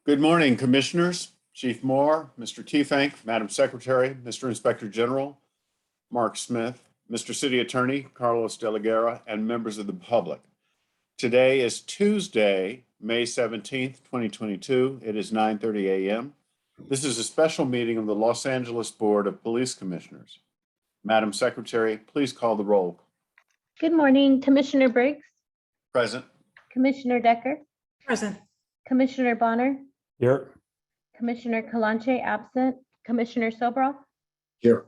Good morning, Commissioners, Chief Moore, Mr. Tiefank, Madam Secretary, Mr. Inspector General, Mark Smith, Mr. City Attorney, Carlos De La Guerra, and members of the public. Today is Tuesday, May 17th, 2022. It is 9:30 a.m. This is a special meeting of the Los Angeles Board of Police Commissioners. Madam Secretary, please call the roll. Good morning, Commissioner Briggs, Present. Commissioner Decker, Present. Commissioner Bonner, Here. Commissioner Kalanche absent, Commissioner Sobroff. Here.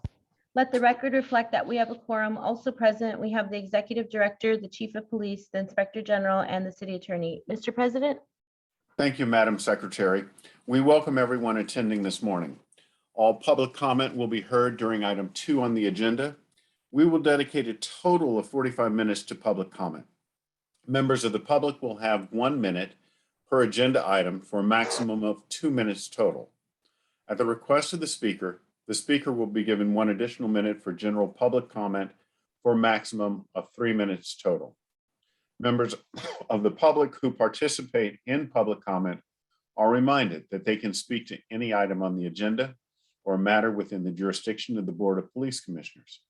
Let the record reflect that we have a quorum. Also present, we have the Executive Director, the Chief of Police, the Inspector General, and the City Attorney. Mr. President. Thank you, Madam Secretary. We welcome everyone attending this morning. All public comment will be heard during item 2 on the agenda. We will dedicate a total of 45 minutes to public comment. Members of the public will have 1 minute per agenda item for a maximum of 2 minutes total. At the request of the speaker will be given 1 additional minute for general public comment for a maximum of 3 minutes total. Members of the public who participate in public comment are reminded that they can speak to any item on the agenda or a matter within the jurisdiction of the Board of Police Commissioners.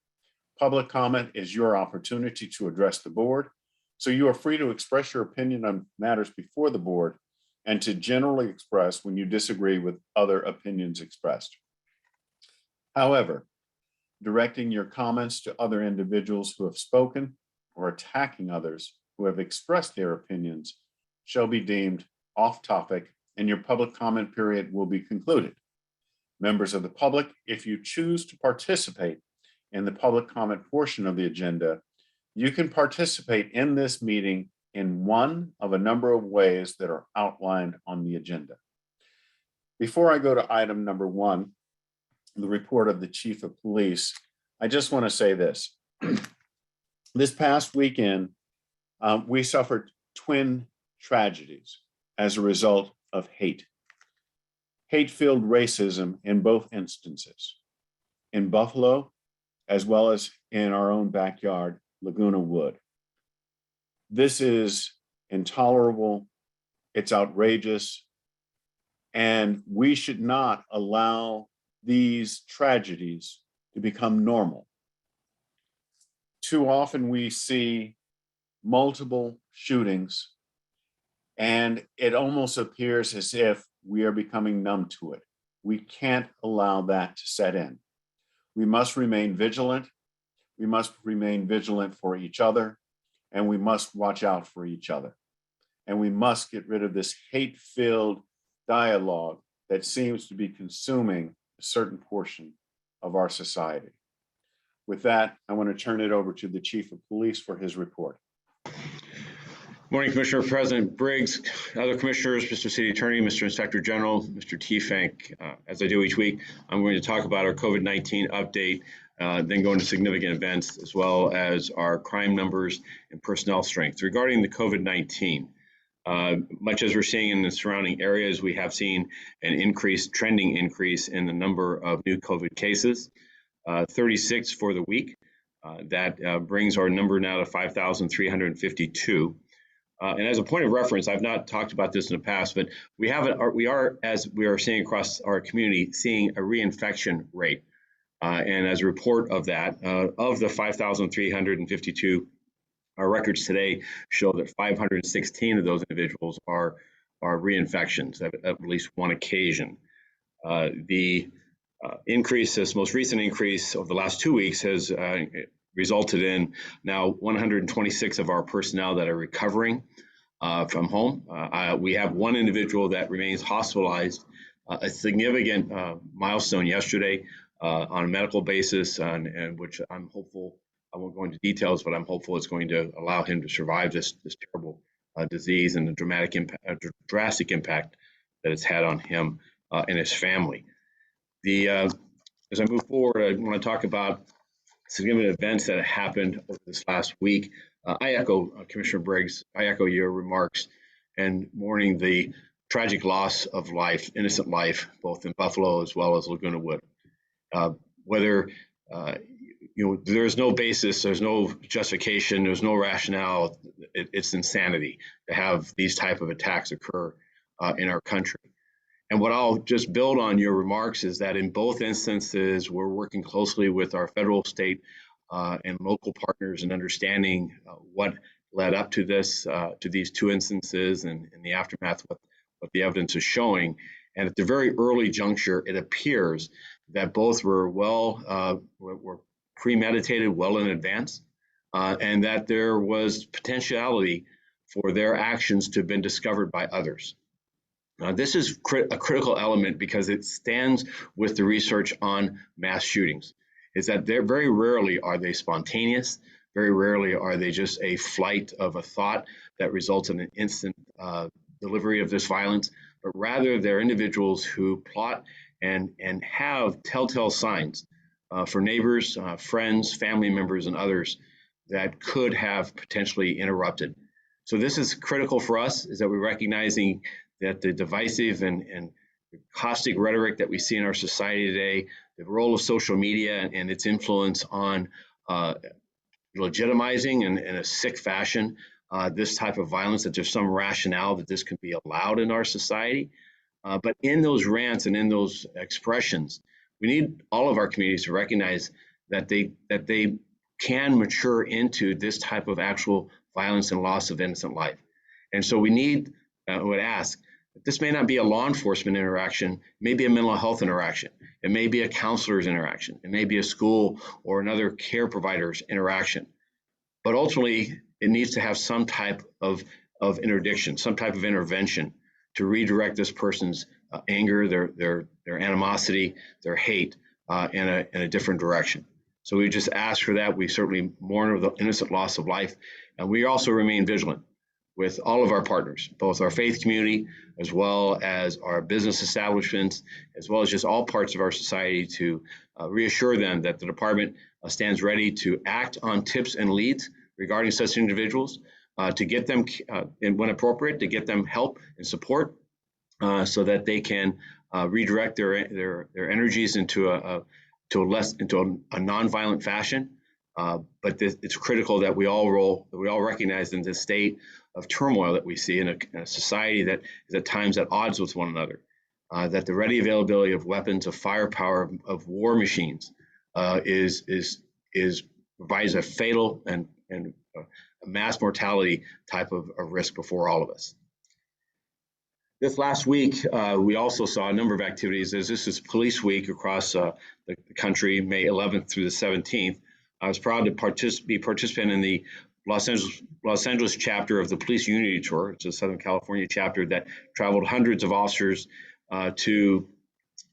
Public comment is your opportunity to address the board, so you are free to express your opinion on matters before the board and to generally express when you disagree with other opinions expressed. However, directing your comments to other individuals who have spoken or attacking others who have expressed their opinions shall be deemed off topic and your public comment period will be concluded. Members of the public, if you choose to participate in the public comment portion of the agenda, you can participate in this meeting in one of a number of ways that are outlined on the agenda. Before I go to item number 1, the report of the Chief of Police, I just want to say this. This past weekend, we suffered twin tragedies as a result of hate-filled racism in both instances, in Buffalo, as well as in our own backyard, Laguna Wood. This is intolerable, it's outrageous, and we should not allow these tragedies to become normal. Too often we see multiple shootings, and it almost appears as if we are becoming numb to it. We can't allow that to set in. We must remain vigilant. We must remain vigilant for each other, and we must watch out for each other. And we must get rid of this hate-filled dialogue that seems to be consuming a certain portion of our society. With that, I want to turn it over to the Chief of Police for his report. Morning, Commissioner, President Briggs, other commissioners, Mr. City Attorney, Mr. Inspector General, Mr. Tiefank. As I do each week, I'm going to talk about our COVID-19 update, then go into significant events, as well as our crime numbers and personnel strength. Regarding the COVID-19, much as we're seeing in the surrounding areas, we have seen an trending increase in the number of new COVID cases, 36 for the week. That brings our number now to 5,352. And as a point of reference, I've not talked about this in the past, but we are, as we are seeing across our community, seeing a reinfection rate. And as a report of that, of the 5,352, our records today show that 516 of those individuals are reinfections at least one occasion. The increase, this most recent increase over the last 2 weeks, has resulted in now 126 of our personnel that are recovering from home. We have one individual that remains hospitalized, a significant milestone yesterday on a medical basis, and which I'm hopeful, I won't go into details, but I'm hopeful it's going to allow him to survive this terrible disease and the drastic impact that it's had on him and his family. As I move forward, I want to talk about significant events that have happened over this last week. I echo Commissioner Briggs, I echo your remarks and mourning the tragic loss of life, innocent life, both in Buffalo as well as Laguna Wood. There's no basis, there's no justification, there's no rationale. It's insanity to have these type of attacks occur in our country. And what I'll just build on your remarks is that in both instances, we're working closely with our federal, state, and local partners in understanding what led up to this, to these two instances, and in the aftermath, what the evidence is showing. And at the very early juncture, it appears that both were were premeditated well in advance, and that there was potentiality for their actions to have been discovered by others. This is a critical element because it stands with the research on mass shootings, is that they're very rarely are they spontaneous, very rarely are they just a flight of a thought that results in an instant delivery of this violence, but rather they're individuals who plot and have telltale signs for neighbors, friends, family members, and others that could have potentially interrupted. So this is critical for us, is that we're recognizing that the divisive and caustic rhetoric that we see in our society today, the role of social media and its influence on legitimizing in a sick fashion this type of violence, that there's some rationale that this can be allowed in our society. But in those rants and in those expressions, we need all of our communities to recognize that they can mature into this type of actual violence and loss of innocent life. And so we need, would ask, this may not be a law enforcement interaction, it may be a mental health interaction, it may be a counselor's interaction, it may be a school or another care provider's interaction. But ultimately, it needs to have some type of interdiction, some type of intervention to redirect this person's anger, their animosity, their hate in a different direction. So we just ask for that. We certainly mourn the innocent loss of life, and we also remain vigilant with all of our partners, both our faith community, as well as our business establishments, as well as just all parts of our society, to reassure them that the department stands ready to act on tips and leads regarding such individuals, to get them, when appropriate, to get them help and support so that they can redirect their energies into a nonviolent fashion. But it's critical that we all recognize in this state of turmoil that we see in a society that is at times at odds with one another, that the ready availability of weapons, of firepower, of war machines provides a fatal and a mass mortality type of risk before all of us. This last week, we also saw a number of activities, as this is Police Week across the country, May 11th through the 17th. I was proud to be participating in the Los Angeles chapter of the Police Unity Tour. It's a Southern California chapter that traveled hundreds of officers to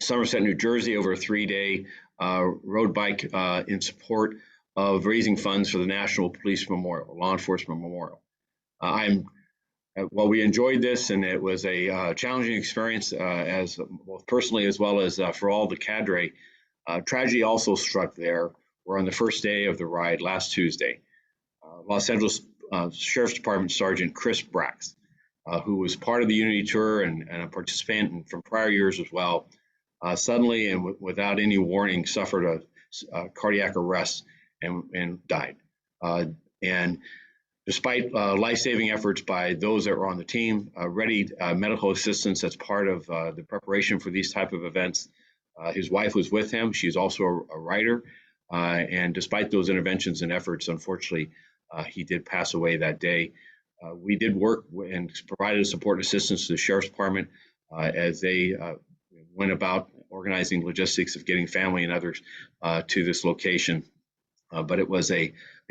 Somerset, New Jersey over a 3-day road bike in support of raising funds for the National Police Memorial, Law Enforcement Memorial. While we enjoyed this, and it was a challenging experience, as both personally as well as for all the cadre, tragedy also struck there. We're on the first day of the ride last Tuesday. Los Angeles Sheriff's Department Sergeant Chris Brax, who was part of the Unity Tour and a participant from prior years as well, suddenly and without any warning suffered a cardiac arrest and died. And despite life-saving efforts by those that were on the team, ready medical assistance as part of the preparation for these type of events, his wife was with him. She's also a writer. And despite those interventions and efforts, unfortunately, he did pass away that day. We did work and provided support and assistance to the Sheriff's Department as they went about organizing logistics of getting family and others to this location. But it was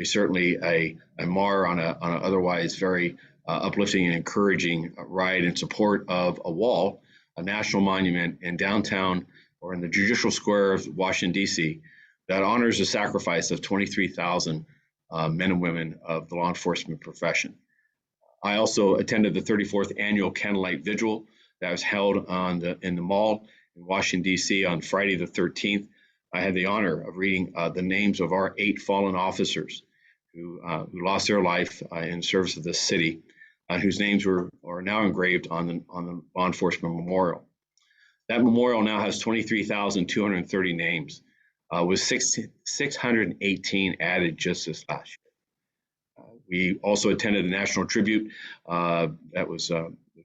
certainly a mar on a otherwise very uplifting and encouraging ride in support of a wall, a national monument in downtown or in the Judicial Square of Washington, D.C., that honors the sacrifice of 23,000 men and women of the law enforcement profession. I also attended the 34th annual Candlelight Vigil that was held in the mall in Washington, D.C. on Friday the 13th. I had the honor of reading the names of our 8 fallen officers who lost their life in service of this city, whose names are now engraved on the Law Enforcement Memorial. That memorial now has 23,230 names, with 618 added just this last year. We also attended the National Tribute that was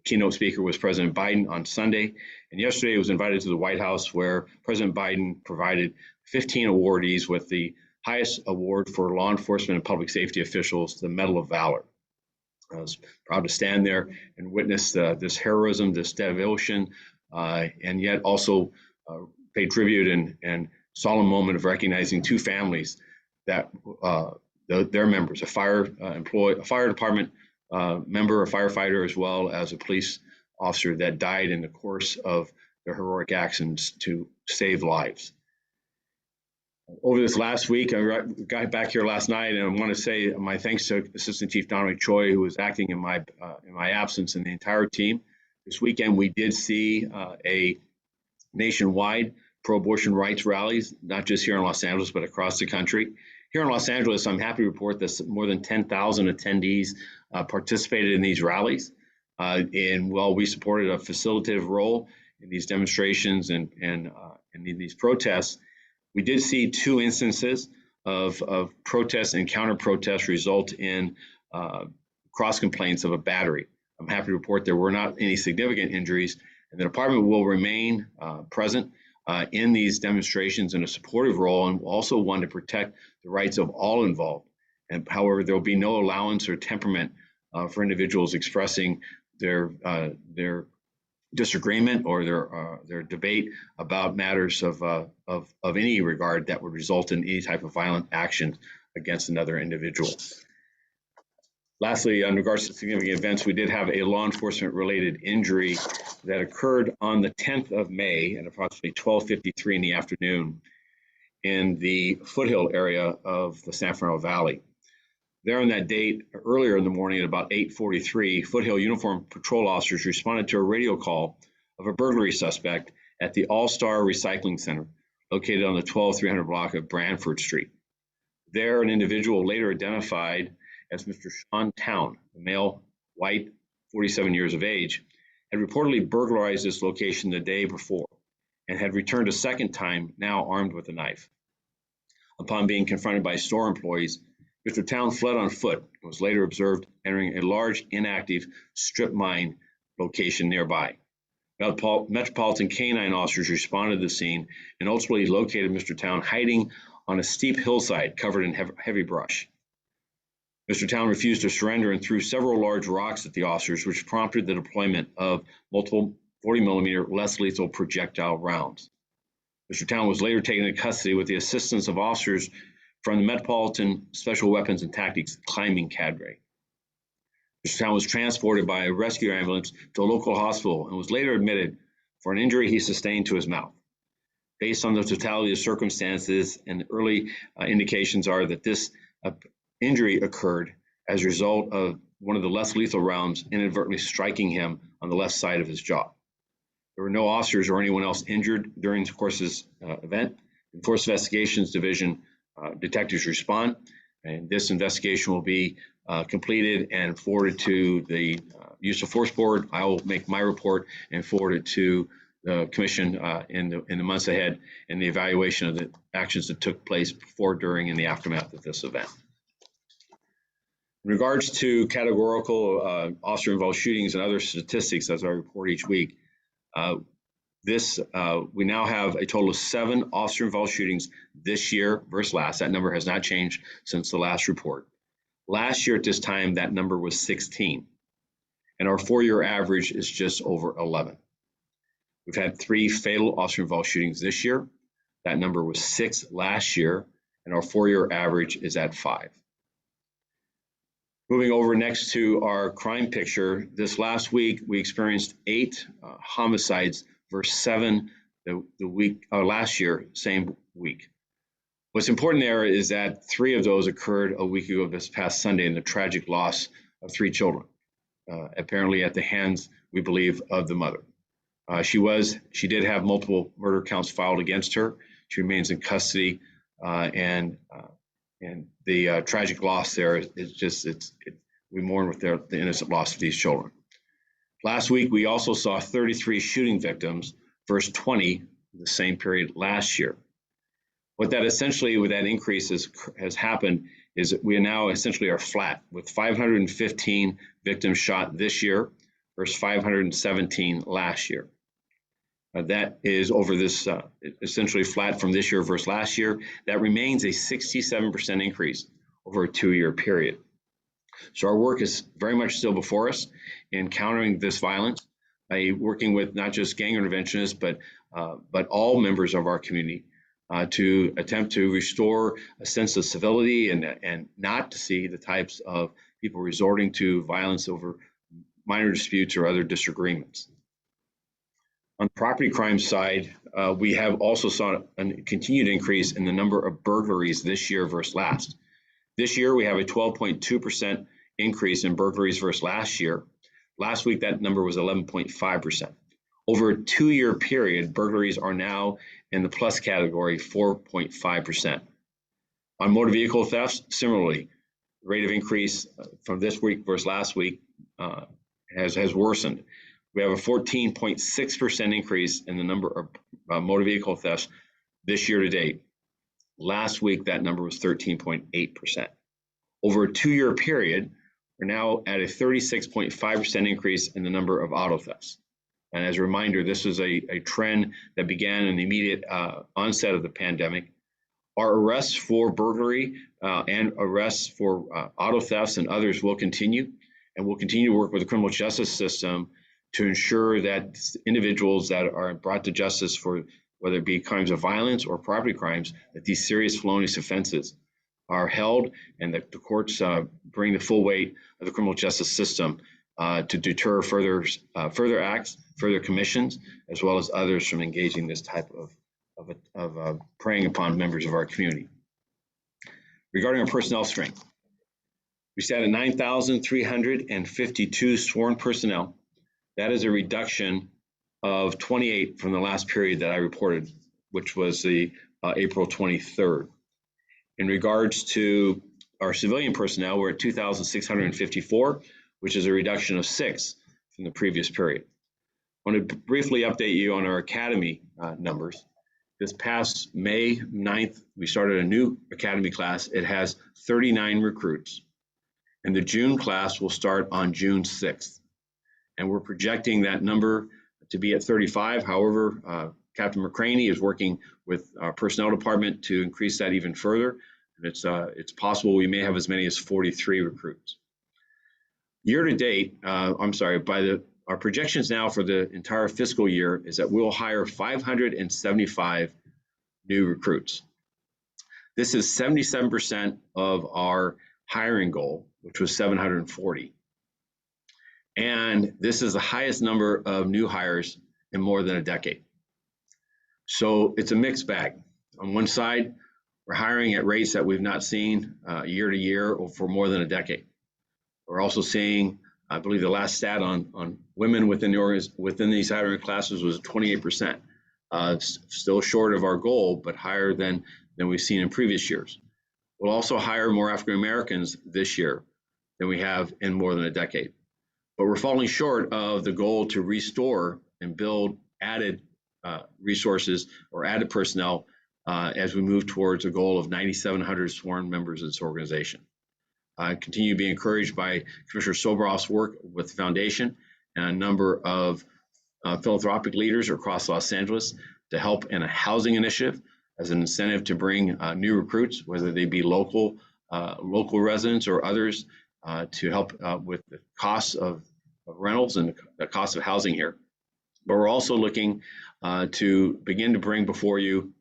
keynote speaker was President Biden on Sunday. And yesterday was invited to the White House, where President Biden provided 15 awardees with the highest award for law enforcement and public safety officials, the Medal of Valor. I was proud to stand there and witness this heroism, this devotion, and yet also pay tribute and solemn moment of recognizing two families that their members, a fire department member, a firefighter, as well as a police officer that died in the course of their heroic actions to save lives. Over this last week, I got back here last night, and I want to say my thanks to Assistant Chief Dominic Choi, who was acting in my absence, and the entire team. This weekend, we did see a nationwide pro-abortion rights rallies, not just here in Los Angeles, but across the country. Here in Los Angeles, I'm happy to report that more than 10,000 attendees participated in these rallies. And while we supported a facilitative role in these demonstrations and in these protests, we did see two instances of protests and counter-protests result in cross complaints of a battery. I'm happy to report there were not any significant injuries, and the department will remain present in these demonstrations in a supportive role, and also want to protect the rights of all involved. And however, there will be no allowance or temperament for individuals expressing their disagreement or their debate about matters of any regard that would result in any type of violent action against another individual. Lastly, in regards to significant events, we did have a law enforcement related injury that occurred on the 10th of May at approximately 12:53 in the afternoon in the foothill area of the San Fernando Valley. There on that date, earlier in the morning at about 8:43, Foothill uniformed patrol officers responded to a radio call of a burglary suspect at the All-Star Recycling Center, located on the 12300 block of Branford Street. There, an individual later identified as Mr. Sean Town, a male, white, 47 years of age, had reportedly burglarized this location the day before and had returned a second time, now armed with a knife. Upon being confronted by store employees, Mr. Town fled on foot and was later observed entering a large inactive strip mine location nearby. Metropolitan Canine officers responded to the scene and ultimately located Mr. Town hiding on a steep hillside covered in heavy brush. Mr. Town refused to surrender and threw several large rocks at the officers, which prompted the deployment of multiple 40-millimeter less lethal projectile rounds. Mr. Town was later taken into custody with the assistance of officers from the Metropolitan Special Weapons and Tactics climbing cadre. Mr. Town was transported by a rescue ambulance to a local hospital and was later admitted for an injury he sustained to his mouth. Based on the totality of circumstances, and early indications are that this injury occurred as a result of one of the less lethal rounds inadvertently striking him on the left side of his jaw. There were no officers or anyone else injured during the course of this event. The Force Investigations Division detectives respond, and this investigation will be completed and forwarded to the Use of Force Board. I will make my report and forward it to the Commission in the months ahead in the evaluation of the actions that took place before, during, and the aftermath of this event. In regards to categorical officer-involved shootings and other statistics, as I report each week, we now have a total of 7 officer-involved shootings this year versus last. That number has not changed since the last report. Last year at this time, that number was 16, and our 4-year average is just over 11. We've had 3 fatal officer-involved shootings this year. That number was 6 last year, and our 4-year average is at 5. Moving over next to our crime picture, this last week we experienced 8 homicides versus 7 the week last year, same week. What's important there is that 3 of those occurred a week ago this past Sunday in the tragic loss of 3 children, apparently at the hands, we believe, of the mother. She did have multiple murder counts filed against her. She remains in custody, and the tragic loss there is just, we mourn with the innocent loss of these children. Last week, we also saw 33 shooting victims versus 20 the same period last year. What that essentially, with that increase has happened is that we now essentially are flat with 515 victims shot this year versus 517 last year. That is over this essentially flat from this year versus last year. That remains a 67% increase over a 2-year period. So our work is very much still before us in countering this violence by working with not just gang interventionists, but all members of our community to attempt to restore a sense of civility and not to see the types of people resorting to violence over minor disputes or other disagreements. On the property crime side, we have also saw a continued increase in the number of burglaries this year versus last. This year, we have a 12.2% increase in burglaries versus last year. Last week, that number was 11.5%. Over a 2-year period, burglaries are now in the plus category, 4.5%. On motor vehicle thefts, similarly, the rate of increase from this week versus last week has worsened. We have a 14.6% increase in the number of motor vehicle thefts this year to date. Last week, that number was 13.8%. Over a 2-year period, we're now at a 36.5% increase in the number of auto thefts. And as a reminder, this is a trend that began in the immediate onset of the pandemic. Our arrests for burglary and arrests for auto thefts and others will continue, and we'll continue to work with the criminal justice system to ensure that individuals that are brought to justice for whether it be crimes of violence or property crimes, that these serious felonious offenses are held and that the courts bring the full weight of the criminal justice system to deter further acts, further commissions, as well as others from engaging this type of preying upon members of our community. Regarding our personnel strength, we sat at 9,352 sworn personnel. That is a reduction of 28 from the last period that I reported, which was the April 23rd. In regards to our civilian personnel, we're at 2,654, which is a reduction of 6 from the previous period. I want to briefly update you on our academy numbers. This past May 9th, we started a new academy class. It has 39 recruits, and the June class will start on June 6th. And we're projecting that number to be at 35. However, Captain McCraney is working with our personnel department to increase that even further. And it's possible we may have as many as 43 recruits. Year to date, our projections now for the entire fiscal year is that we'll hire 575 new recruits. This is 77% of our hiring goal, which was 740. And this is the highest number of new hires in more than a decade. So it's a mixed bag. On one side, we're hiring at rates that we've not seen year to year or for more than a decade. We're also seeing, I believe the last stat on women within these hiring classes was 28%. Still short of our goal, but higher than we've seen in previous years. We'll also hire more African Americans this year than we have in more than a decade. But we're falling short of the goal to restore and build added resources or added personnel as we move towards a goal of 9,700 sworn members of this organization. I continue to be encouraged by Commissioner Sobroff's work with the foundation and a number of philanthropic leaders across Los Angeles to help in a housing initiative as an incentive to bring new recruits, whether they be local residents or others, to help with the costs of rentals and the cost of housing here. But we're also looking to begin to bring before you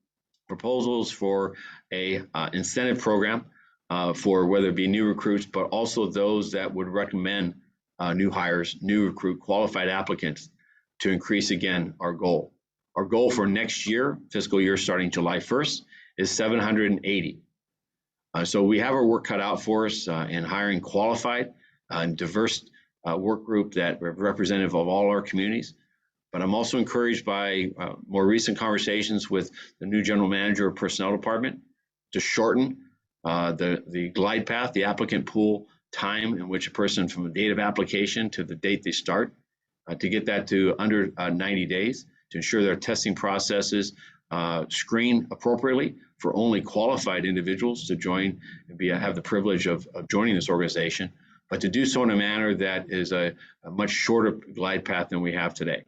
proposals for a incentive program for whether it be new recruits, but also those that would recommend new hires, new recruit qualified applicants to increase again our goal. Our goal for next year, fiscal year starting July 1st, is 780. So we have our work cut out for us in hiring qualified and diverse work group that are representative of all our communities. But I'm also encouraged by more recent conversations with the new general manager of personnel department to shorten the glide path, the applicant pool time in which a person from the date of application to the date they start, to get that to under 90 days, to ensure their testing processes screen appropriately for only qualified individuals to join and have the privilege of joining this organization, but to do so in a manner that is a much shorter glide path than we have today.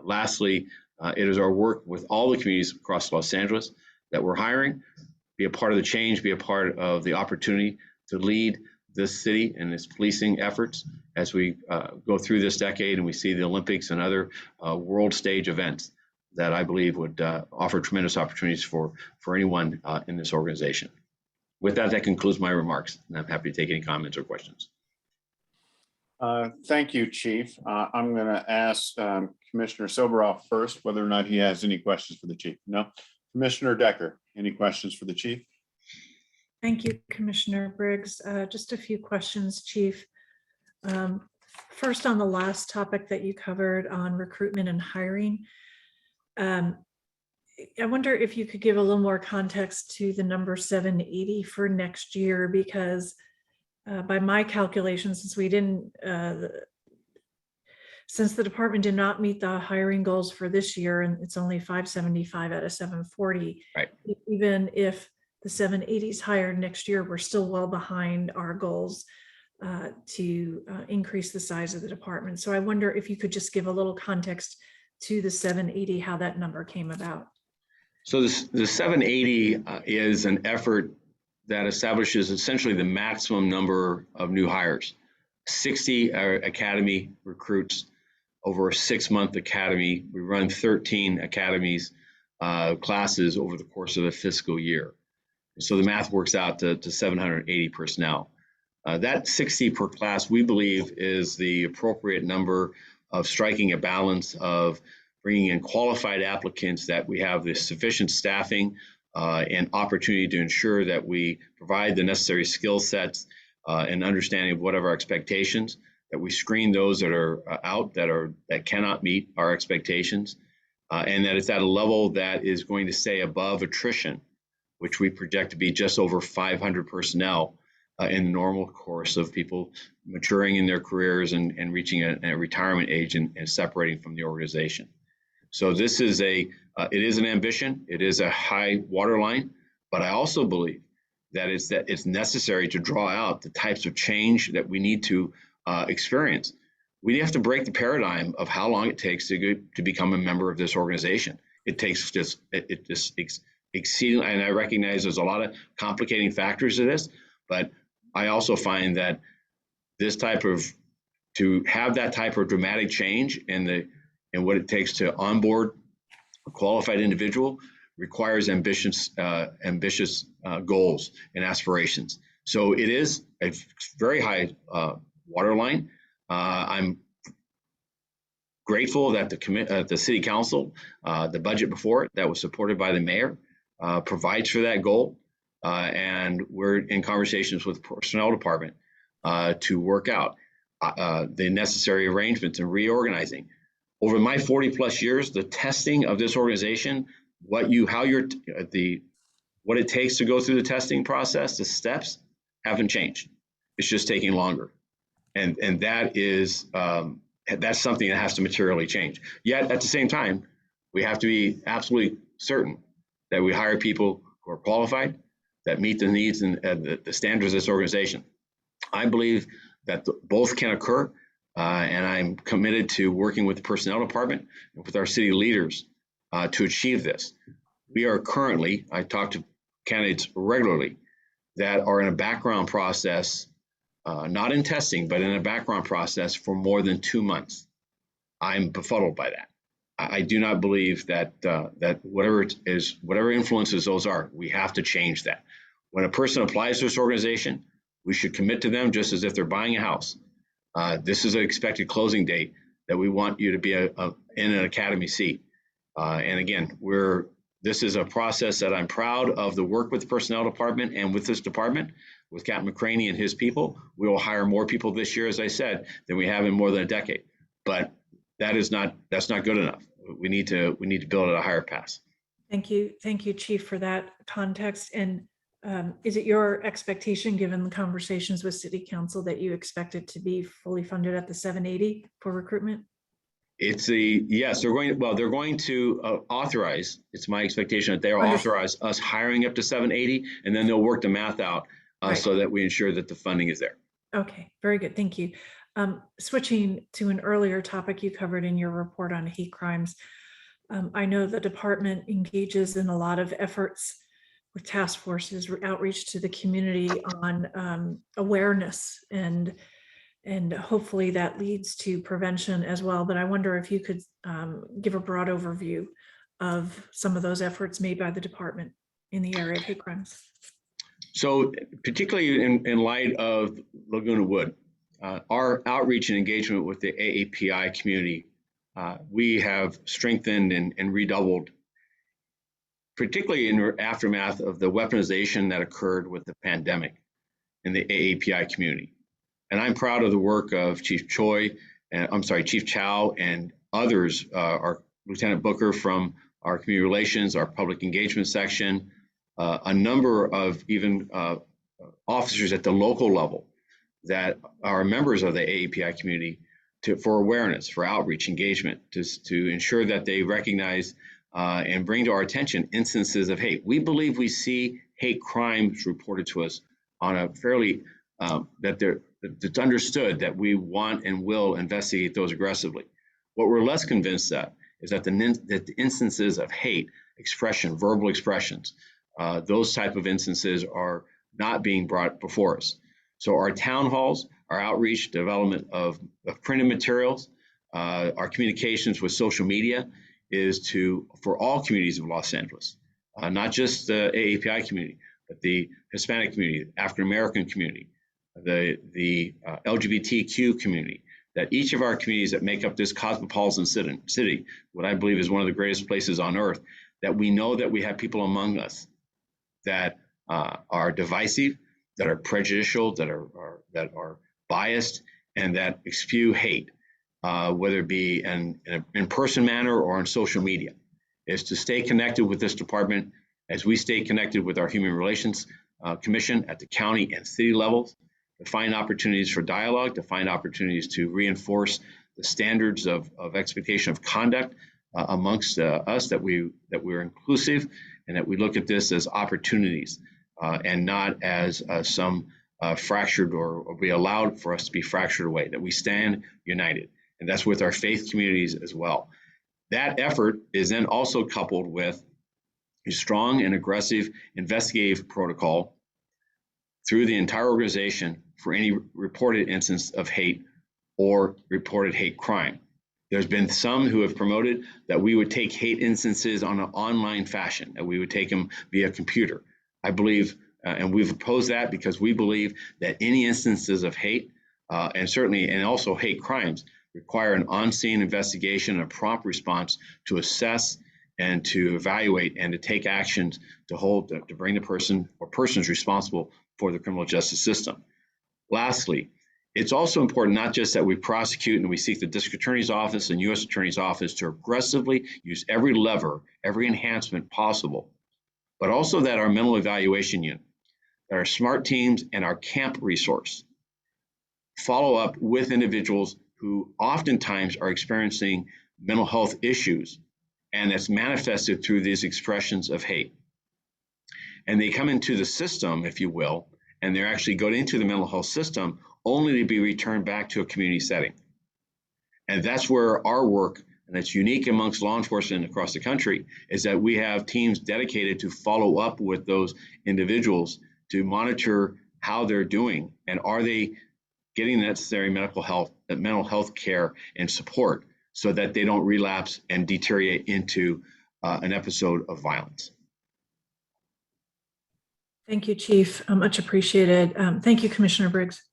Lastly, it is our work with all the communities across Los Angeles that we're hiring, be a part of the change, be a part of the opportunity to lead this city and its policing efforts as we go through this decade and we see the Olympics and other world stage events that I believe would offer tremendous opportunities for anyone in this organization. With that, that concludes my remarks, and I'm happy to take any comments or questions. Thank you, Chief. I'm going to ask Commissioner Soberoff first whether or not he has any questions for the Chief. No? Commissioner Decker, any questions for the Chief? Thank you, Commissioner Briggs. Just a few questions, Chief. First, on the last topic that you covered on recruitment and hiring, I wonder if you could give a little more context to the number 780 for next year, because by my calculations, since the department did not meet the hiring goals for this year, and it's only 575 out of 740, right. Even if the 780s hired next year, we're still well behind our goals to increase the size of the department. So I wonder if you could just give a little context to the 780, how that number came about. So the 780 is an effort that establishes essentially the maximum number of new hires. 60 academy recruits over a 6-month academy. We run 13 academies classes over the course of a fiscal year. So the math works out to 780 personnel. That 60 per class, we believe, is the appropriate number of striking a balance of bringing in qualified applicants, that we have the sufficient staffing and opportunity to ensure that we provide the necessary skill sets and understanding of what are our expectations, that we screen those that are out that cannot meet our expectations, and that it's at a level that is going to stay above attrition, which we project to be just over 500 personnel in the normal course of people maturing in their careers and reaching a retirement age and separating from the organization. So this is it is an ambition, it is a high waterline, but I also believe that it's necessary to draw out the types of change that we need to experience. We have to break the paradigm of how long it takes to become a member of this organization. It takes exceedingly, and I recognize there's a lot of complicating factors to this, but I also find that to have that type of dramatic change in what it takes to onboard a qualified individual requires ambitious goals and aspirations. So it is a very high waterline. I'm grateful that the City Council, the budget before it that was supported by the mayor, provides for that goal. And we're in conversations with the Personnel Department to work out the necessary arrangements and reorganizing. Over my 40 plus years, the testing of this organization, what it takes to go through the testing process, the steps haven't changed. It's just taking longer. And that is, that's something that has to materially change. Yet at the same time, we have to be absolutely certain that we hire people who are qualified, that meet the needs and the standards of this organization. I believe that both can occur. And I'm committed to working with the Personnel Department and with our city leaders to achieve this. We are currently, I talk to candidates regularly that are in a background process, not in testing, but in a background process for more than 2 months. I'm befuddled by that. I do not believe that whatever influences those are, we have to change that. When a person applies to this organization, we should commit to them just as if they're buying a house. This is an expected closing date that we want you to be in an academy seat. And again, this is a process that I'm proud of the work with the Personnel Department and with this department, with Captain McCraney and his people. We will hire more people this year, as I said, than we have in more than a decade. But that's not good enough. We need to build at a higher pace. Thank you, Chief, for that context. And is it your expectation, given the conversations with City Council, that you expect it to be fully funded at the 780 for recruitment? Yes, they're going to authorize. It's my expectation that they'll authorize us hiring up to 780, and then they'll work the math out so that we ensure that the funding is there. Okay, very good. Thank you. Switching to an earlier topic you covered in your report on hate crimes. I know the department engages in a lot of efforts with task forces, outreach to the community on awareness, and hopefully that leads to prevention as well. But I wonder if you could give a broad overview of some of those efforts made by the department in the area of hate crimes. So particularly in light of Laguna Wood, our outreach and engagement with the AAPI community, we have strengthened and redoubled, particularly in the aftermath of the weaponization that occurred with the pandemic in the AAPI community. And I'm proud of the work of Chief Chow and others, our Lieutenant Booker from our community relations, our public engagement section, a number of even officers at the local level that are members of the AAPI community for awareness, for outreach, engagement, to ensure that they recognize and bring to our attention instances of hate. We believe we see hate crimes reported to us on a fairly, it's understood that we want and will investigate those aggressively. What we're less convinced that is that the instances of hate expression, verbal expressions, those type of instances are not being brought before us. So our town halls, our outreach, development of printed materials, our communications with social media is for all communities of Los Angeles, not just the AAPI community, but the Hispanic community, African American community, the LGBTQ community, that each of our communities that make up this cosmopolitan city, what I believe is one of the greatest places on earth, that we know that we have people among us that are divisive, that are prejudicial, that are biased, and that spew hate, whether it be in an in-person manner or on social media. Is to stay connected with this department as we stay connected with our Human Relations Commission at the county and city levels, to find opportunities for dialogue, to find opportunities to reinforce the standards of expectation of conduct amongst us, that we're inclusive, and that we look at this as opportunities and not as some fractured or be allowed for us to be fractured away, that we stand united. And that's with our faith communities as well. That effort is then also coupled with a strong and aggressive investigative protocol through the entire organization for any reported instance of hate or reported hate crime. There's been some who have promoted that we would take hate instances on an online fashion, that we would take them via computer. I believe, and we've opposed that because we believe that any instances of hate and also hate crimes require an on-scene investigation and a prompt response to assess and to evaluate and to take actions to bring the person or persons responsible for the criminal justice system. Lastly, it's also important not just that we prosecute and we seek the district attorney's office and U.S. attorney's office to aggressively use every lever, every enhancement possible, but also that our mental evaluation unit, that our SMART teams and our camp resource follow up with individuals who oftentimes are experiencing mental health issues, and it's manifested through these expressions of hate. And they come into the system, if you will, and they're actually going into the mental health system only to be returned back to a community setting. And that's where our work, and it's unique amongst law enforcement across the country, is that we have teams dedicated to follow up with those individuals to monitor how they're doing and are they getting the necessary mental health care and support so that they don't relapse and deteriorate into an episode of violence. Thank you, Chief. Much appreciated. Thank you, Commissioner Briggs.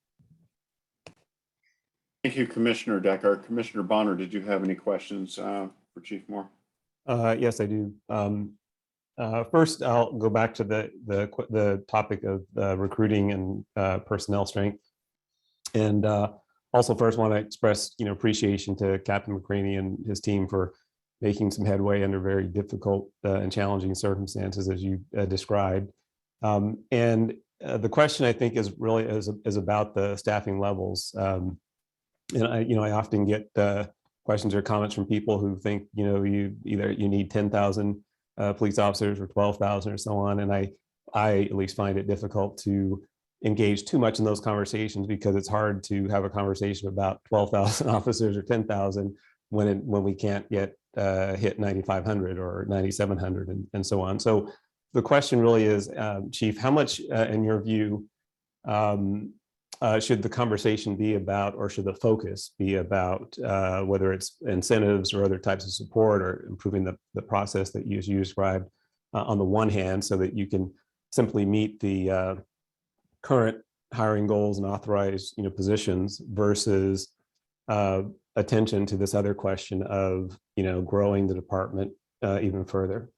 Thank you, Commissioner Decker. Commissioner Bonner, did you have any questions for Chief Moore? Yes, I do. First, I'll go back to the topic of recruiting and personnel strength. And also first want to express appreciation to Captain McCraney and his team for making some headway under very difficult and challenging circumstances, as you described. And the question, I think, is really is about the staffing levels. And I often get questions or comments from people who think you need 10,000 police officers or 12,000 or so on, and I at least find it difficult to engage too much in those conversations, because it's hard to have a conversation about 12,000 officers or 10,000 when we can't get hit 9,500 or 9,700 and so on. So the question really is, Chief, how much, in your view, should the conversation be about, or should the focus be about, whether it's incentives or other types of support, or improving the process that you described on the one hand, so that you can simply meet the current hiring goals and authorize positions, versus attention to this other question of growing the department even further?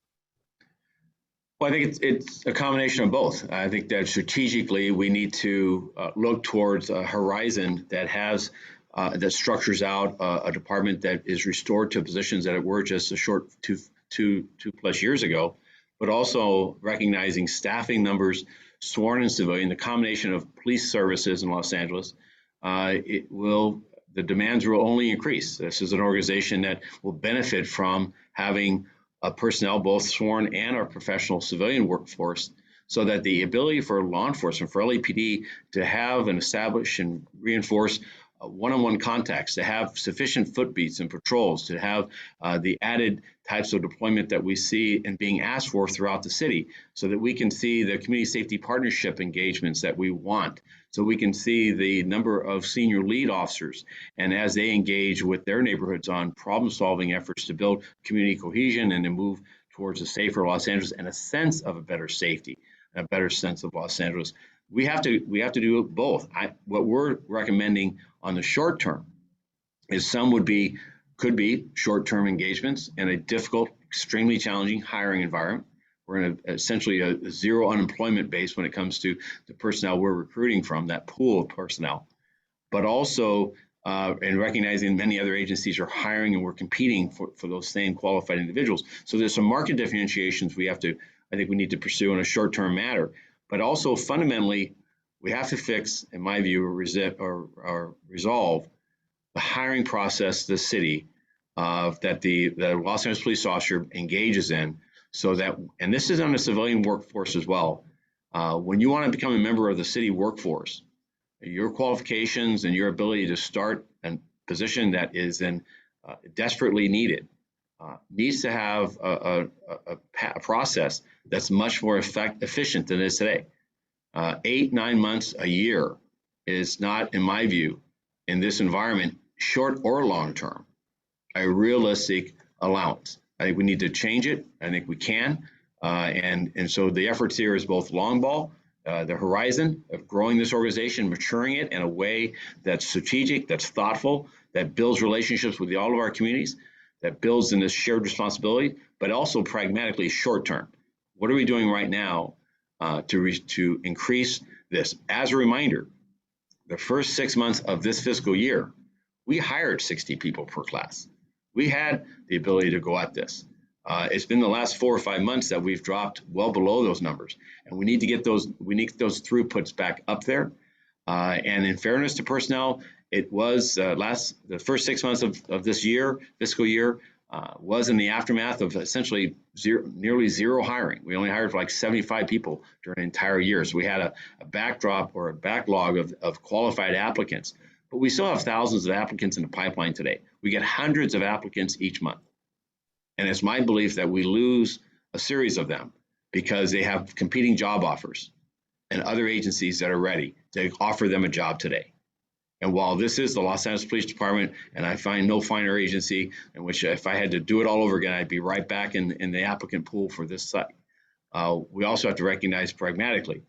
Well, I think it's a combination of both. I think that strategically we need to look towards a horizon that has that structures out a department that is restored to positions that it were just a short two plus years ago, but also recognizing staffing numbers, sworn and civilian, the combination of police services in Los Angeles, the demands will only increase. This is an organization that will benefit from having personnel, both sworn and our professional civilian workforce, so that the ability for law enforcement, for LAPD, to have and establish and reinforce one-on-one contacts, to have sufficient footbeats and patrols, to have the added types of deployment that we see and being asked for throughout the city, so that we can see the community safety partnership engagements that we want, so we can see the number of senior lead officers, and as they engage with their neighborhoods on problem-solving efforts to build community cohesion and to move towards a safer Los Angeles and a sense of a better safety, a better sense of Los Angeles. We have to do both. What we're recommending on the short term is could be short-term engagements in a difficult, extremely challenging hiring environment. We're in essentially a zero unemployment base when it comes to the personnel we're recruiting from, that pool of personnel, but also and recognizing many other agencies are hiring and we're competing for those same qualified individuals. So there's some market differentiations I think we need to pursue in a short-term matter, but also fundamentally, we have to fix, in my view, or resolve the hiring process, the city, that the Los Angeles police officer engages in, so that, and this is on the civilian workforce as well, when you want to become a member of the city workforce, your qualifications and your ability to start a position that is desperately needed needs to have a process that's much more efficient than it is today. 8-9 months, a year is not, in my view, in this environment, short or long term, a realistic allowance. I think we need to change it. I think we can. And so the efforts here is both long ball, the horizon of growing this organization, maturing it in a way that's strategic, that's thoughtful, that builds relationships with all of our communities, that builds in this shared responsibility, but also pragmatically short term. What are we doing right now to increase this? As a reminder, the first 6 months of this fiscal year, we hired 60 people per class. We had the ability to go at this. It's been the last 4 or 5 months that we've dropped well below those numbers, and we need to get those throughputs back up there. And in fairness to personnel, it was the first 6 months of this fiscal year, was in the aftermath of essentially nearly zero hiring. We only hired for like 75 people during an entire year. So we had a backdrop or a backlog of qualified applicants, but we still have thousands of applicants in the pipeline today. We get hundreds of applicants each month. And it's my belief that we lose a series of them because they have competing job offers and other agencies that are ready to offer them a job today. And while this is the Los Angeles Police Department, and I find no finer agency in which if I had to do it all over again, I'd be right back in the applicant pool for this site. We also have to recognize pragmatically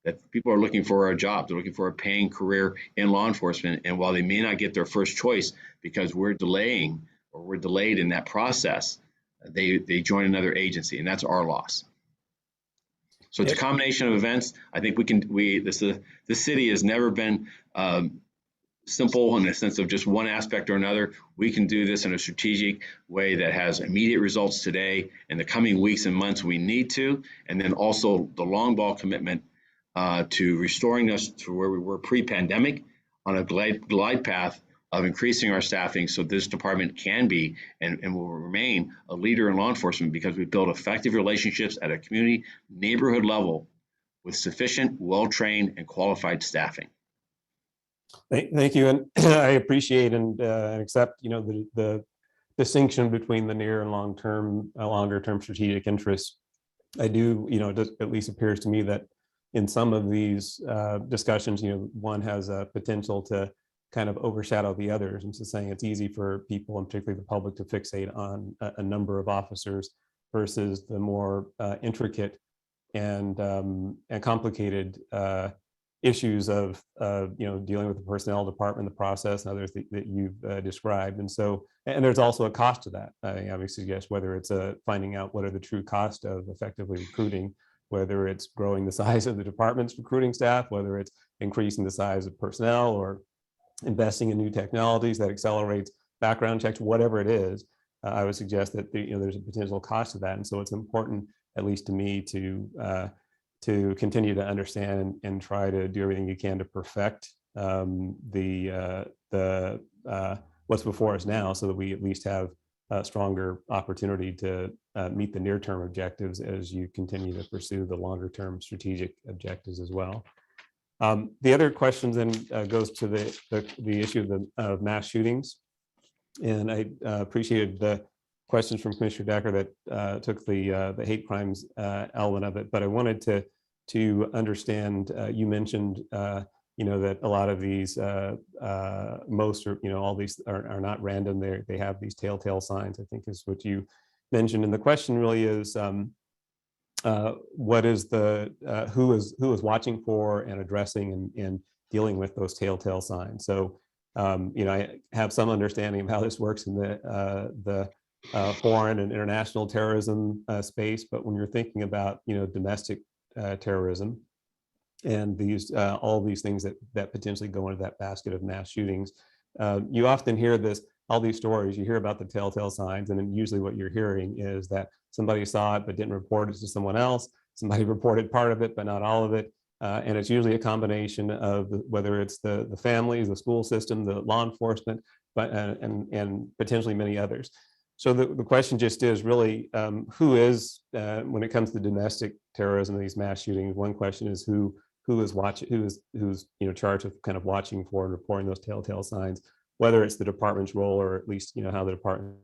that people are looking for a job. They're looking for a paying career in law enforcement. And while they may not get their first choice because we're delaying or we're delayed in that process, they join another agency, and that's our loss. So it's a combination of events. I think the city has never been simple in the sense of just one aspect or another. We can do this in a strategic way that has immediate results today. In the coming weeks and months, we need to, and then also the long ball commitment to restoring us to where we were pre-pandemic on a glide path of increasing our staffing so this department can be and will remain a leader in law enforcement because we build effective relationships at a community neighborhood level with sufficient, well-trained, and qualified staffing. Thank you, and I appreciate and accept, the distinction between the near and longer-term strategic interests. I do, it just at least appears to me that in some of these discussions, one has a potential to kind of overshadow the others. And so saying it's easy for people, and particularly the public, to fixate on a number of officers versus the more intricate and complicated issues of dealing with the personnel department, the process, and others that you've described. And so, and there's also a cost to that. I would suggest whether it's finding out what are the true cost of effectively recruiting, whether it's growing the size of the department's recruiting staff, whether it's increasing the size of personnel or investing in new technologies that accelerates background checks, whatever it is. I would suggest that there's a potential cost to that. And so it's important, at least to me, to continue to understand and try to do everything you can to perfect what's before us now, so that we at least have a stronger opportunity to meet the near-term objectives as you continue to pursue the longer-term strategic objectives as well. The other question then goes to the issue of mass shootings, and I appreciated the questions from Commissioner Decker that took the hate crimes element of it, but I wanted to understand. You mentioned that a lot of these, most or all these are not random. They have these telltale signs, I think is what you mentioned. And the question really is, what is who is watching for and addressing and dealing with those telltale signs? So I have some understanding of how this works in the foreign and international terrorism space, but when you're thinking about domestic terrorism and these all these things that potentially go into that basket of mass shootings, you often hear all these stories. You hear about the telltale signs, and then usually what you're hearing is that somebody saw it but didn't report it to someone else. Somebody reported part of it but not all of it, and it's usually a combination of whether it's the families, the school system, the law enforcement, but and potentially many others. So the question just is really who is, when it comes to domestic terrorism and these mass shootings, one question is who is watching, who's charged with kind of watching for and reporting those telltale signs, whether it's the department's role or at least how the department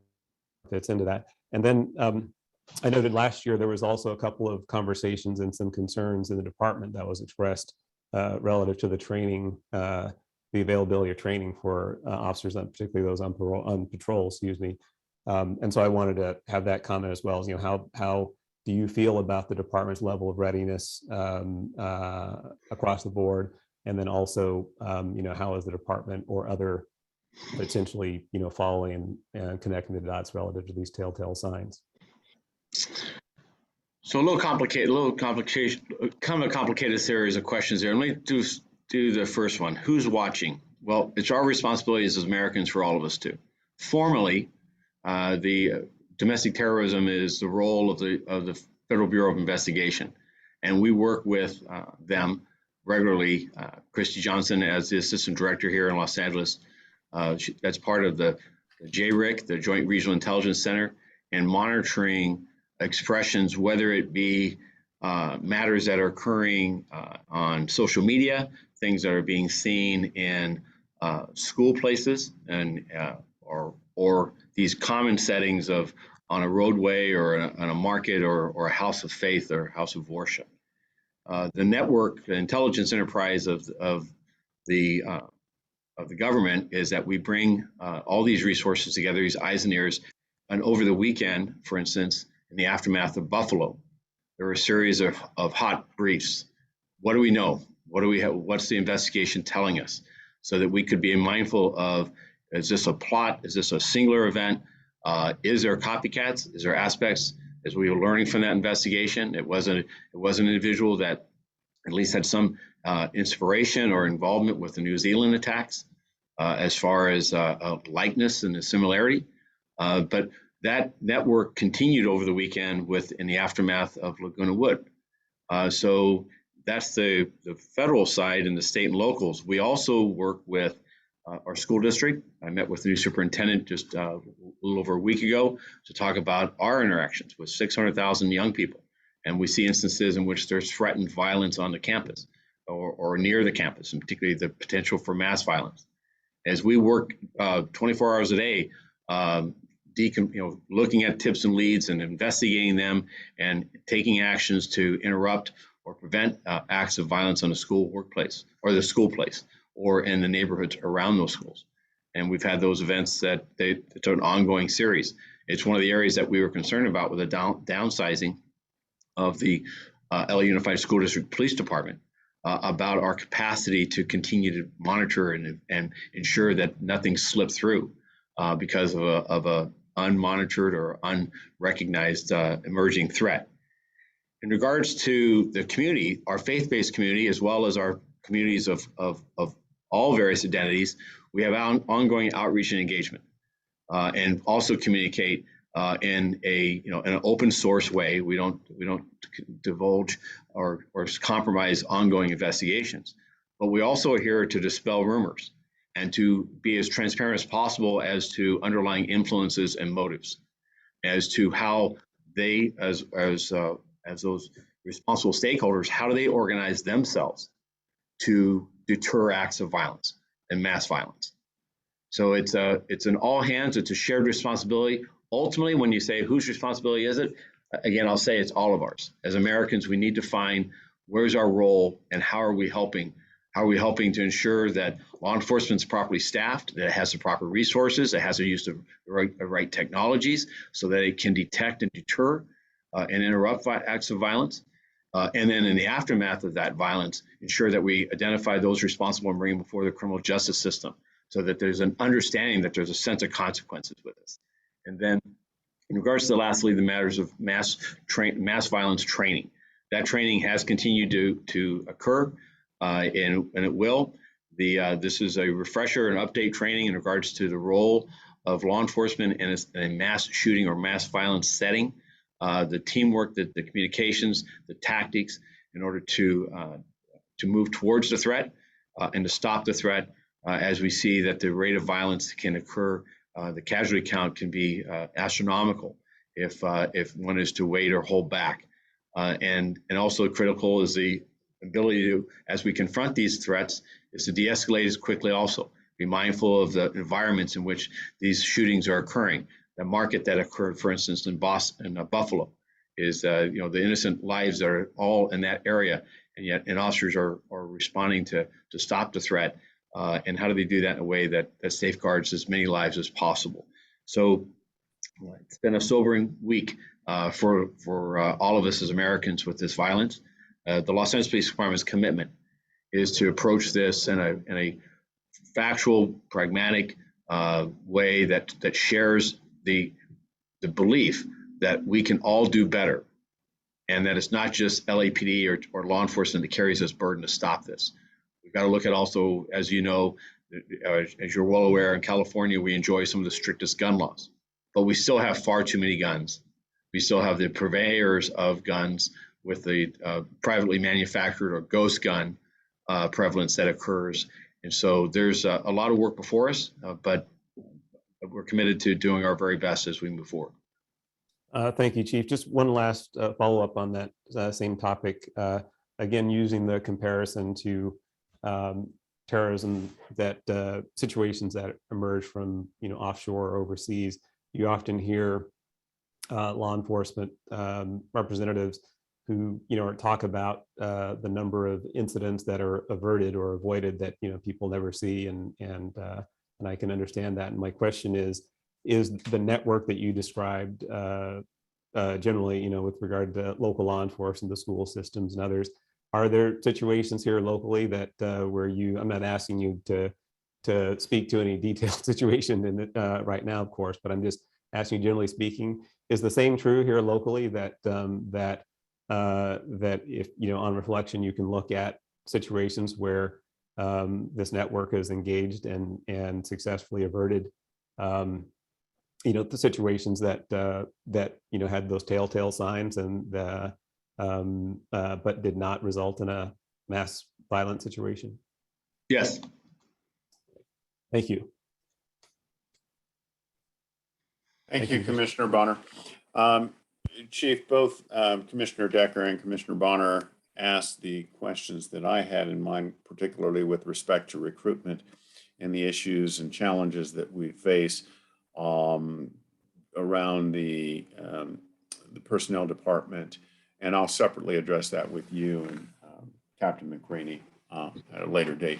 fits into that. And then I noted last year there was also a couple of conversations and some concerns in the department that was expressed relative to the training, the availability of training for officers, particularly those on patrol, excuse me. And so I wanted to have that comment as well as, how do you feel about the department's level of readiness across the board? And then also, how is the department or other potentially, following and connecting the dots relative to these telltale signs? So kind of a complicated series of questions there. Let me do the first one. Who's watching? Well, it's our responsibility as Americans for all of us to. Formally, the domestic terrorism is the role of the Federal Bureau of Investigation, and we work with them regularly. Christy Johnson, as the assistant director here in Los Angeles, that's part of the JRIC, the Joint Regional Intelligence Center, and monitoring expressions, whether it be matters that are occurring on social media, things that are being seen in school places, and or these common settings of on a roadway or on a market or a house of faith or house of worship. The network, the intelligence enterprise of the government is that we bring all these resources together, these eyes and ears. And over the weekend, for instance, in the aftermath of Buffalo, there were a series of hot briefs. What do we know? What do we have? What's the investigation telling us? So that we could be mindful of, is this a plot? Is this a singular event? Is there copycats? Is there aspects, as we were learning from that investigation? It wasn't an individual that at least had some inspiration or involvement with the New Zealand attacks as far as likeness and the similarity. But that network continued over the weekend in the aftermath of Laguna Wood. So that's the federal side, and the state and locals. We also work with our school district. I met with the new superintendent just a little over a week ago to talk about our interactions with 600,000 young people And we see instances in which there's threatened violence on the campus or near the campus, and particularly the potential for mass violence. As we work 24 hours a day, looking at tips and leads and investigating them and taking actions to interrupt or prevent acts of violence on the school workplace or the school place or in the neighborhoods around those schools. And we've had those events it's an ongoing series. It's one of the areas that we were concerned about with the downsizing of the LA Unified School District Police Department, about our capacity to continue to monitor and ensure that nothing slipped through because of a unmonitored or unrecognized emerging threat. In regards to the community, our faith-based community, as well as our communities of all various identities, we have ongoing outreach and engagement, and also communicate in an open source way. We don't divulge or compromise ongoing investigations, but we also are here to dispel rumors and to be as transparent as possible as to underlying influences and motives, as to how they, as those responsible stakeholders, how do they organize themselves to deter acts of violence and mass violence. So it's an all hands, it's a shared responsibility. Ultimately, when you say whose responsibility is it, again, I'll say it's all of ours. As Americans, we need to find where's our role and how are we helping? How are we helping to ensure that law enforcement is properly staffed, that it has the proper resources, it has the use of the right technologies so that it can detect and deter and interrupt acts of violence. And then in the aftermath of that violence, ensure that we identify those responsible and bring them before the criminal justice system so that there's an understanding that there's a sense of consequences with this. And then in regards to lastly, the matters of mass violence training. That training has continued to occur, and it will. This is a refresher and update training in regards to the role of law enforcement in a mass shooting or mass violence setting, the teamwork, the communications, the tactics in order to move towards the threat and to stop the threat as we see that the rate of violence can occur. The casualty count can be astronomical if one is to wait or hold back. And also critical is the ability to, as we confront these threats, is to de-escalate as quickly also. Be mindful of the environments in which these shootings are occurring. The market that occurred, for instance, in Buffalo is, the innocent lives that are all in that area, and officers are responding to stop the threat. And how do they do that in a way that safeguards as many lives as possible? So it's been a sobering week for all of us as Americans with this violence. The Los Angeles Police Department's commitment is to approach this in a factual, pragmatic way that shares the belief that we can all do better, and that it's not just LAPD or law enforcement that carries this burden to stop this. We've got to look at also, as you know, as you're well aware, in California, we enjoy some of the strictest gun laws, but we still have far too many guns. We still have the purveyors of guns with the privately manufactured or ghost gun prevalence that occurs. And so there's a lot of work before us, but we're committed to doing our very best as we move forward. Thank you, Chief. Just one last follow-up on that same topic. Again, using the comparison to terrorism, that situations that emerge from offshore or overseas, you often hear law enforcement representatives who talk about the number of incidents that are averted or avoided that people never see, and I can understand that. And my question is the network that you described generally, with regard to local law enforcement, the school systems and others, are there situations here locally that where I'm not asking you to speak to any detailed situation in it right now, of course, but I'm just asking, generally speaking, is the same true here locally that if on reflection you can look at situations where this network is engaged and successfully averted the situations that had those telltale signs and but did not result in a mass violent situation? Yes. Thank you. Thank you, Commissioner Bonner. Chief, both Commissioner Decker and Commissioner Bonner asked the questions that I had in mind, particularly with respect to recruitment and the issues and challenges that we face around the personnel department. And I'll separately address that with you and Captain McCraney at a later date.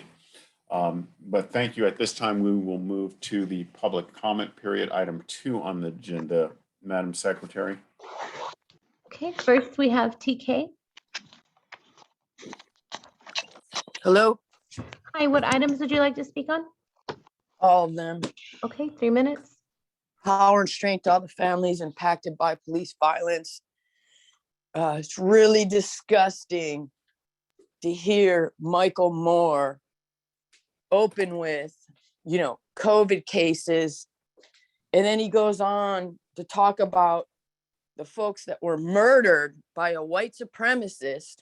But thank you. At this time, we will move to the public comment period, item 2 on the agenda. Madam Secretary. Okay, first we have TK. Hello, Hi, what items would you like to speak on? all of them. Okay, 3 minutes. Power and strength to all the families impacted by police violence. It's really disgusting to hear Michael Moore open with, COVID cases. And then he goes on to talk about the folks that were murdered by a white supremacist.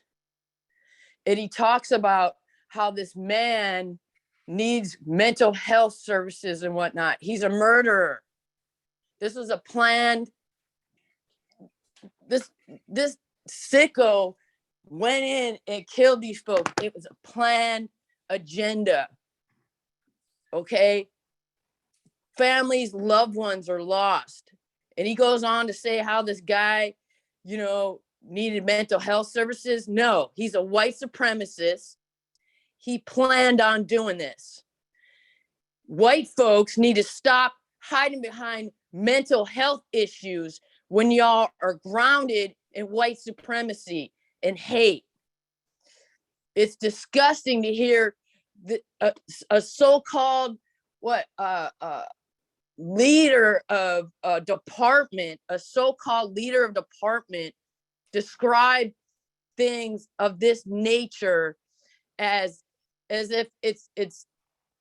And he talks about how this man needs mental health services and whatnot. He's a murderer. This was a planned, this sicko went in and killed these folks. It was a planned agenda. Okay? Families, loved ones are lost. And he goes on to say how this guy, needed mental health services. No, he's a white supremacist. He planned on doing this. White folks need to stop hiding behind mental health issues when y'all are grounded in white supremacy and hate. It's disgusting to hear a so-called leader of a department, a so-called leader of department, describe things of this nature as if it's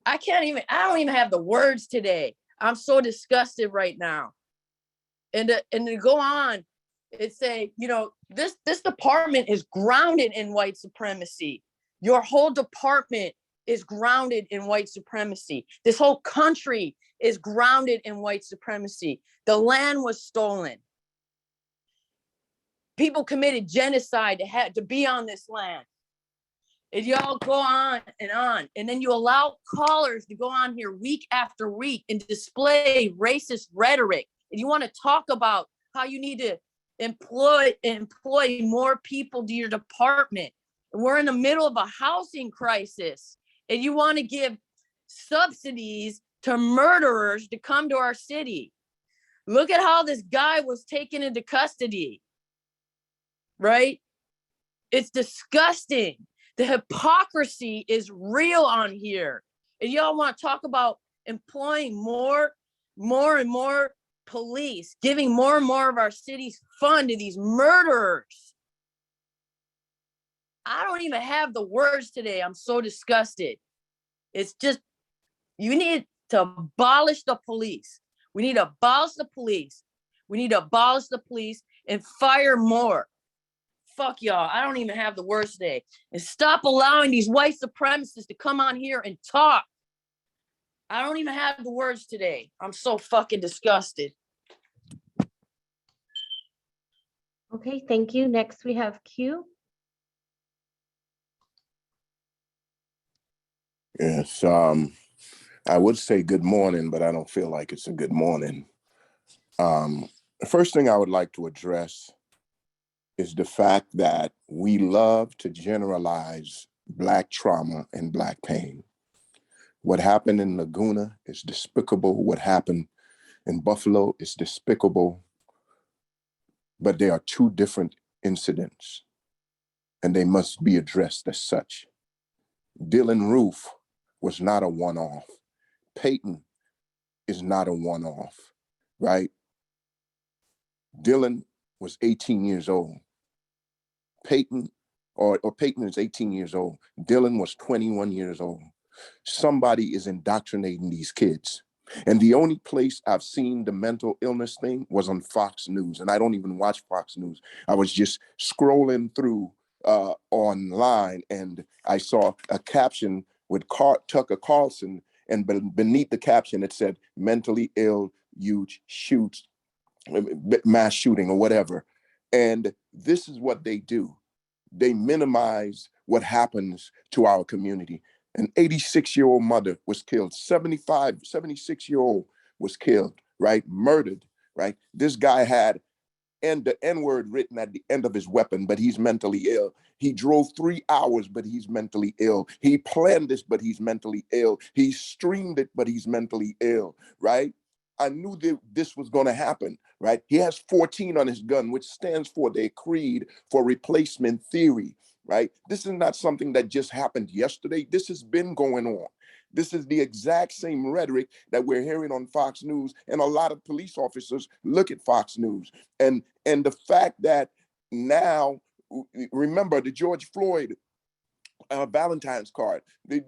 I don't even have the words today. I'm so disgusted right now. And to go on and say, this department is grounded in white supremacy. Your whole department is grounded in white supremacy. This whole country is grounded in white supremacy. The land was stolen. People committed genocide to be on this land. And y'all go on. And then you allow callers to go on here week after week and display racist rhetoric. And you want to talk about how you need to employ more people to your department. And we're in the middle of a housing crisis. And you want to give subsidies to murderers to come to our city. Look at how this guy was taken into custody. Right? It's disgusting. The hypocrisy is real on here. And y'all want to talk about employing more and more police, giving more and more of our city's fund to these murderers. I don't even have the words today. I'm so disgusted. It's just, you need to abolish the police. We need to abolish the police. We need to abolish the police and fire more. Fuck y'all. I don't even have the words today. And stop allowing these white supremacists to come on here and talk. I don't even have the words today. I'm so fucking disgusted. Okay, thank you. Next we have Q. Yes, I would say good morning, but I don't feel like it's a good morning. The first thing I would like to address is the fact that we love to generalize Black trauma and Black pain. What happened in Laguna is despicable. What happened in Buffalo is despicable. But they are two different incidents, and they must be addressed as such. Dylan Roof was not a one-off. Peyton is not a one-off, right? Dylan was 18 years old. Peyton is 18 years old. Dylan was 21 years old. Somebody is indoctrinating these kids. And the only place I've seen the mental illness thing was on Fox News. And I don't even watch Fox News. I was just scrolling through online, and I saw a caption with Tucker Carlson, and beneath the caption it said, mentally ill youth shoots, mass shooting or whatever. And this is what they do. They minimize what happens to our community. An 86-year-old mother was killed. 76-year-old was killed, right? Murdered, right? This guy had the N-word written at the end of his weapon, but he's mentally ill. He drove 3 hours, but he's mentally ill. He planned this, but he's mentally ill. He streamed it, but he's mentally ill, right? I knew that this was going to happen, right? He has 14 on his gun, which stands for their creed for replacement theory, right? This is not something that just happened yesterday. This has been going on. This is the exact same rhetoric that we're hearing on Fox News, and a lot of police officers look at Fox News. And the fact that now, remember the George Floyd Valentine's card,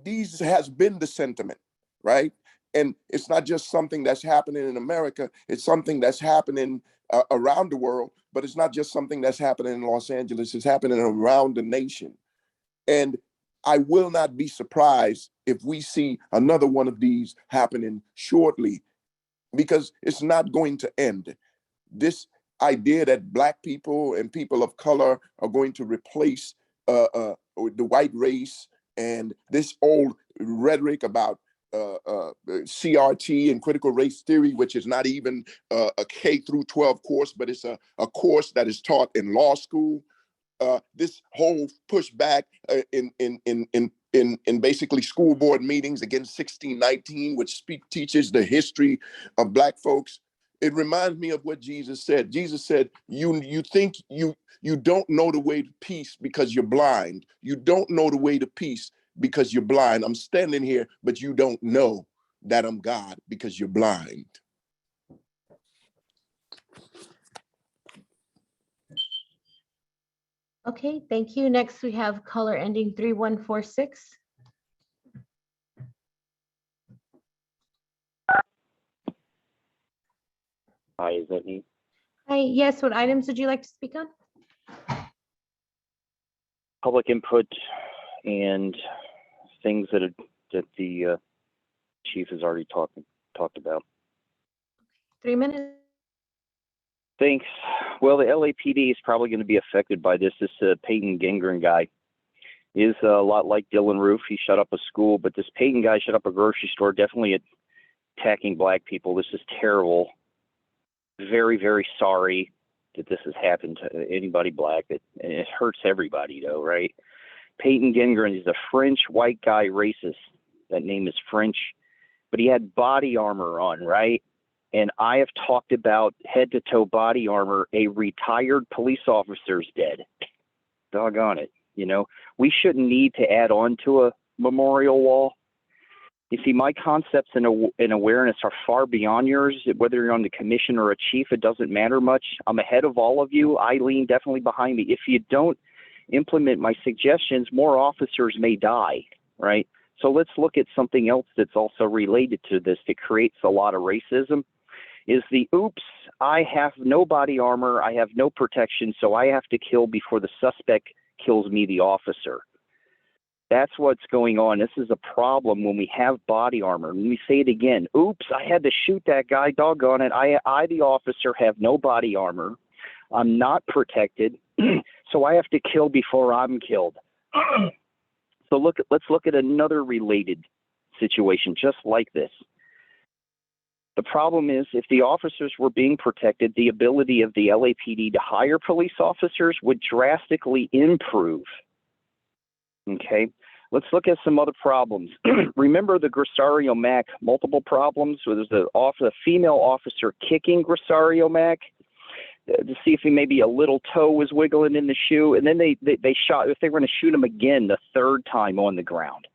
these has been the sentiment, right? And it's not just something that's happening in America, it's something that's happening around the world, but it's not just something that's happening in Los Angeles, it's happening around the nation. And I will not be surprised if we see another one of these happening shortly, because it's not going to end. This idea that Black people and people of color are going to replace the white race, and this old rhetoric about CRT and critical race theory, which is not even a K through 12 course, but it's a course that is taught in law school. This whole pushback in basically school board meetings against 1619, which teaches the history of Black folks. It reminds me of what Jesus said. Jesus said, you think you don't know the way to peace because you're blind. You don't know the way to peace because you're blind. I'm standing here, but you don't know that I'm God because you're blind. Okay, thank you. Next, we have caller ending 3146. Hi, is that me? Hi, yes, what items would you like to speak on? Public input and things that the chief has already talked about. 3 minutes. Thanks. Well, the LAPD is probably going to be affected by this. This Peyton Gingren guy is a lot like Dylan Roof. He shut up a school, but this Peyton guy shut up a grocery store, definitely attacking Black people. This is terrible. Very, very sorry that this has happened to anybody Black. And it hurts everybody, though, right? Peyton Gingren is a French white guy racist. That name is French, but he had body armor on, right? And I have talked about head-to-toe body armor. A retired police officer's dead. Doggone it. You know, we shouldn't need to add on to a memorial wall. You see, my concepts and awareness are far beyond yours. Whether you're on the commission or a chief, it doesn't matter much. I'm ahead of all of you. Eileen definitely behind me. If you don't implement my suggestions, more officers may die, right? So let's look at something else that's also related to this that creates a lot of racism. Is the oops, I have no body armor, I have no protection, so I have to kill before the suspect kills me, the officer. That's what's going on. This is a problem when we have body armor. When we say it again, oops, I had to shoot that guy, doggone it. I the officer, have no body armor. I'm not protected, so I have to kill before I'm killed. So let's look at another related situation just like this. The problem is, if the officers were being protected, the ability of the LAPD to hire police officers would drastically improve. Okay, let's look at some other problems. Remember the Gresario Mac multiple problems where there's a female officer kicking Gresario Mac to see if he maybe a little toe was wiggling in the shoe, and then they shot, if they were going to shoot him again the third time on the ground.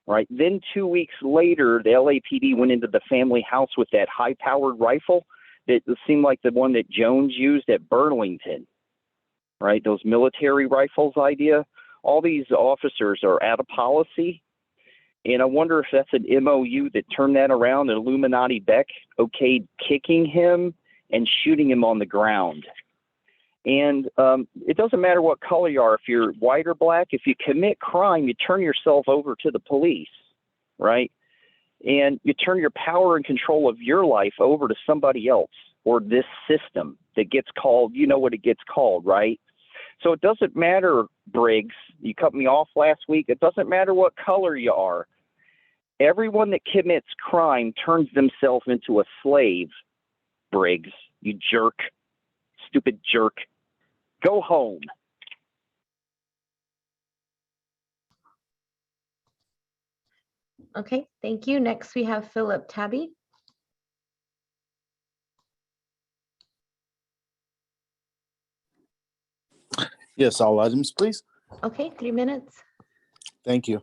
Right. Then 2 weeks later, the LAPD went into the family house with that high-powered rifle that seemed like the one that Jones used at Burlington. Right. Those military rifles idea. All these officers are out of policy. And I wonder if that's an MOU that turned that around. And Illuminati Beck okayed kicking him and shooting him on the ground. And it doesn't matter what color you are, if you're white or Black, if you commit crime, you turn yourself over to the police, right? And you turn your power and control of your life over to somebody else or this system. that gets called, you know what it gets called, right? So it doesn't matter, Briggs, you cut me off last week. It doesn't matter what color you are. Everyone that commits crime turns themselves into a slave, Briggs, you jerk, stupid jerk. Go home. Okay, thank you. Next, we have Philip Tabby. Yes, all items, please. Okay, 3 minutes. Thank you.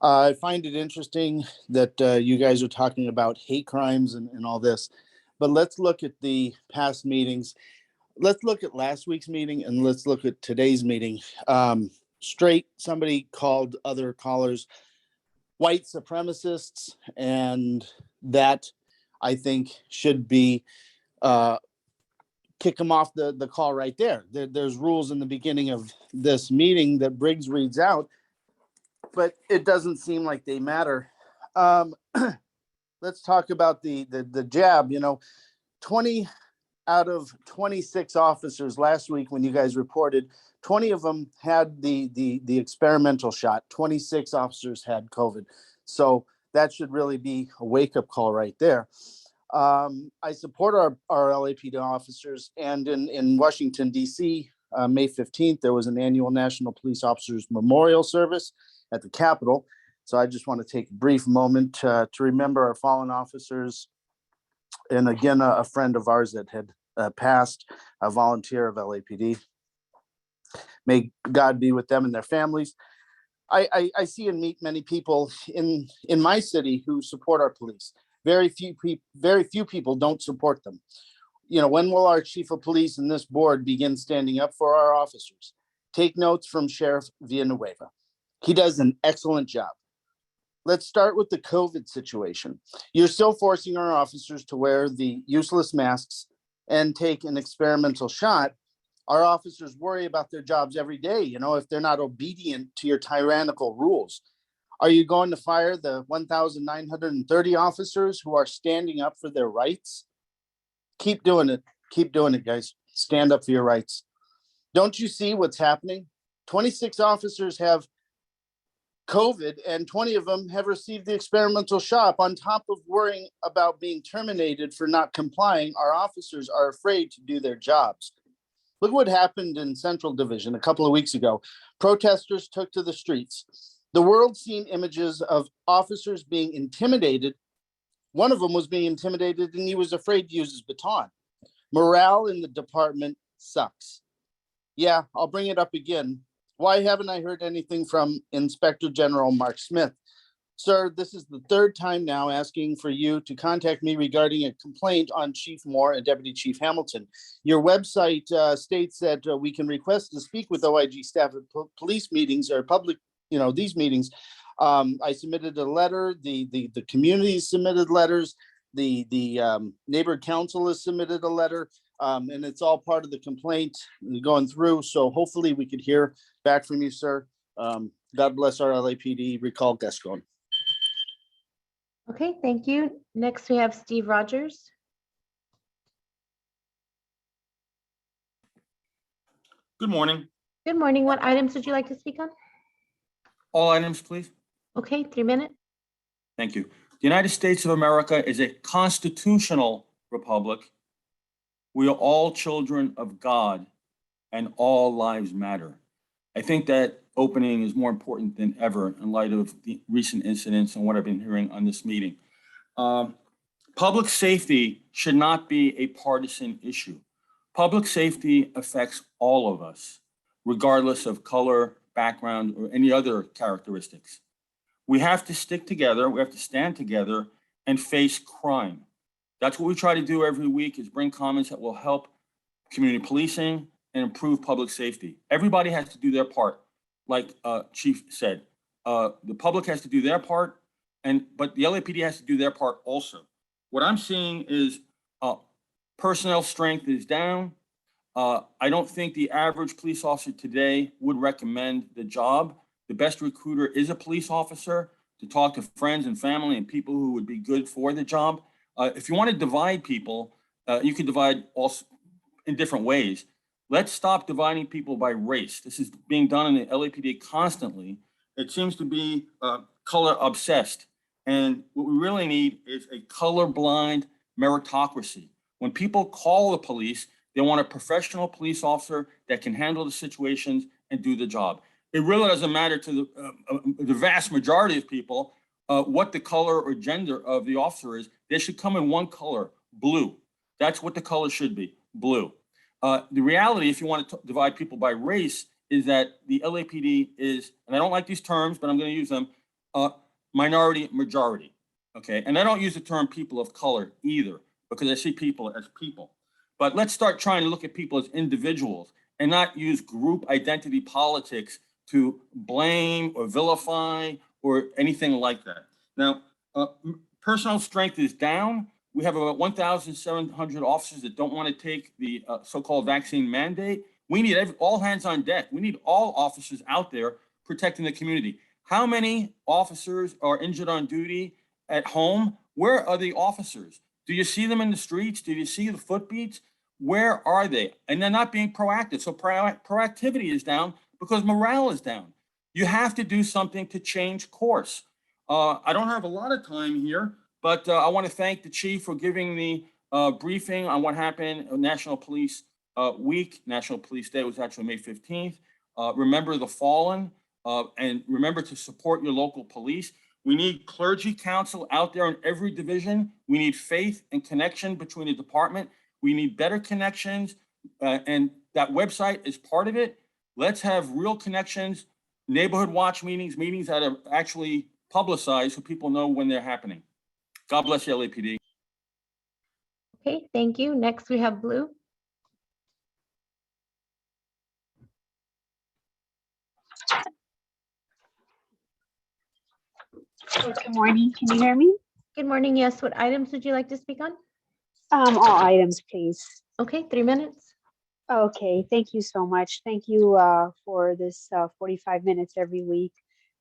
I find it interesting that you guys are talking about hate crimes and all this, but let's look at the past meetings. Let's look at last week's meeting and let's look at today's meeting. Straight, somebody called other callers white supremacists, and that I think should be kick them off the call right there. There's rules in the beginning of this meeting that Briggs reads out, but it doesn't seem like they matter. Let's talk about the jab. 20 out of 26 officers last week, when you guys reported, 20 of them had the experimental shot. 26 officers had COVID. So that should really be a wake-up call right there. I support our LAPD officers, and in Washington, D.C., May 15th, there was an annual National Police Officers Memorial Service at the Capitol. So I just want to take a brief moment to remember our fallen officers. And again, a friend of ours that had passed, a volunteer of LAPD. May God be with them and their families. I see and meet many people in my city who support our police. Very few people don't support them. When will our chief of police and this board begin standing up for our officers? Take notes from Sheriff Villanueva. He does an excellent job. Let's start with the COVID situation. You're still forcing our officers to wear the useless masks and take an experimental shot. Our officers worry about their jobs every day, if they're not obedient to your tyrannical rules. Are you going to fire the 1,930 officers who are standing up for their rights? Keep doing it. Keep doing it, guys. Stand up for your rights. Don't you see what's happening? 26 officers have COVID and 20 of them have received the experimental shot. On top of worrying about being terminated for not complying, our officers are afraid to do their jobs. Look what happened in Central Division a couple of weeks ago. Protesters took to the streets. The world's seen images of officers being intimidated. One of them was being intimidated and he was afraid to use his baton. Morale in the department sucks. Yeah, I'll bring it up again. Why haven't I heard anything from Inspector General Mark Smith? Sir, this is the third time now asking for you to contact me regarding a complaint on Chief Moore and Deputy Chief Hamilton. Your website states that we can request to speak with OIG staff at police meetings or public, these meetings. I submitted a letter, the community submitted letters, the neighbor council has submitted a letter, and it's all part of the complaint going through. So hopefully we could hear back from you, sir. God bless our LAPD. Recall Gascon. Okay, thank you. Next, we have Steve Rogers. Good morning. Good morning. What items would you like to speak on? All items, please. Okay, 3 minutes. Thank you. The United States of America is a constitutional republic. We are all children of God and all lives matter. I think that opening is more important than ever in light of the recent incidents and what I've been hearing on this meeting. Public safety should not be a partisan issue. Public safety affects all of us, regardless of color, background, or any other characteristics. We have to stick together, we have to stand together and face crime. That's what we try to do every week, is bring comments that will help community policing and improve public safety. Everybody has to do their part, like Chief said. The public has to do their part, but the LAPD has to do their part also. What I'm seeing is personnel strength is down. I don't think the average police officer today would recommend the job. The best recruiter is a police officer, to talk to friends and family and people who would be good for the job. If you want to divide people, you can divide also in different ways. Let's stop dividing people by race. This is being done in the LAPD constantly. It seems to be color obsessed. And what we really need is a colorblind meritocracy. When people call the police, they want a professional police officer that can handle the situations and do the job. It really doesn't matter to the vast majority of people what the color or gender of the officer is. They should come in one color, blue. That's what the color should be, blue. The reality, if you want to divide people by race, is that the LAPD is, and I don't like these terms, but I'm going to use them, minority majority. Okay, and I don't use the term people of color either, because I see people as people. But let's start trying to look at people as individuals and not use group identity politics to blame or vilify or anything like that. Now, personnel strength is down. We have about 1,700 officers that don't want to take the so-called vaccine mandate. We need all hands on deck. We need all officers out there protecting the community. How many officers are injured on duty at home? Where are the officers? Do you see them in the streets? Do you see the footbeats? Where are they? And they're not being proactive. So proactivity is down because morale is down. You have to do something to change course. I don't have a lot of time here, but I want to thank the chief for giving the briefing on what happened on National Police Week. National Police Day was actually May 15th. Remember the fallen and remember to support your local police. We need clergy council out there in every division. We need faith and connection between the department. We need better connections, and that website is part of it. Let's have real connections, neighborhood watch meetings, meetings that are actually publicized so people know when they're happening. God bless you, LAPD. Okay, thank you. Next, we have Blue. Good morning. Can you hear me? Good morning. Yes, what items would you like to speak on? All items, please. Okay, 3 minutes. Okay, thank you so much. Thank you for this 45 minutes every week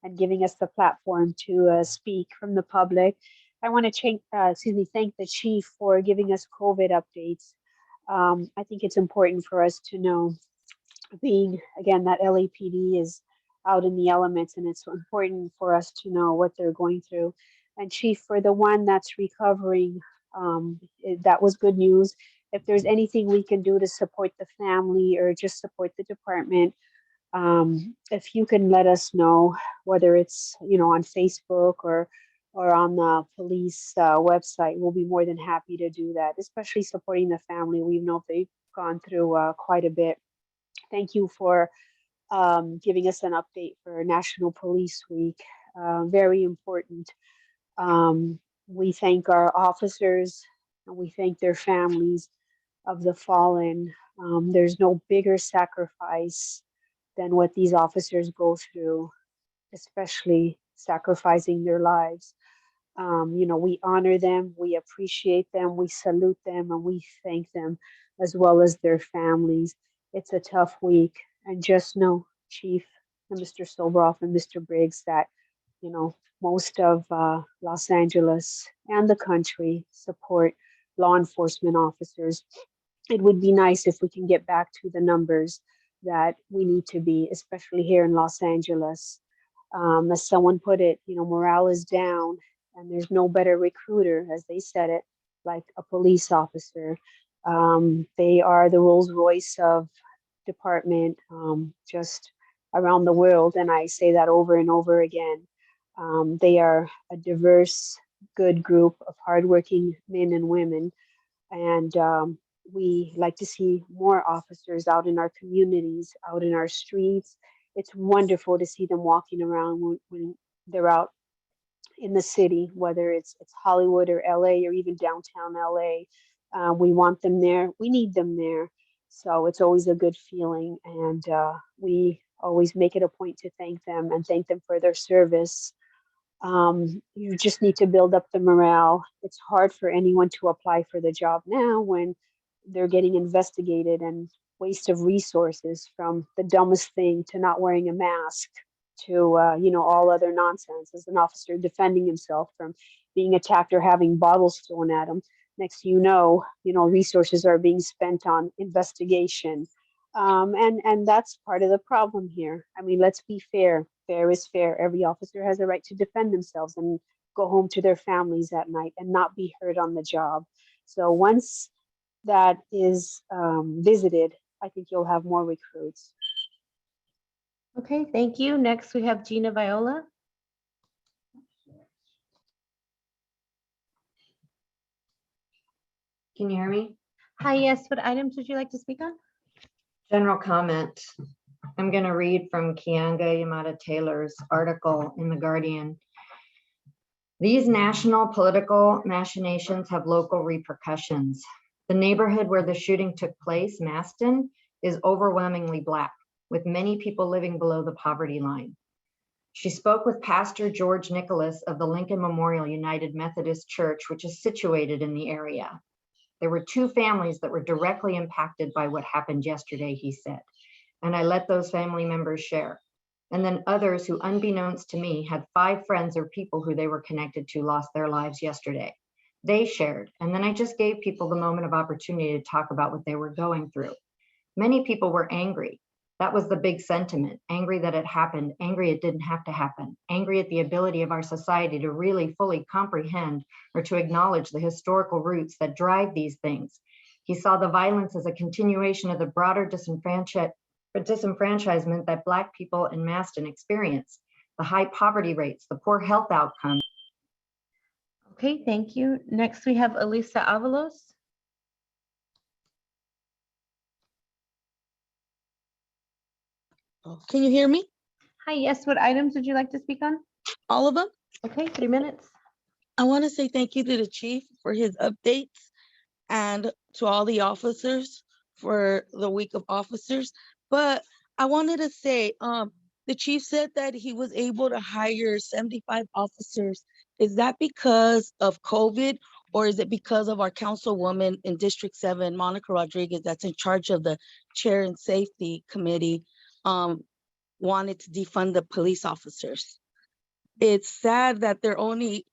and giving us the platform to speak from the public. I want to thank the chief for giving us COVID updates. I think it's important for us to know, being again that LAPD is out in the elements, and it's important for us to know what they're going through. And chief, for the one that's recovering, that was good news. If there's anything we can do to support the family or just support the department, if you can let us know, whether it's on Facebook or on the police website, we'll be more than happy to do that, especially supporting the family. We know they've gone through quite a bit. Thank you for giving us an update for National Police Week. Very important. We thank our officers and we thank their families of the fallen. There's no bigger sacrifice than what these officers go through, especially sacrificing their lives. We honor them, we appreciate them, we salute them, and we thank them, as well as their families. It's a tough week, and just know, Chief and Mr. Sobroff and Mr. Briggs, that most of Los Angeles and the country support law enforcement officers. It would be nice if we can get back to the numbers that we need to be, especially here in Los Angeles. As someone put it, morale is down, and there's no better recruiter, as they said it, like a police officer. They are the Rolls Royce of department, just around the world, and I say that over and over again. They are a diverse, good group of hardworking men and women, and we like to see more officers out in our communities, out in our streets. It's wonderful to see them walking around when they're out in the city, whether it's Hollywood or LA or even downtown LA. We want them there. We need them there. So it's always a good feeling. And we always make it a point to thank them and thank them for their service. You just need to build up the morale. It's hard for anyone to apply for the job now when they're getting investigated, and waste of resources, from the dumbest thing to not wearing a mask to all other nonsense, as an officer defending himself from being attacked or having bottles thrown at him. next you know, resources are being spent on investigation. And that's part of the problem here. I mean, let's be fair. Fair is fair. Every officer has a right to defend themselves and go home to their families at night and not be hurt on the job. So once that is visited, I think you'll have more recruits. Okay, thank you. Next, we have Gina Viola. Can you hear me? Hi, yes, what items would you like to speak on? General comment. I'm going to read from Kianga Yamada Taylor's article in The Guardian. These national political machinations have local repercussions. The neighborhood where the shooting took place, Maston, is overwhelmingly Black, with many people living below the poverty line. She spoke with Pastor George Nicholas of the Lincoln Memorial United Methodist Church, which is situated in the area. There were 2 families that were directly impacted by what happened yesterday, he said, and I let those family members share. And then others who, unbeknownst to me, had 5 friends or people who they were connected to lost their lives yesterday. They shared, and then I just gave people the moment of opportunity to talk about what they were going through. Many people were angry. That was the big sentiment, angry that it happened, angry it didn't have to happen, angry at the ability of our society to really fully comprehend or to acknowledge the historical roots that drive these things. He saw the violence as a continuation of the broader disenfranchisement that Black people in Maston experience, the high poverty rates, the poor health outcomes. Okay, thank you. Next, we have Elisa Avalos. Can you hear me? Hi, yes, what items would you like to speak on? All of them? Okay, 3 minutes. I want to say thank you to the chief for his updates and to all the officers for the week of officers. But I wanted to say, the chief said that he was able to hire 75 officers. Is that because of COVID, or is it because of our councilwoman in District 7, Monica Rodriguez, that's in charge of the Chair and Safety Committee, wanted to defund the police officers? It's sad that they're only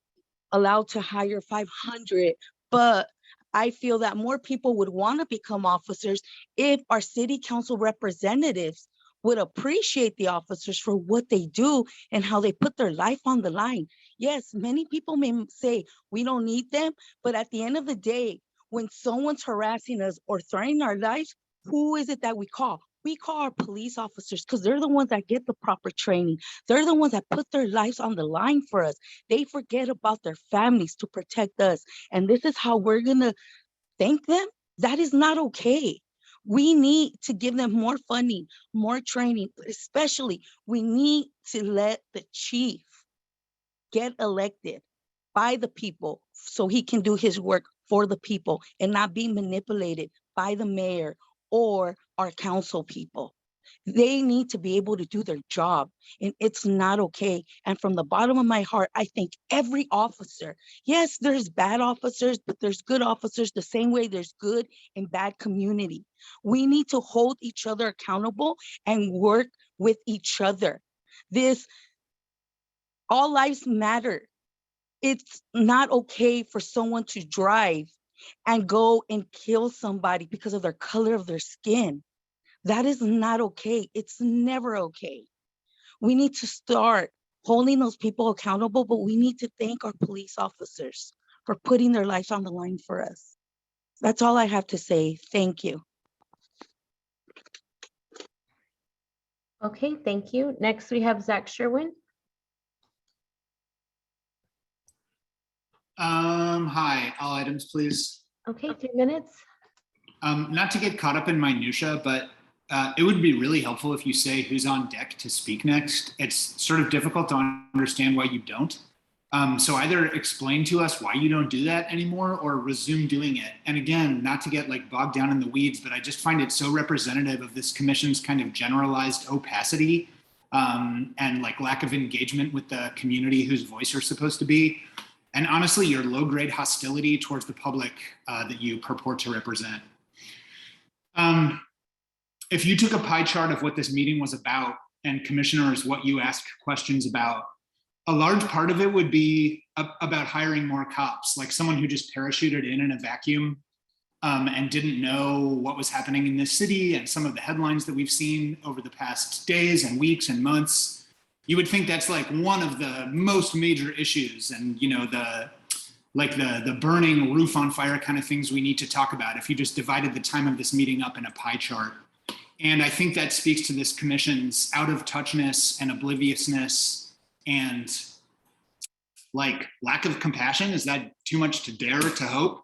allowed to hire 500, but I feel that more people would want to become officers if our city council representatives would appreciate the officers for what they do and how they put their life on the line. Yes, many people may say we don't need them, but at the end of the day, when someone's harassing us or threatening our lives, who is it that we call? We call our police officers because they're the ones that get the proper training. They're the ones that put their lives on the line for us. They forget about their families to protect us. And this is how we're going to thank them? That is not okay. We need to give them more funding, more training, but especially we need to let the chief get elected by the people so he can do his work for the people and not be manipulated by the mayor or our council people. They need to be able to do their job, and it's not okay. And from the bottom of my heart, I thank every officer. Yes, there's bad officers, but there's good officers the same way there's good and bad community. We need to hold each other accountable and work with each other. All lives matter. It's not okay for someone to drive and go and kill somebody because of their color of their skin. That is not okay. It's never okay. We need to start holding those people accountable, but we need to thank our police officers for putting their lives on the line for us. That's all I have to say. Thank you. Okay, thank you. Next, we have Zach Sherwin. Hi, all items, please. Okay, 2 minutes. Not to get caught up in minutia, but it would be really helpful if you say who's on deck to speak next. It's sort of difficult to understand why you don't. So either explain to us why you don't do that anymore or resume doing it. And again, not to get like bogged down in the weeds, but I just find it so representative of this commission's kind of generalized opacity and like lack of engagement with the community whose voice you're supposed to be. And honestly, your low-grade hostility towards the public that you purport to represent. If you took a pie chart of what this meeting was about and commissioners, what you asked questions about, a large part of it would be about hiring more cops, like someone who just parachuted in a vacuum and didn't know what was happening in this city and some of the headlines that we've seen over the past days and weeks and months. You would think that's like one of the most major issues, and you know, the burning roof on fire kind of things we need to talk about if you just divided the time of this meeting up in a pie chart. And I think that speaks to this commission's out of touchness and obliviousness and like lack of compassion. Is that too much to dare to hope?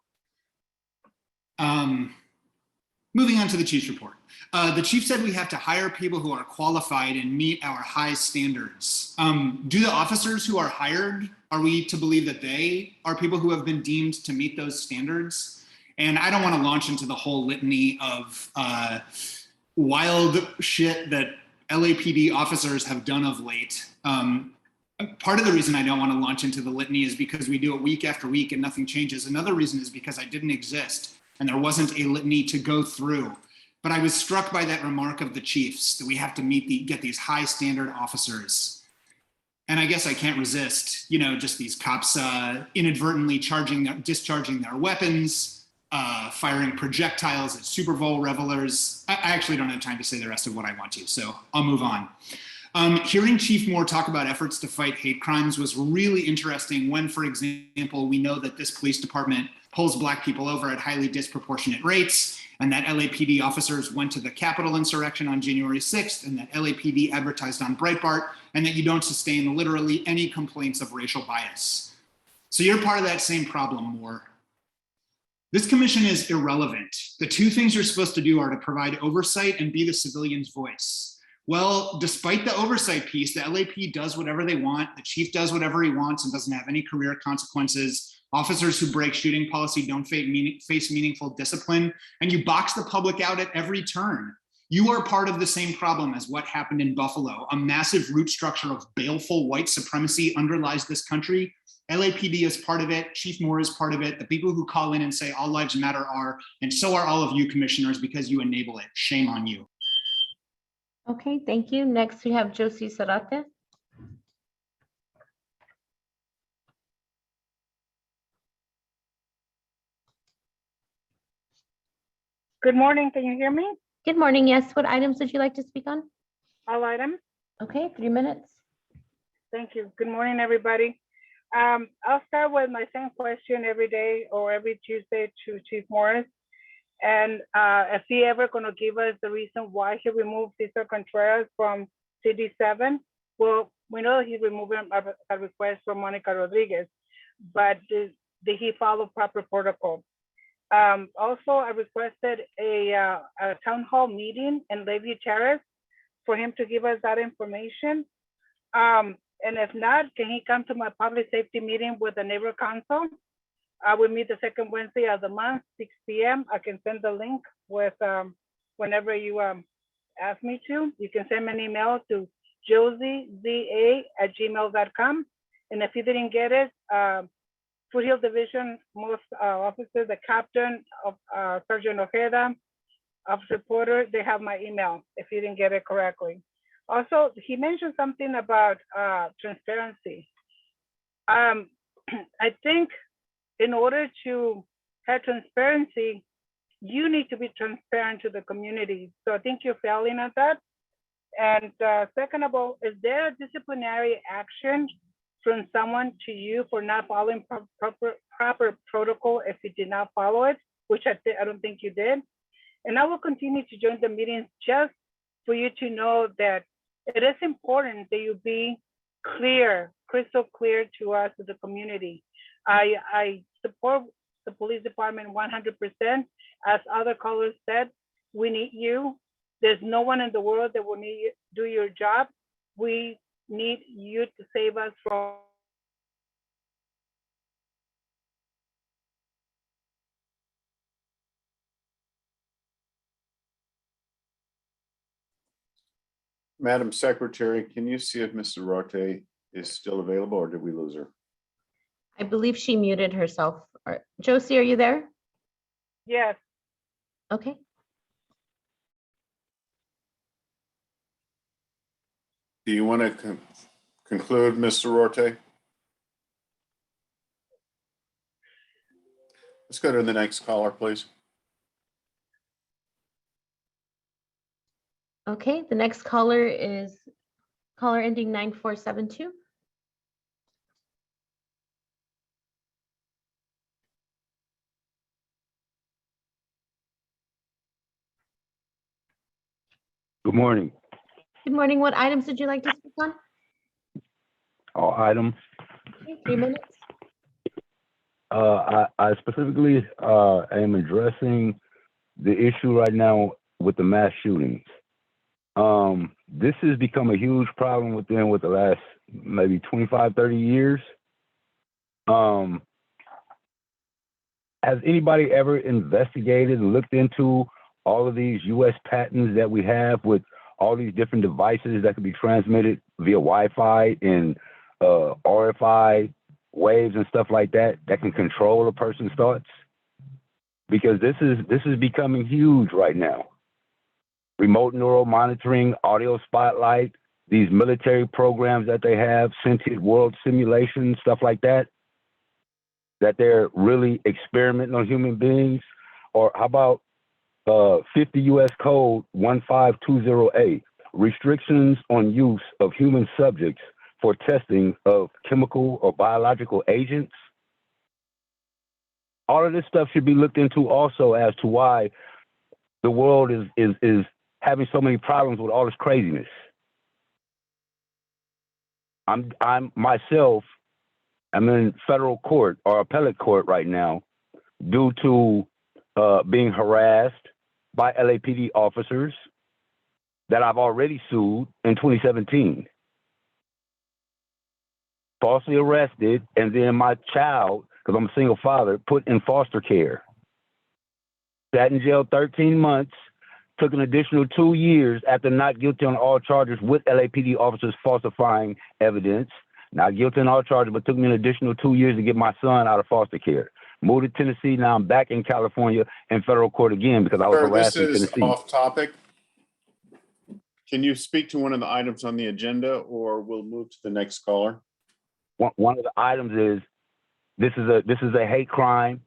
Moving on to the chief's report. The chief said we have to hire people who are qualified and meet our high standards. Do the officers who are hired, are we to believe that they are people who have been deemed to meet those standards? And I don't want to launch into the whole litany of wild shit that LAPD officers have done of late. Part of the reason I don't want to launch into the litany is because we do it week after week and nothing changes. Another reason is because I didn't exist and there wasn't a litany to go through. But I was struck by that remark of the chiefs that we have to get these high standard officers. And I guess I can't resist, you know, just these cops inadvertently discharging their weapons, firing projectiles at Super Bowl revelers. I actually don't have time to say the rest of what I want to, so I'll move on. Hearing Chief Moore talk about efforts to fight hate crimes was really interesting when, for example, we know that this police department pulls Black people over at highly disproportionate rates, and that LAPD officers went to the Capitol insurrection on January 6th, and that LAPD advertised on Breitbart, and that you don't sustain literally any complaints of racial bias. So you're part of that same problem, Moore. This commission is irrelevant. The two things you're supposed to do are to provide oversight and be the civilian's voice. Well, despite the oversight piece, the LAP does whatever they want. The chief does whatever he wants and doesn't have any career consequences. Officers who break shooting policy don't face meaningful discipline, and you box the public out at every turn. You are part of the same problem as what happened in Buffalo. A massive root structure of baleful white supremacy underlies this country. LAPD is part of it. Chief Moore is part of it. The people who call in and say all lives matter are, and so are all of you commissioners because you enable it. Shame on you. Okay, thank you. Next, we have Josie Sarate. Good morning, can you hear me? Good morning. Yes, what items would you like to speak on? All items? Okay, 3 minutes. Thank you. Good morning, everybody. I'll start with my same question every day or every Tuesday to Chief Morris. And is he ever going to give us the reason why he removed Cesar Contreras from CD7? Well, we know that he's removing a request from Monica Rodriguez, but did he follow proper protocol? Also, I requested a town hall meeting in Lakeview Terrace for him to give us that information. And if not, can he come to my public safety meeting with the neighbor council? I will meet the second Wednesday of the month, 6 p.m. I can send the link with whenever you ask me to. You can send me an email to josieza@gmail.com. And if you didn't get it, Foothill Division, most officers, the captain of Sergeant Ojeda, Officer Porter, they have my email if you didn't get it correctly. Also, he mentioned something about transparency. I think in order to have transparency, you need to be transparent to the community. So I think you're failing at that. And second of all, is there a disciplinary action from someone to you for not following proper protocol if you did not follow it, which I don't think you did? And I will continue to join the meetings just for you to know that it is important that you be clear, crystal clear to us, to the community. I support the police department 100%. As other callers said, we need you. There's no one in the world that will need you to do your job. We need you to save us from Madam Secretary, can you see if Mr. Rote is still available or did we lose her? I believe she muted herself. Josie, are you there? Yes. Okay. Do you want to Conclude, Mr. Rorte. Let's go to the next caller, please. Okay, the next caller is caller ending 9472. Good morning. Good morning. What items did you like to speak on? All items. Okay, 3 minutes. I specifically am addressing the issue right now with the mass shootings. This has become a huge problem with the last maybe 25, 30 years. Has anybody ever investigated and looked into all of these US patents that we have with all these different devices that can be transmitted via Wi-Fi and RFI waves and stuff like that can control a person's thoughts? Because this is becoming huge right now. Remote neural monitoring, audio spotlight, these military programs that they have, sentient world simulation, stuff like that they're really experimenting on human beings. Or how about 50 U.S. Code 1520A, restrictions on use of human subjects for testing of chemical or biological agents? All of this stuff should be looked into also as to why the world is having so many problems with all this craziness. I'm myself, I'm in federal court or appellate court right now due to being harassed by LAPD officers that I've already sued in 2017. Falsely arrested, and then my child, because I'm a single father, put in foster care. Sat in jail 13 months, took an additional 2 years after not guilty on all charges with LAPD officers falsifying evidence. Not guilty on all charges, but took me an additional 2 years to get my son out of foster care. Moved to Tennessee, now I'm back in California in federal court again because I was harassed in This is Tennessee. off topic. Can you speak to one of the items on the agenda, or we'll move to the next caller? One of the items is this is a hate crime,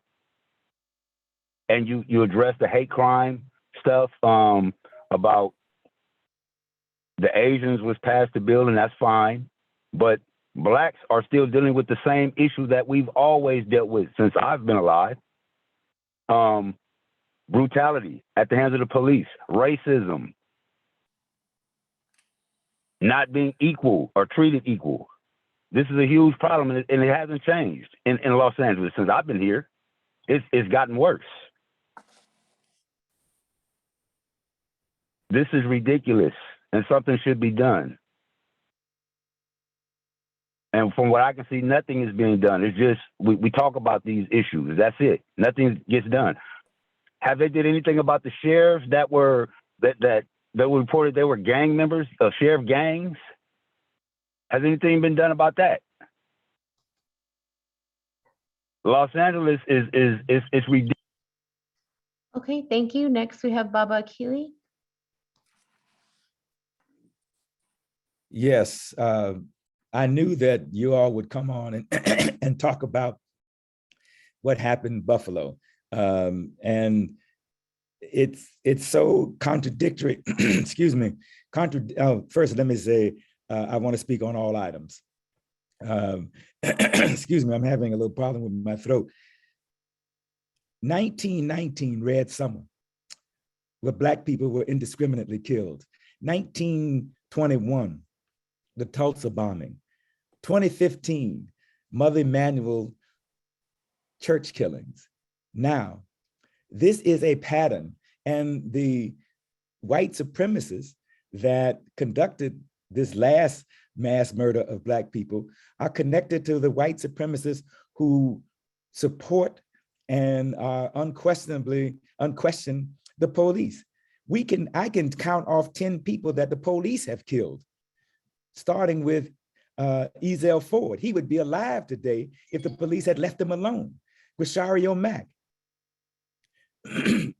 and you address the hate crime stuff about the Asians was passed the bill, and that's fine, but Blacks are still dealing with the same issue that we've always dealt with since I've been alive. Brutality at the hands of the police, racism, not being equal or treated equal. This is a huge problem, and it hasn't changed in Los Angeles since I've been here. It's gotten worse. This is ridiculous, and something should be done. And from what I can see, nothing is being done. It's just we talk about these issues. That's it. Nothing gets done. Have they did anything about the sheriffs that were reported they were gang members of sheriff gangs? Has anything been done about that? Los Angeles is ridiculous. Okay, thank you. Next, we have Baba Akili. Yes, I knew that you all would come on and, and talk about what happened in Buffalo. And it's so contradictory, excuse me. First, let me say, I want to speak on all items. Excuse me, I'm having a little problem with my throat. 1919, Red Summer, where Black people were indiscriminately killed. 1921, the Tulsa bombing. 2015, Mother Emanuel church killings. Now, this is a pattern, and the white supremacists that conducted this last mass murder of Black people are connected to the white supremacists who support and are unquestioned the police. I can count off 10 people that the police have killed, starting with Ezell Ford. He would be alive today if the police had left him alone. With Shario Mack.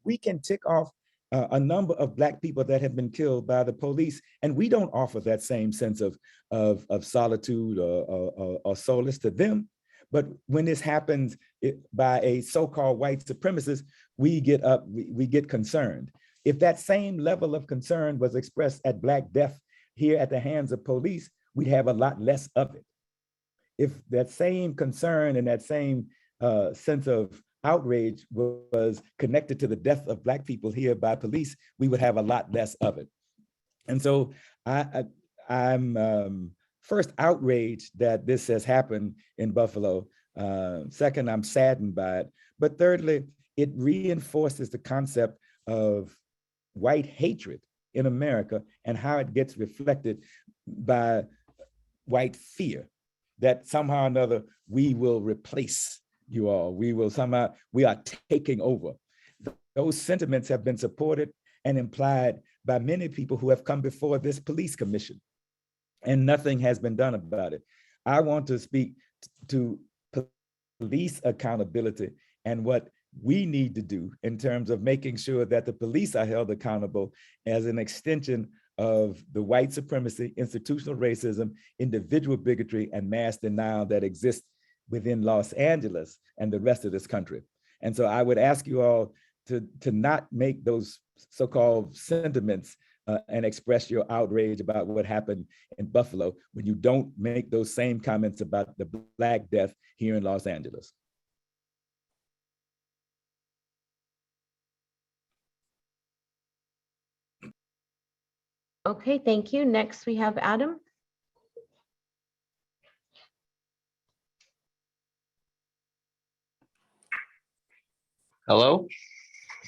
We can tick off a number of Black people that have been killed by the police, and we don't offer that same sense of solitude or solace to them. But when this happens by a so-called white supremacist, we get concerned. If that same level of concern was expressed at Black death here at the hands of police, we'd have a lot less of it. If that same concern and that same sense of outrage was connected to the death of Black people here by police, we would have a lot less of it. And so I'm first outraged that this has happened in Buffalo. Second, I'm saddened by it. But thirdly, it reinforces the concept of white hatred in America and how it gets reflected by white fear, that somehow or another we will replace you all. We are taking over. Those sentiments have been supported and implied by many people who have come before this police commission, and nothing has been done about it. I want to speak to police accountability and what we need to do in terms of making sure that the police are held accountable as an extension of the white supremacy, institutional racism, individual bigotry, and mass denial that exists within Los Angeles and the rest of this country. And so I would ask you all to not make those so-called sentiments and express your outrage about what happened in Buffalo when you don't make those same comments about the Black death here in Los Angeles. Okay, thank you. Next, we have Adam. Hello?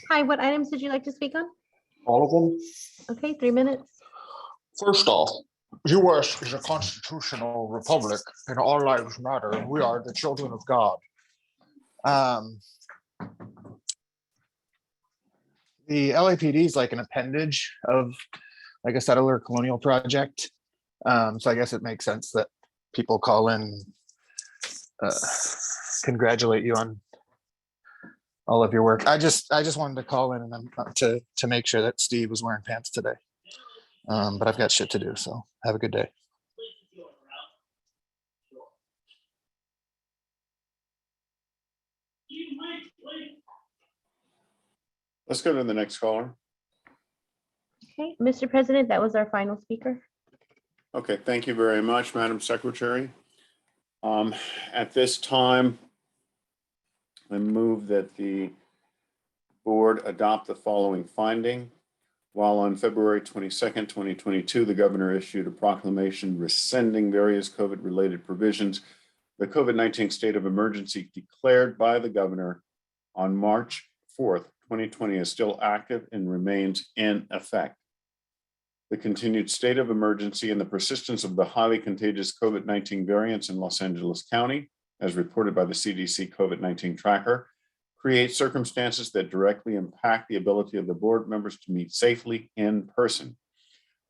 Hi, what items did you like to speak on? All of them? Okay, 3 minutes. First off, US is a constitutional republic and all lives matter, and we are the children of God. The LAPD is like an appendage of like a settler colonial project. So I guess it makes sense that people call in, congratulate you on all of your work. I just wanted to call in and to make sure that Steve was wearing pants today. But I've got shit to do, so have a good day. Let's go to the next caller. Okay, Mr. President, that was our final speaker. Okay, thank you very much, Madam Secretary. At this time, I move that the board adopt the following finding. While on February 22nd, 2022, the governor issued a proclamation rescinding various COVID-related provisions, the COVID-19 state of emergency declared by the governor on March 4th, 2020 is still active and remains in effect. The continued state of emergency and the persistence of the highly contagious COVID-19 variants in Los Angeles County, as reported by the CDC COVID-19 tracker, create circumstances that directly impact the ability of the board members to meet safely in person.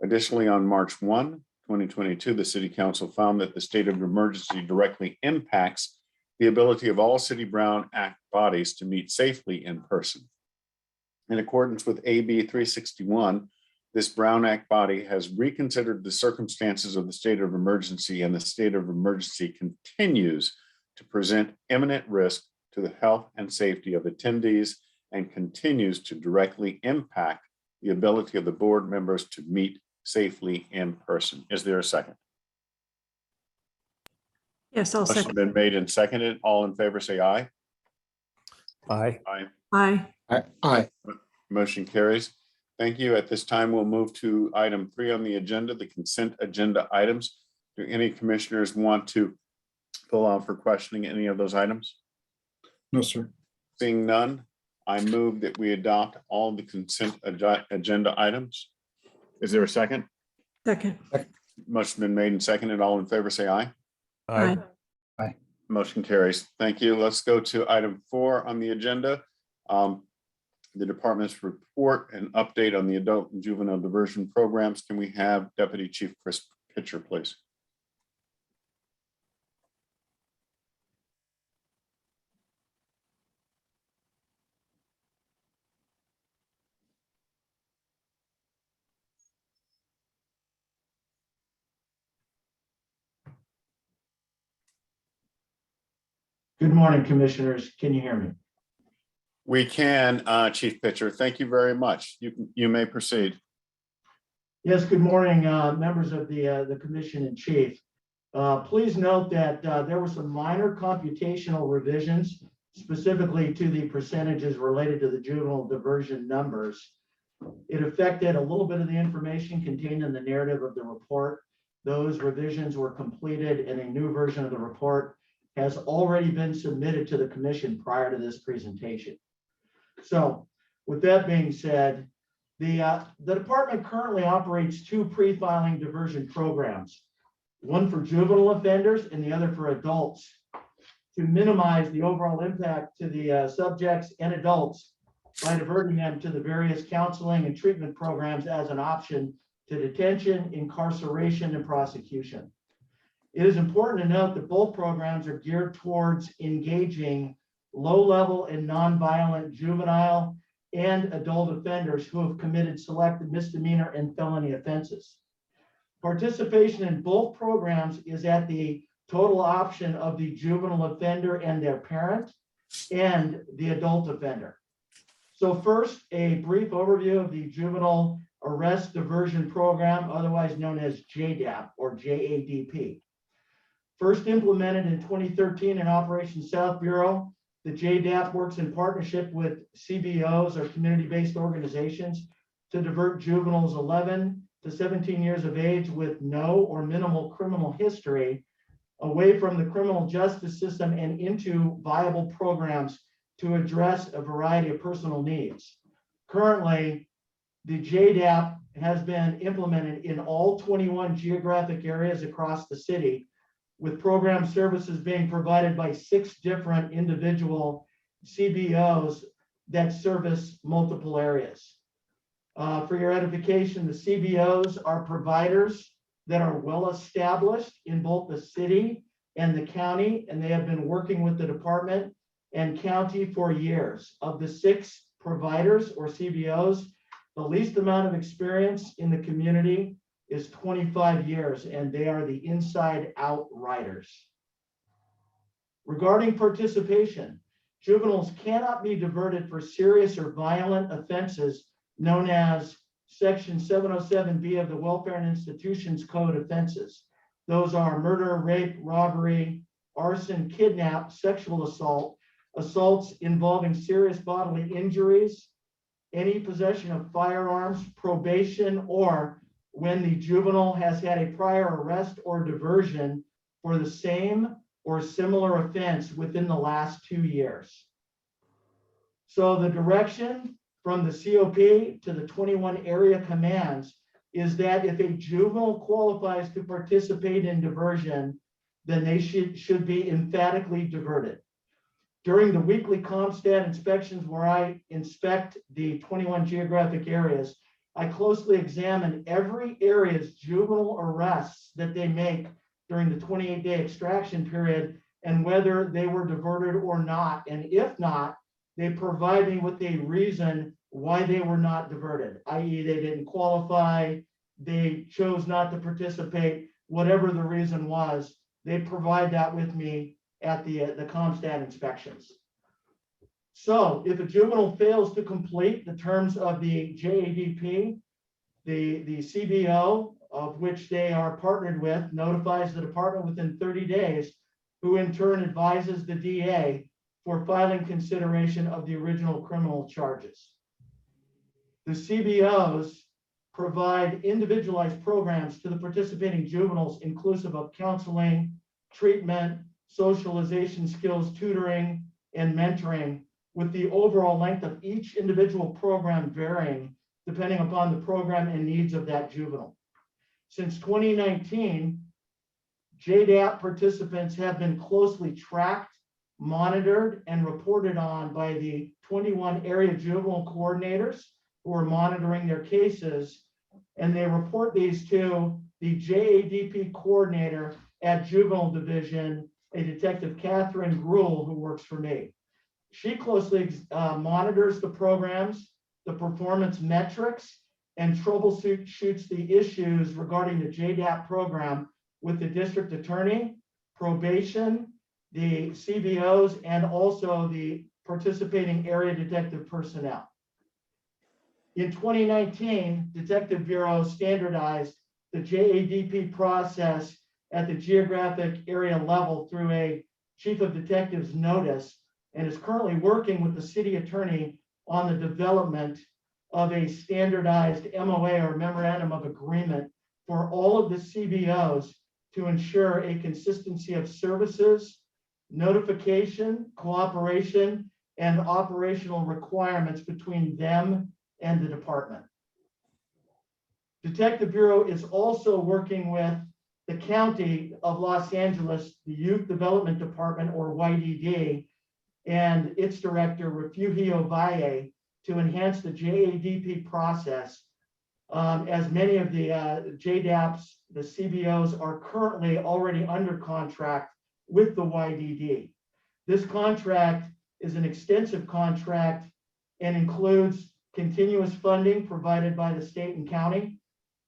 Additionally, on March 1, 2022, the City Council found that the state of emergency directly impacts the ability of all City Brown Act bodies to meet safely in person. In accordance with AB 361, this Brown Act body has reconsidered the circumstances of the state of emergency, and the state of emergency continues to present imminent risk to the health and safety of attendees and continues to directly impact the ability of the board members to meet safely in person. Is there a second? Yes, I'll Motion second. been made and seconded. All in favor, say aye. Aye. Aye. Aye. Aye. Motion carries. Thank you. At this time, we'll move to item 3 on the agenda, the consent agenda items. Do any commissioners want to fill out for questioning any of those items? No, sir. Seeing none, I move that we adopt all the consent agenda items. Is there a second? Second. Motion been made and seconded. All in favor, say aye. Aye. Aye. Motion carries. Thank you. Let's go to item 4 on the agenda. The department's report and update on the adult and juvenile diversion programs. Can we have Deputy Chief Chris Pitcher, please? Good morning, Commissioners. Can you hear me? We can, Chief Pitcher. Thank you very much. You may proceed. Yes, good morning, members of the Commission and Chief. Please note that there were some minor computational revisions specifically to the percentages related to the juvenile diversion numbers. It affected a little bit of the information contained in the narrative of the report. Those revisions were completed and a new version of the report has already been submitted to the Commission prior to this presentation. So with that being said, the department currently operates two pre-filing diversion programs, one for juvenile offenders and the other for adults, to minimize the overall impact to the subjects and adults by diverting them to the various counseling and treatment programs as an option to detention, incarceration, and prosecution. It is important to note that both programs are geared towards engaging low-level and non-violent juvenile and adult offenders who have committed select misdemeanor and felony offenses. Participation in both programs is at the total option of the juvenile offender and their parent and the adult offender. So first, a brief overview of the Juvenile Arrest Diversion Program, otherwise known as JDAP or JADP. First implemented in 2013 in Operation South Bureau, the JDAP works in partnership with CBOs or community-based organizations to divert juveniles 11 to 17 years of age with no or minimal criminal history away from the criminal justice system and into viable programs to address a variety of personal needs. Currently, the JDAP has been implemented in all 21 geographic areas across the city, with program services being provided by 6 different individual CBOs that service multiple areas. For your edification, the CBOs are providers that are well established in both the city and the county, and they have been working with the department and county for years. Of the 6 providers or CBOs, the least amount of experience in the community is 25 years, and they are the inside out riders. Regarding participation, juveniles cannot be diverted for serious or violent offenses known as Section 707B of the Welfare and Institutions Code offenses. Those are murder, rape, robbery, arson, kidnap, sexual assault, assaults involving serious bodily injuries, any possession of firearms, probation, or when the juvenile has had a prior arrest or diversion for the same or similar offense within the last 2 years. So the direction from the COP to the 21 area commands is that if a juvenile qualifies to participate in diversion, then they should be emphatically diverted. During the weekly CompStat inspections where I inspect the 21 geographic areas, I closely examine every area's juvenile arrests that they make during the 28-day extraction period and whether they were diverted or not. And if not, they provide me with a reason why they were not diverted, i.e. they didn't qualify, they chose not to participate, whatever the reason was, they provide that with me at the CompStat inspections. So if a juvenile fails to complete the terms of the JADP, the CBO of which they are partnered with notifies the department within 30 days, who in turn advises the DA for filing consideration of the original criminal charges. The CBOs provide individualized programs to the participating juveniles inclusive of counseling, treatment, socialization skills, tutoring, and mentoring, with the overall length of each individual program varying depending upon the program and needs of that juvenile. Since 2019, JDAP participants have been closely tracked, monitored, and reported on by the 21 area juvenile coordinators who are monitoring their cases, and they report these to the JADP coordinator at Juvenile Division, a Detective Catherine Gruhl, who works for me. She closely monitors the programs, the performance metrics, and troubleshoots the issues regarding the JDAP program with the district attorney, probation, the CBOs, and also the participating area detective personnel. In 2019, Detective Bureau standardized the JADP process at the geographic area level through a Chief of Detectives notice, and is currently working with the city attorney on the development of a standardized MOA or memorandum of agreement for all of the CBOs to ensure a consistency of services, notification, cooperation, and operational requirements between them and the department. Detective Bureau is also working with the County of Los Angeles, the Youth Development Department, or YDD, and its director, Refugio Valle, to enhance the JADP process. As many of the JDAPs, the CBOs, are currently already under contract with the YDD. This contract is an extensive contract and includes continuous funding provided by the state and county,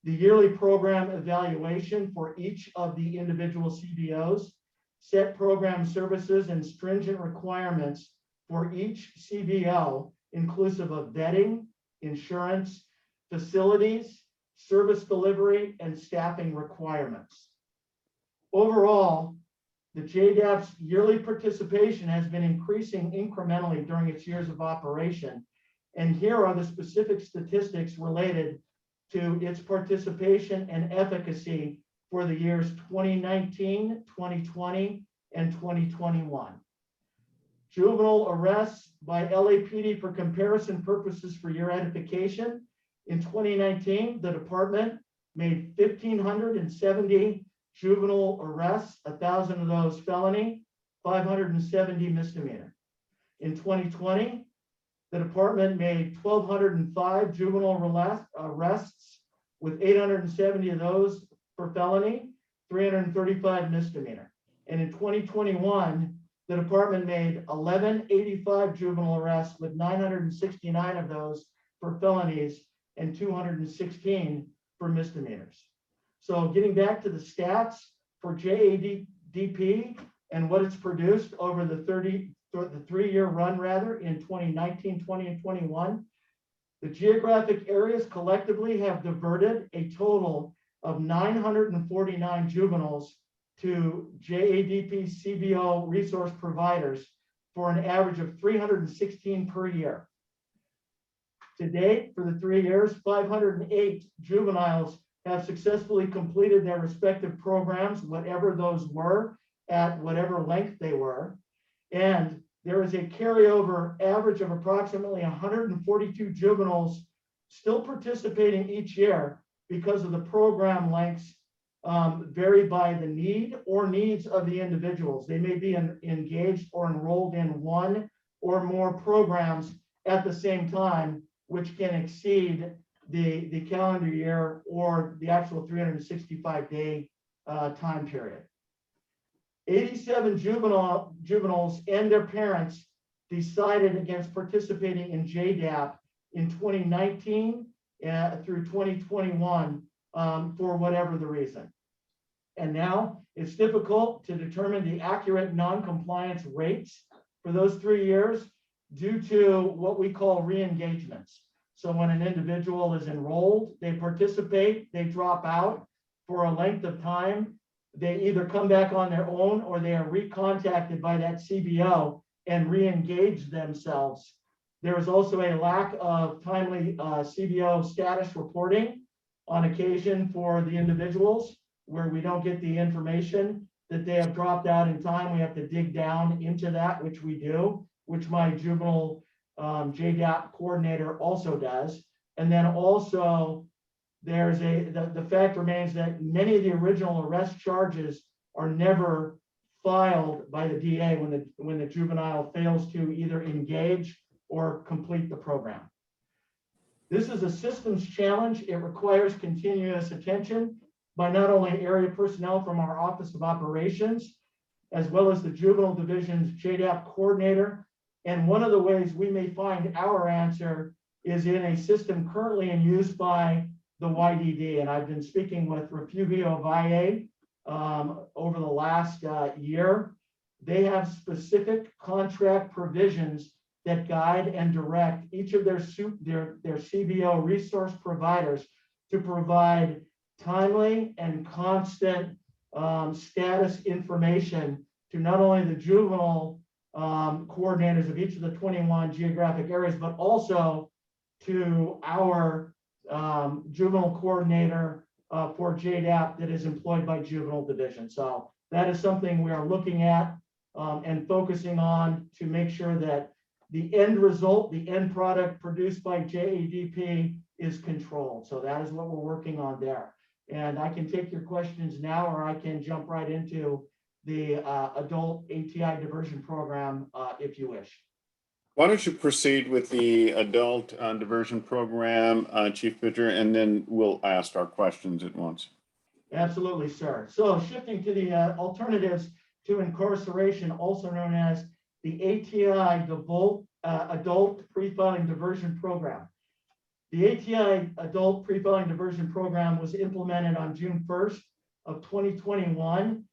the yearly program evaluation for each of the individual CBOs, set program services and stringent requirements for each CBO, inclusive of vetting, insurance, facilities, service delivery, and staffing requirements. Overall, the JDAP's yearly participation has been increasing incrementally during its years of operation. And here are the specific statistics related to its participation and efficacy for the years 2019, 2020, and 2021. Juvenile arrests by LAPD for comparison purposes for your edification. In 2019, the department made 1,570 juvenile arrests, 1,000 of those felony, 570 misdemeanor. In 2020, the department made 1,205 juvenile arrests, with 870 of those for felony, 335 misdemeanor. And in 2021, the department made 1,185 juvenile arrests, with 969 of those for felonies and 216 for misdemeanors. So getting back to the stats for JADP and what it's produced over the 3-year run in 2019, 20, and 21, the geographic areas collectively have diverted a total of 949 juveniles to JADP CBO resource providers for an average of 316 per year. To date, for the 3 years, 508 juveniles have successfully completed their respective programs, whatever those were, at whatever length they were. And there is a carryover average of approximately 142 juveniles still participating each year because of the program lengths vary by the need or needs of the individuals. They may be engaged or enrolled in one or more programs at the same time, which can exceed the calendar year or the actual 365-day time period. 87 juveniles and their parents decided against participating in JDAP in 2019 through 2021 for whatever the reason. And now it's difficult to determine the accurate non-compliance rates for those 3 years due to what we call re-engagements. So when an individual is enrolled, they participate, they drop out for a length of time, they either come back on their own or they are recontacted by that CBO and re-engage themselves. There is also a lack of timely CBO status reporting on occasion for the individuals where we don't get the information that they have dropped out in time. We have to dig down into that, which we do, which my juvenile JDAP coordinator also does. And then also there's the fact remains that many of the original arrest charges are never filed by the DA when the juvenile fails to either engage or complete the program. This is a systems challenge. It requires continuous attention by not only area personnel from our Office of Operations, as well as the Juvenile Division's JDAP coordinator. And one of the ways we may find our answer is in a system currently in use by the YDD. And I've been speaking with Refugio Valle over the last year. they have specific contract provisions that guide and direct each of their CBO resource providers to provide timely and constant status information to not only the juvenile coordinators of each of the 21 geographic areas, but also to our juvenile coordinator for JDAP that is employed by Juvenile Division. So that is something we are looking at and focusing on to make sure that the end result, the end product produced by JADP is controlled. So that is what we're working on there. And I can take your questions now, or I can jump right into the adult ATI diversion program if you wish. Why don't you proceed with the adult diversion program, Chief Pitcher, and then we'll ask our questions at once. Absolutely, sir. So shifting to the alternatives to incarceration, also known as the ATI Adult Pre-Filing Diversion Program. The ATI Adult Pre-Filing Diversion Program was implemented on June 1st of 2021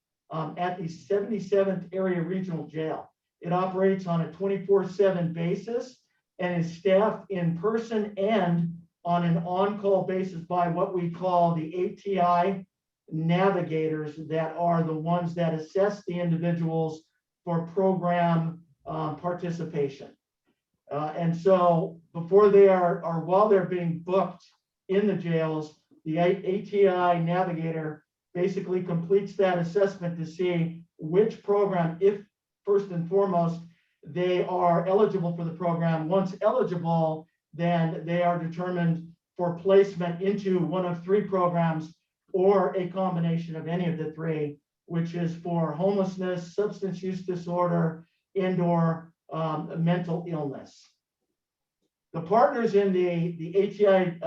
at the 77th Area Regional Jail. It operates on a 24/7 basis and is staffed in person and on an on-call basis by what we call the ATI navigators, that are the ones that assess the individuals for program participation. And so before they are, or while they're being booked in the jails, the ATI navigator basically completes that assessment to see which program, if first and foremost, they are eligible for the program. Once eligible, then they are determined for placement into one of three programs or a combination of any of the three, which is for homelessness, substance use disorder, and/or mental illness. The partners in the ATI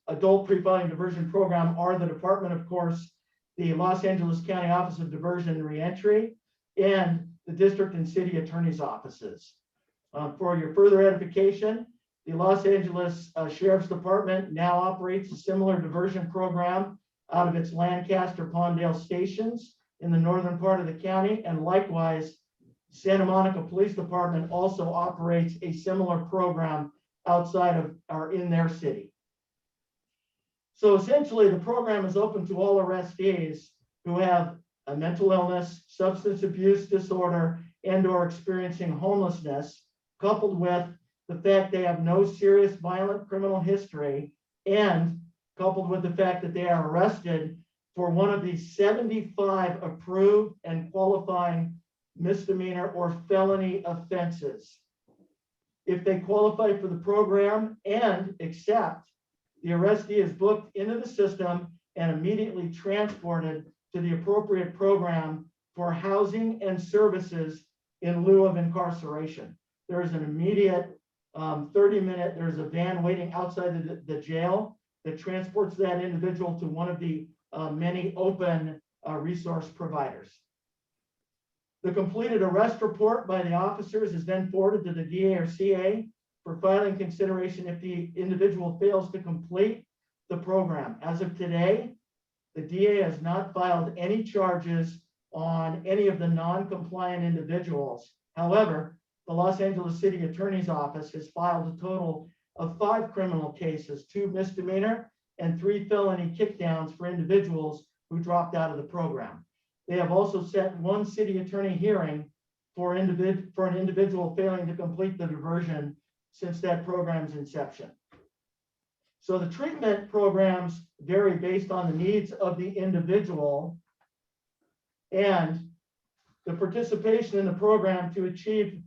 Adult Pre-Filing Diversion Program are the department, of course, the Los Angeles County Office of Diversion and Reentry, and the district and city attorney's offices. For your further edification, the Los Angeles Sheriff's Department now operates a similar diversion program out of its Lancaster Pawndale stations in the northern part of the county, and likewise, Santa Monica Police Department also operates a similar program outside of or in their city. So essentially, the program is open to all arrestees who have a mental illness, substance abuse disorder, and/or experiencing homelessness, coupled with the fact they have no serious violent criminal history, and coupled with the fact that they are arrested for one of the 75 approved and qualifying misdemeanor or felony offenses. If they qualify for the program and accept, the arrestee is booked into the system and immediately transported to the appropriate program for housing and services in lieu of incarceration. There is an immediate 30-minute, there's a van waiting outside the jail that transports that individual to one of the many open resource providers. The completed arrest report by the officers is then forwarded to the DA or CA for filing consideration if the individual fails to complete the program. As of today, the DA has not filed any charges on any of the non-compliant individuals. However, the Los Angeles City Attorney's Office has filed a total of 5 criminal cases, 2 misdemeanor and 3 felony kickdowns for individuals who dropped out of the program. They have also set 1 city attorney hearing for an individual failing to complete the diversion since that program's inception. So the treatment programs vary based on the needs of the individual, and the participation in the program to achieve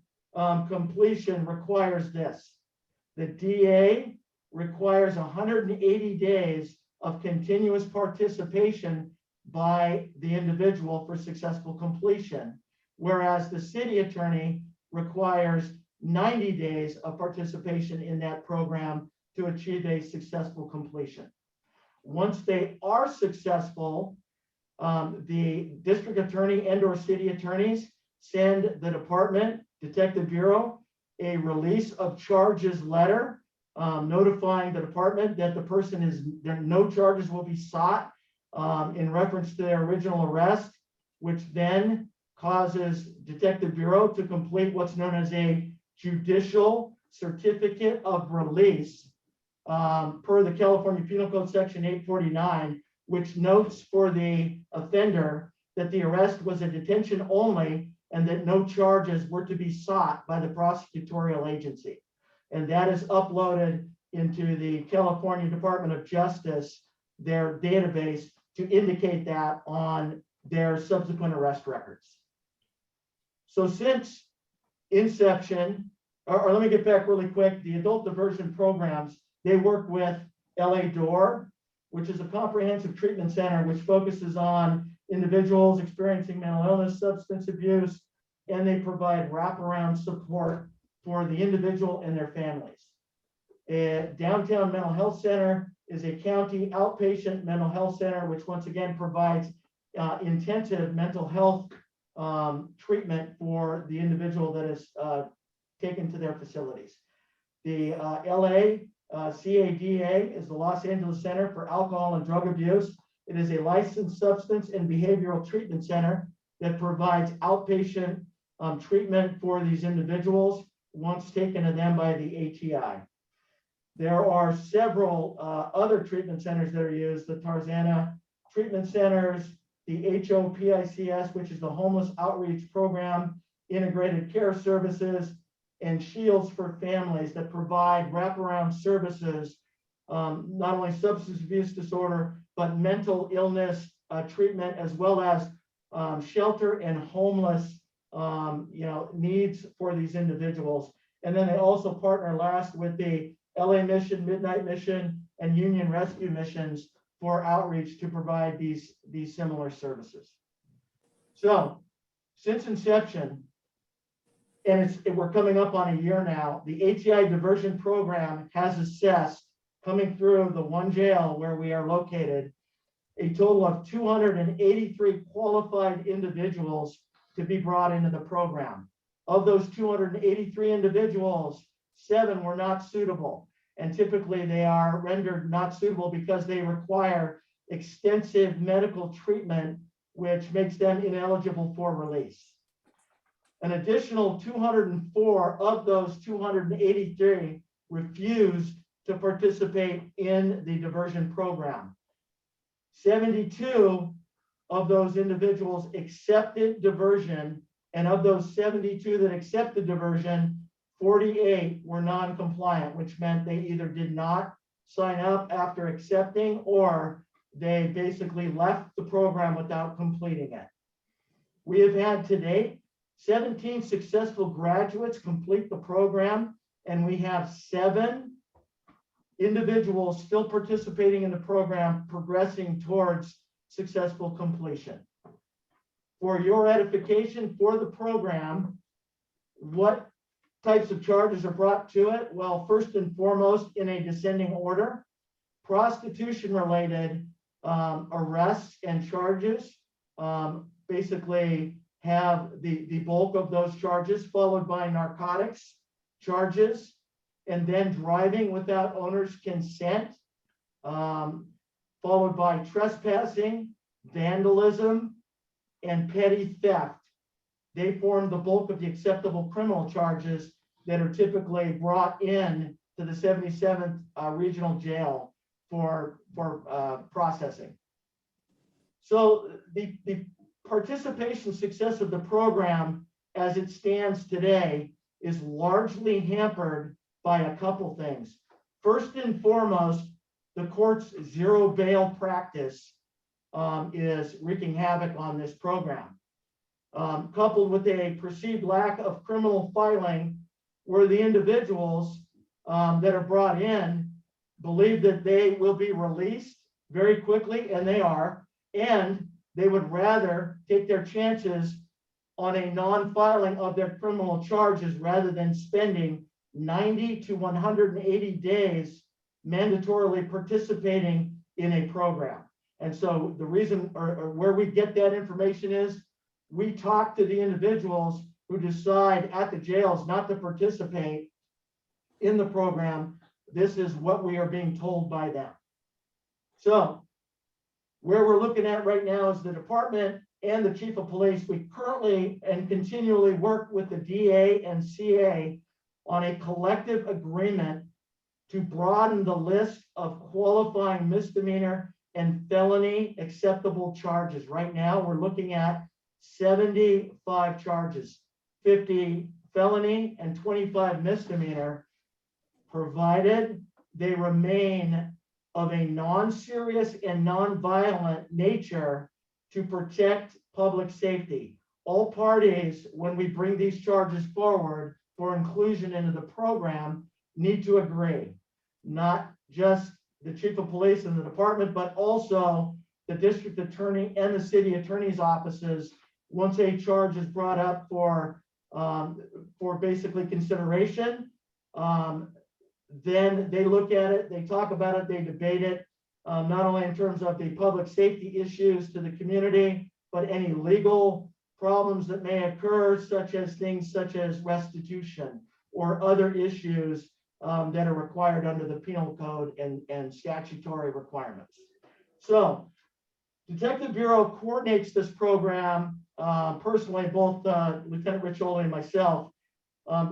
completion requires this. The DA requires 180 days of continuous participation by the individual for successful completion, whereas the city attorney requires 90 days of participation in that program to achieve a successful completion. Once they are successful, the district attorney and/or city attorneys send the department, Detective Bureau, a release of charges letter notifying the department that the person is, that no charges will be sought in reference to their original arrest, which then causes Detective Bureau to complete what's known as a judicial certificate of release per the California Penal Code Section 849, which notes for the offender that the arrest was a detention only and that no charges were to be sought by the prosecutorial agency. And that is uploaded into the California Department of Justice, their database, to indicate that on their subsequent arrest records. So since inception, or let me get back really quick, the adult diversion programs, they work with LA DOOR, which is a comprehensive treatment center which focuses on individuals experiencing mental illness, substance abuse, and they provide wraparound support for the individual and their families. Downtown Mental Health Center is a county outpatient mental health center, which once again provides intensive mental health treatment for the individual that is taken to their facilities. The LA CADA is the Los Angeles Center for Alcohol and Drug Abuse. It is a licensed substance and behavioral treatment center that provides outpatient treatment for these individuals once taken to them by the ATI. There are several other treatment centers that are used, the Tarzana treatment centers, the HOPICS, which is the Homeless Outreach Program, Integrated Care Services, and Shields for Families that provide wraparound services, not only substance abuse disorder, but mental illness treatment, as well as shelter and homeless needs for these individuals. And then they also partner last with the LA Mission, Midnight Mission, and Union Rescue Missions for outreach to provide these similar services. So since inception, and we're coming up on a year now, the ATI diversion program has assessed, coming through the one jail where we are located, a total of 283 qualified individuals to be brought into the program. Of those 283 individuals, 7 were not suitable. And typically they are rendered not suitable because they require extensive medical treatment, which makes them ineligible for release. An additional 204 of those 283 refused to participate in the diversion program. 72 of those individuals accepted diversion, and of those 72 that accepted diversion, 48 were non-compliant, which meant they either did not sign up after accepting or they basically left the program without completing it. We have had to date 17 successful graduates complete the program, and we have 7 individuals still participating in the program, progressing towards successful completion. For your edification for the program, what types of charges are brought to it? Well, first and foremost, in a descending order, prostitution-related arrests and charges basically have the bulk of those charges, followed by narcotics charges, and then driving without owner's consent, followed by trespassing, vandalism, and petty theft. They form the bulk of the acceptable criminal charges that are typically brought in to the 77th Regional Jail for processing. So the participation success of the program as it stands today is largely hampered by a couple things. First and foremost, the court's zero bail practice is wreaking havoc on this program. Coupled with a perceived lack of criminal filing, where the individuals that are brought in believe that they will be released very quickly, and they are, and they would rather take their chances on a non-filing of their criminal charges rather than spending 90 to 180 days mandatorily participating in a program. And so the reason or where we get that information is we talk to the individuals who decide at the jails not to participate in the program. This is what we are being told by them. So where we're looking at right now is the department and the chief of police, we currently and continually work with the DA and CA on a collective agreement to broaden the list of qualifying misdemeanor and felony acceptable charges. Right now, we're looking at 75 charges, 50 felony and 25 misdemeanor, provided they remain of a non-serious and non-violent nature to protect public safety. All parties, when we bring these charges forward for inclusion into the program, need to agree. Not just the chief of police and the department, but also the district attorney and the city attorney's offices. Once a charge is brought up for basically consideration, then they look at it, they talk about it, they debate it, not only in terms of the public safety issues to the community, but any legal problems that may occur, such as things such as restitution or other issues that are required under the penal code and statutory requirements. So Detective Bureau coordinates this program personally, both Lieutenant Riccioli and myself.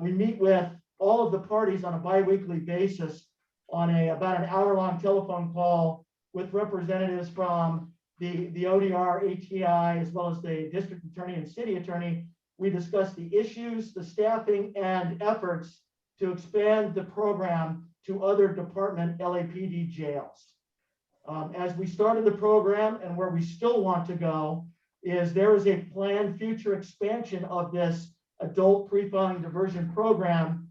We meet with all of the parties on a bi-weekly basis on about an hour-long telephone call with representatives from the ODR, ATI, as well as the district attorney and city attorney. We discuss the issues, the staffing, and efforts to expand the program to other department LAPD jails. As we started the program and where we still want to go is there is a planned future expansion of this adult pre-filing diversion program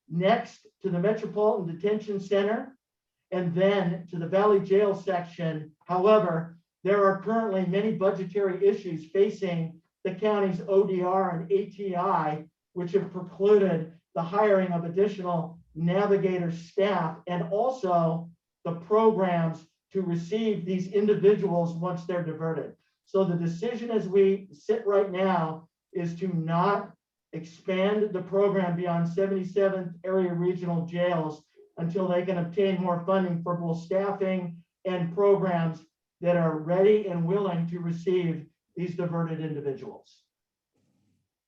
next to the Metropolitan Detention Center and then to the Valley Jail section. However, there are currently many budgetary issues facing the county's ODR and ATI, which have precluded the hiring of additional navigator staff and also the programs to receive these individuals once they're diverted. So the decision as we sit right now is to not expand the program beyond 77th area regional jails until they can obtain more funding for both staffing and programs that are ready and willing to receive these diverted individuals.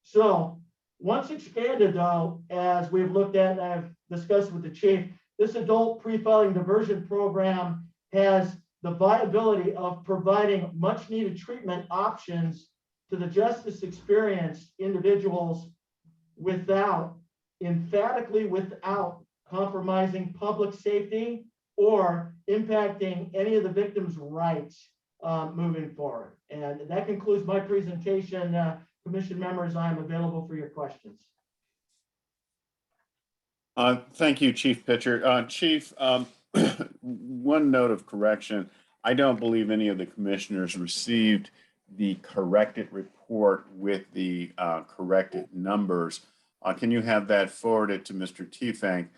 So once expanded though, as we've looked at and I've discussed with the chief, this adult pre-filing diversion program has the viability of providing much needed treatment options to the justice experienced individuals emphatically without compromising public safety or impacting any of the victims' rights moving forward. And that concludes my presentation. Commission members, I am available for your questions. Thank you, Chief Pitcher. Chief, one note of correction. I don't believe any of the commissioners received the corrected report with the corrected numbers. Can you have that forwarded to Mr. Tiefenk?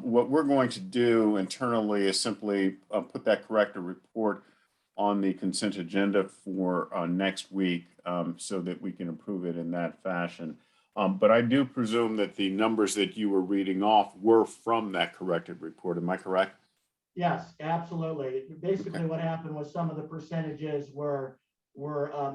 What we're going to do internally is simply put that corrected report on the consent agenda for next week so that we can approve it in that fashion. But I do presume that the numbers that you were reading off were from that corrected report. Am I correct? Yes, absolutely. Basically, what happened was some of the percentages were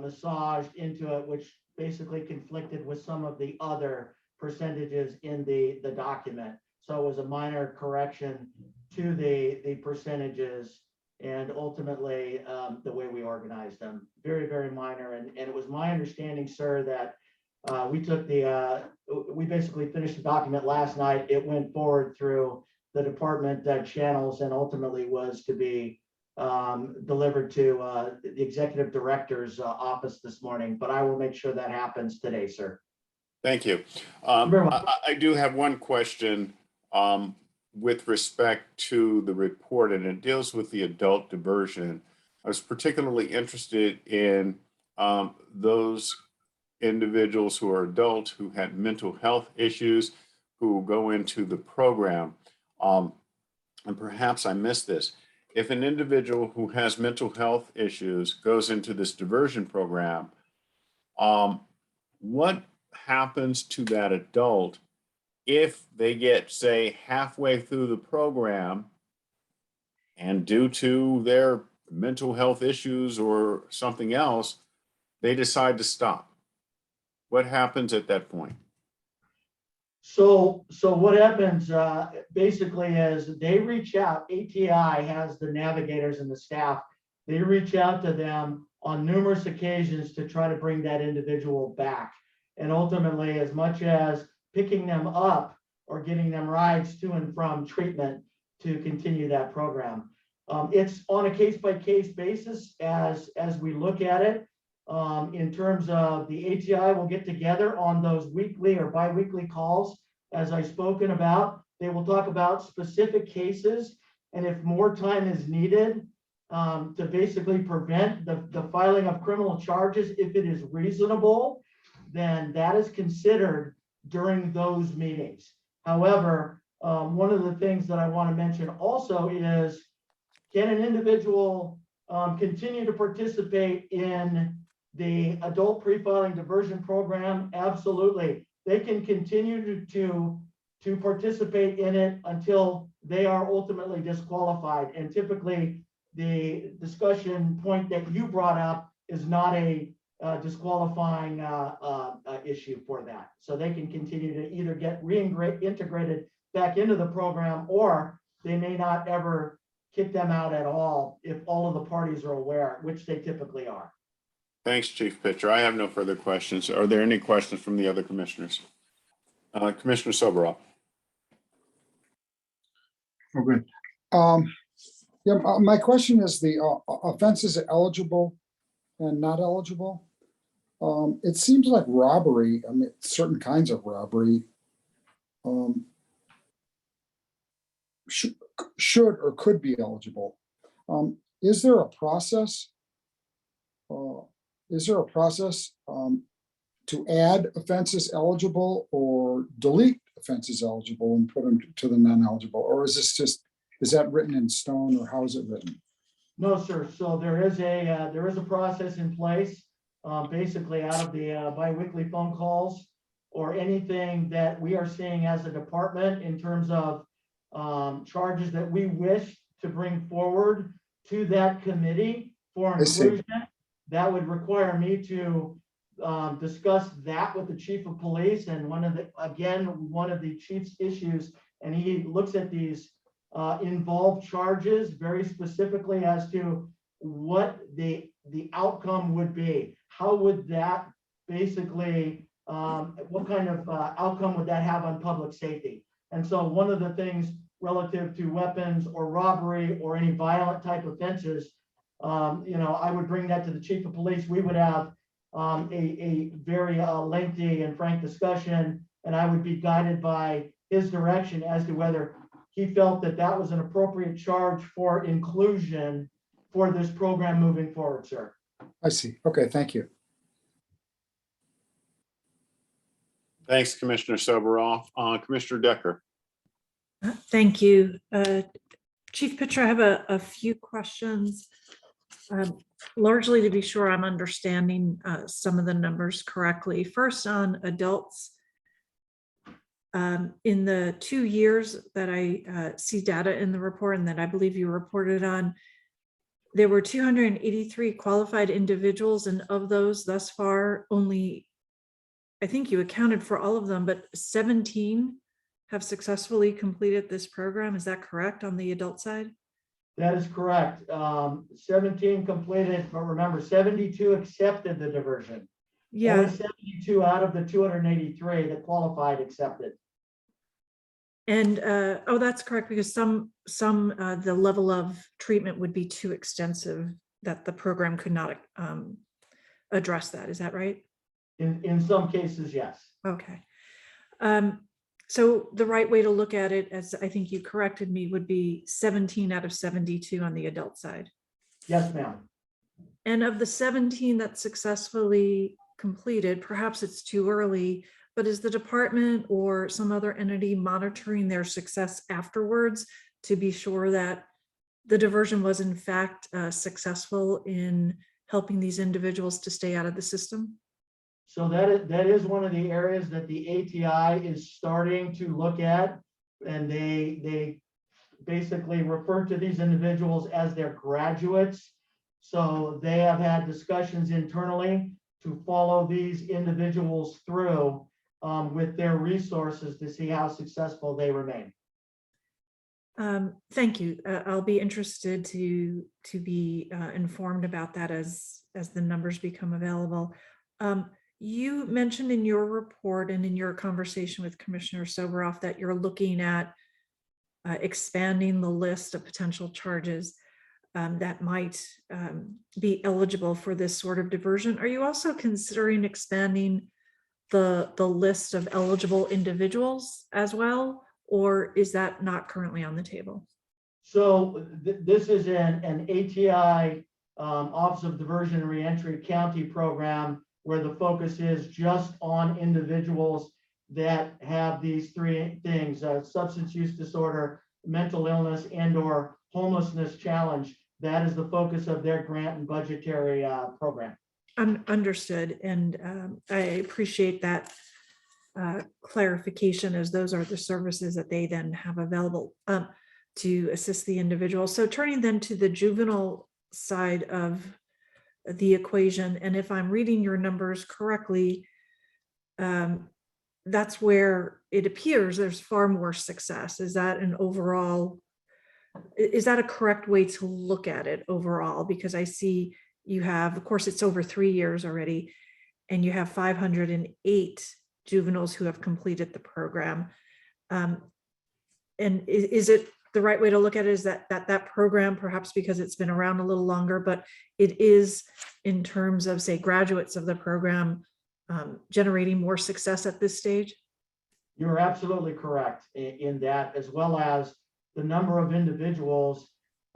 massaged into it, which basically conflicted with some of the other percentages in the document. So it was a minor correction to the percentages and ultimately the way we organized them. Very, very minor. And it was my understanding, sir, that we basically finished the document last night. It went forward through the department channels and ultimately was to be delivered to the executive director's office this morning, but I will make sure that happens today, sir. Thank you. I do have one question with respect to the report, and it deals with the adult diversion. I was particularly interested in those individuals who are adults who had mental health issues who go into the program. And perhaps I missed this. If an individual who has mental health issues goes into this diversion program, what happens to that adult if they get, say, halfway through the program and due to their mental health issues or something else, They decide to stop. What happens at that point? So what happens basically is they reach out, ATI has the navigators and the staff, they reach out to them on numerous occasions to try to bring that individual back. And ultimately, as much as picking them up or getting them rides to and from treatment to continue that program. It's on a case-by-case basis as we look at it. In terms of the ATI will get together on those weekly or bi-weekly calls, as I've spoken about. They will talk about specific cases, and if more time is needed to basically prevent the filing of criminal charges, if it is reasonable, then that is considered during those meetings. However, one of the things that I want to mention also is, can an individual continue to participate in the adult pre-filing diversion program? Absolutely. They can continue to participate in it until they are ultimately disqualified. And typically, the discussion point that you brought up is not a disqualifying issue for that. So they can continue to either get reintegrated back into the program, or they may not ever kick them out at all if all of the parties are aware, which they typically are. Thanks, Chief Pitcher. I have no further questions. Are there any questions from the other commissioners? Commissioner Soberoff. Oh, good. Yeah, my question is the offenses are eligible and not eligible. It seems like robbery, I mean, certain kinds of robbery should or could be eligible. Is there a process? Is there a process to add offenses eligible or delete offenses eligible and put them to the non-eligible? Or is this just, is that written in stone, or how is it written? No, sir. So there is a process in place, basically out of the bi-weekly phone calls or anything that we are seeing as a department in terms of charges that we wish to bring forward to that committee for inclusion. That would require me to discuss that with the chief of police, and one of the chief's issues, and he looks at these involved charges very specifically as to what the outcome would be. How would that basically, what kind of outcome would that have on public safety? And so one of the things relative to weapons or robbery or any violent type offenses, I would bring that to the chief of police. We would have a very lengthy and frank discussion, and I would be guided by his direction as to whether he felt that that was an appropriate charge for inclusion for this program moving forward, sir. I see. Okay, thank you. Thanks, Commissioner Soberoff. Commissioner Decker. Thank you. Chief Pitcher, I have a few questions, largely to be sure I'm understanding some of the numbers correctly. First, on adults, in the 2 years that I see data in the report and that I believe you reported on, there were 283 qualified individuals, and of those thus far, only, I think you accounted for all of them, but 17 have successfully completed this program. Is that correct on the adult side? That is correct. 17 completed, but remember, 72 accepted the diversion. Yeah. Only 72 out of the 283 that qualified accepted. And oh, that's correct, because some the level of treatment would be too extensive that the program could not address that. Is that right? In some cases, yes. Okay. So the right way to look at it, as I think you corrected me, would be 17 out of 72 on the adult side. Yes, ma'am. And of the 17 that successfully completed, perhaps it's too early, but is the department or some other entity monitoring their success afterwards to be sure that the diversion was in fact successful in helping these individuals to stay out of the system? So that is one of the areas that the ATI is starting to look at, and they basically refer to these individuals as their graduates. So they have had discussions internally to follow these individuals through with their resources to see how successful they remain. Thank you. I'll be interested to be informed about that as the numbers become available. You mentioned in your report and in your conversation with Commissioner Soboroff that you're looking at expanding the list of potential charges that might be eligible for this sort of diversion. Are you also considering expanding the list of eligible individuals as well, or is that not currently on the table? So this is an ATI Office of Diversion and Reentry County program where the focus is just on individuals that have these three things: substance use disorder, mental illness, and/or homelessness challenge. That is the focus of their grant and budgetary program. Understood, and I appreciate that clarification, as those are the services that they then have available to assist the individual. So turning then to the juvenile side of the equation, and if I'm reading your numbers correctly, that's where it appears there's far more success. Is that an overall, is that a correct way to look at it overall? Because I see you have, of course, it's over 3 years already, and you have 508 juveniles who have completed the program. And is it the right way to look at it is that program, perhaps because it's been around a little longer, but it is, in terms of, say, graduates of the program, generating more success at this stage? You're absolutely correct in that, as well as the number of individuals.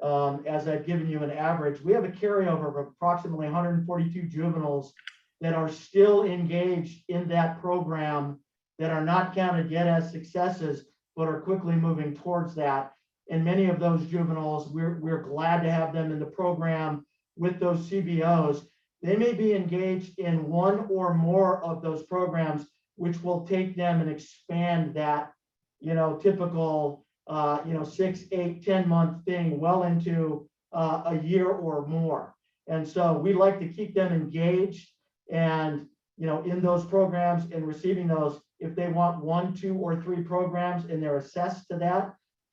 As I've given you an average, we have a carryover of approximately 142 juveniles that are still engaged in that program, that are not counted yet as successes, but are quickly moving towards that. And many of those juveniles, we're glad to have them in the program with those CBOs. They may be engaged in one or more of those programs, which will take them and expand that, typical 6, 8, 10-month thing well into a year or more. And so we like to keep them engaged and, in those programs and receiving those. If they want 1, 2, or 3 programs and they're assessed to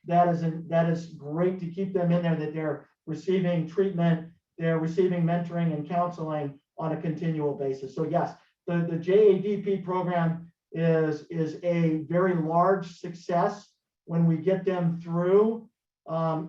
that is great to keep them in there, that they're receiving treatment, they're receiving mentoring and counseling on a continual basis. So yes, the JADP program is a very large success when we get them through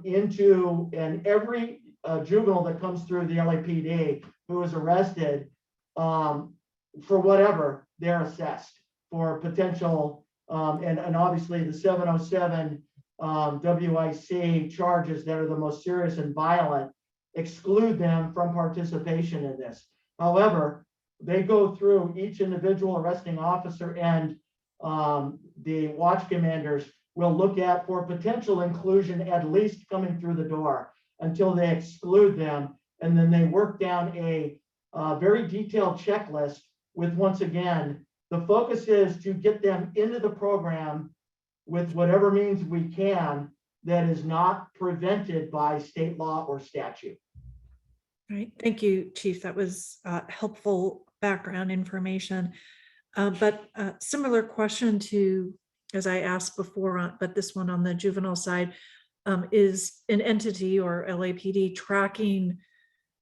into, and every juvenile that comes through the LAPD who is arrested for whatever, they're assessed for potential, and obviously the 707 WIC charges that are the most serious and violent exclude them from participation in this. However, they go through, each individual arresting officer and the watch commanders will look at for potential inclusion, at least coming through the door, until they exclude them. And then they work down a very detailed checklist with, once again, the focus is to get them into the program with whatever means we can that is not prevented by state law or statute. All right, thank you, Chief. That was helpful background information. But similar question to, as I asked before, but this one on the juvenile side, is an entity or LAPD tracking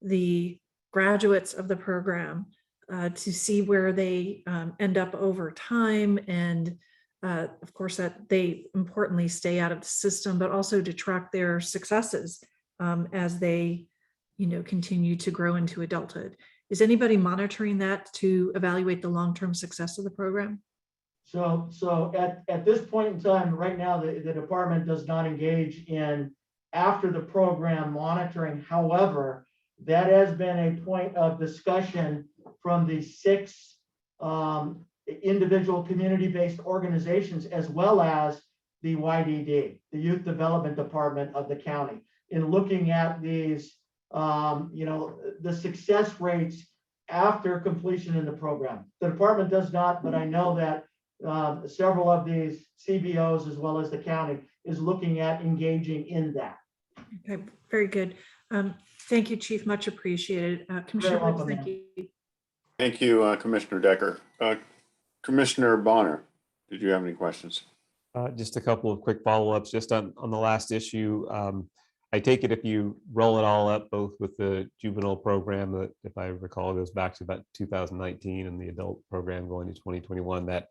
the graduates of the program to see where they end up over time, and of course that they importantly stay out of the system, but also to track their successes as they continue to grow into adulthood. Is anybody monitoring that to evaluate the long-term success of the program? So at this point in time, right now, the department does not engage in after the program monitoring. However, that has been a point of discussion from the 6 individual community-based organizations, as well as the YDD, the Youth Development Department of the county, in looking at these, the success rates after completion in the program. The department does not, but I know that several of these CBOs, as well as the county, is looking at engaging in that. Okay, very good. Thank you, Chief. Much appreciated. Commissioner Briggs, thank you. Thank you, Commissioner Decker. Commissioner Bonner, did you have any questions? Just a couple of quick follow-ups, just on the last issue. I take it if you roll it all up, both with the juvenile program that, if I recall, goes back to about 2019, and the adult program going to 2021, that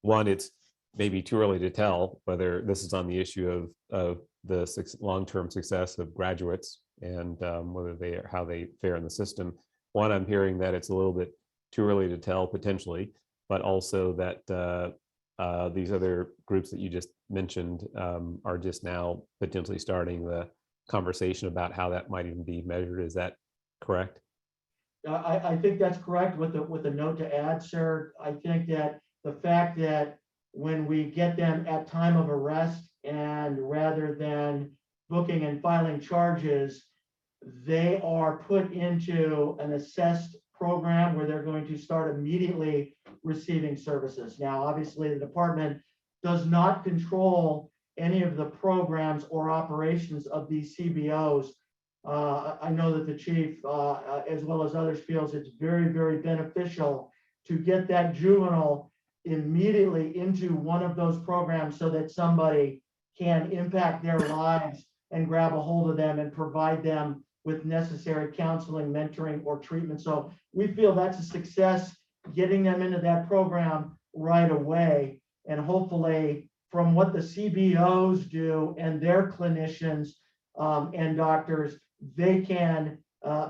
one, it's maybe too early to tell whether this is on the issue of the long-term success of graduates and whether how they fare in the system. One, I'm hearing that it's a little bit too early to tell potentially, but also that these other groups that you just mentioned are just now potentially starting the conversation about how that might even be measured. Is that correct? I think that's correct with a note to add, sir. I think that the fact that when we get them at time of arrest, and rather than booking and filing charges, they are put into an assessed program where they're going to start immediately receiving services. Now, obviously, the department does not control any of the programs or operations of these CBOs. I know that the chief, as well as others, feels it's very, very beneficial to get that juvenile immediately into one of those programs so that somebody can impact their lives and grab a hold of them and provide them with necessary counseling, mentoring, or treatment. So we feel that's a success, getting them into that program right away. And hopefully, from what the CBOs do and their clinicians and doctors, they can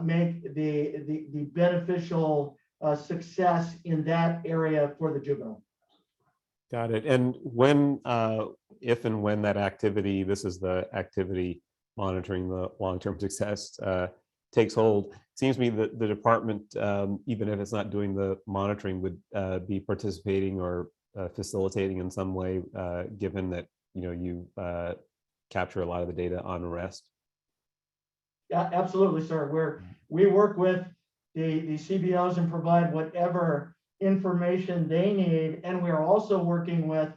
make the beneficial success in that area for the juvenile. Got it. And when, if and when that activity, this is the activity monitoring the long-term success, takes hold, it seems to me that the department, even if it's not doing the monitoring, would be participating or facilitating in some way, given that you capture a lot of the data on arrest. Yeah, absolutely, sir. We work with the CBOs and provide whatever information they need, and we are also working with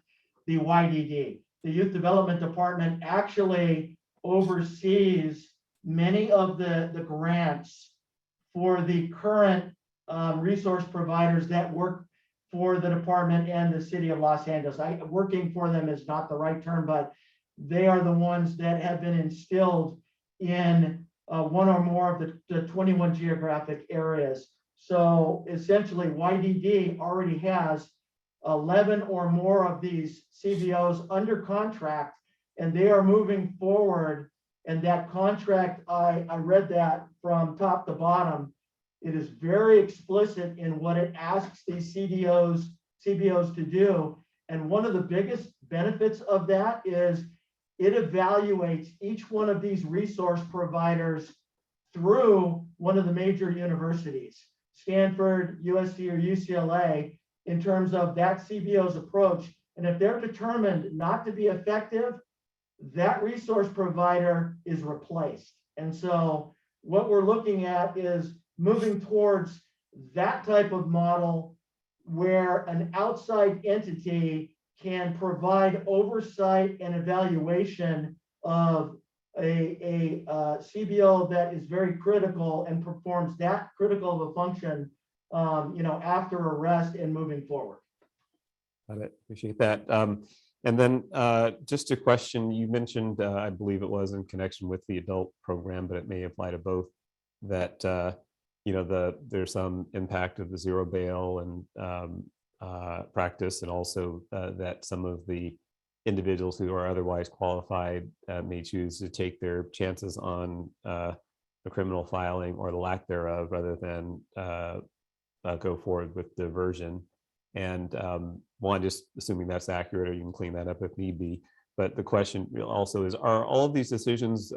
the YDD. The Youth Development Department actually oversees many of the grants for the current resource providers that work for the department and the city of Los Angeles. Working for them is not the right term, but they are the ones that have been instilled in one or more of the 21 geographic areas. So essentially, YDD already has 11 or more of these CBOs under contract, and they are moving forward. And that contract, I read that from top to bottom. It is very explicit in what it asks these CBOs to do. And one of the biggest benefits of that is it evaluates each one of these resource providers through one of the major universities, Stanford, USC, or UCLA, in terms of that CBO's approach. And if they're determined not to be effective, that resource provider is replaced. And so what we're looking at is moving towards that type of model where an outside entity can provide oversight and evaluation of a CBO that is very critical and performs that critical of a function, after arrest and moving forward. Got it. Appreciate that. And then just a question, you mentioned, I believe it was in connection with the adult program, but it may apply to both, that there's some impact of the zero bail and practice, and also that some of the individuals who are otherwise qualified may choose to take their chances on a criminal filing or the lack thereof, rather than go forward with diversion. And one, just assuming that's accurate, or you can clean that up if need be. But the question also is, are all of these decisions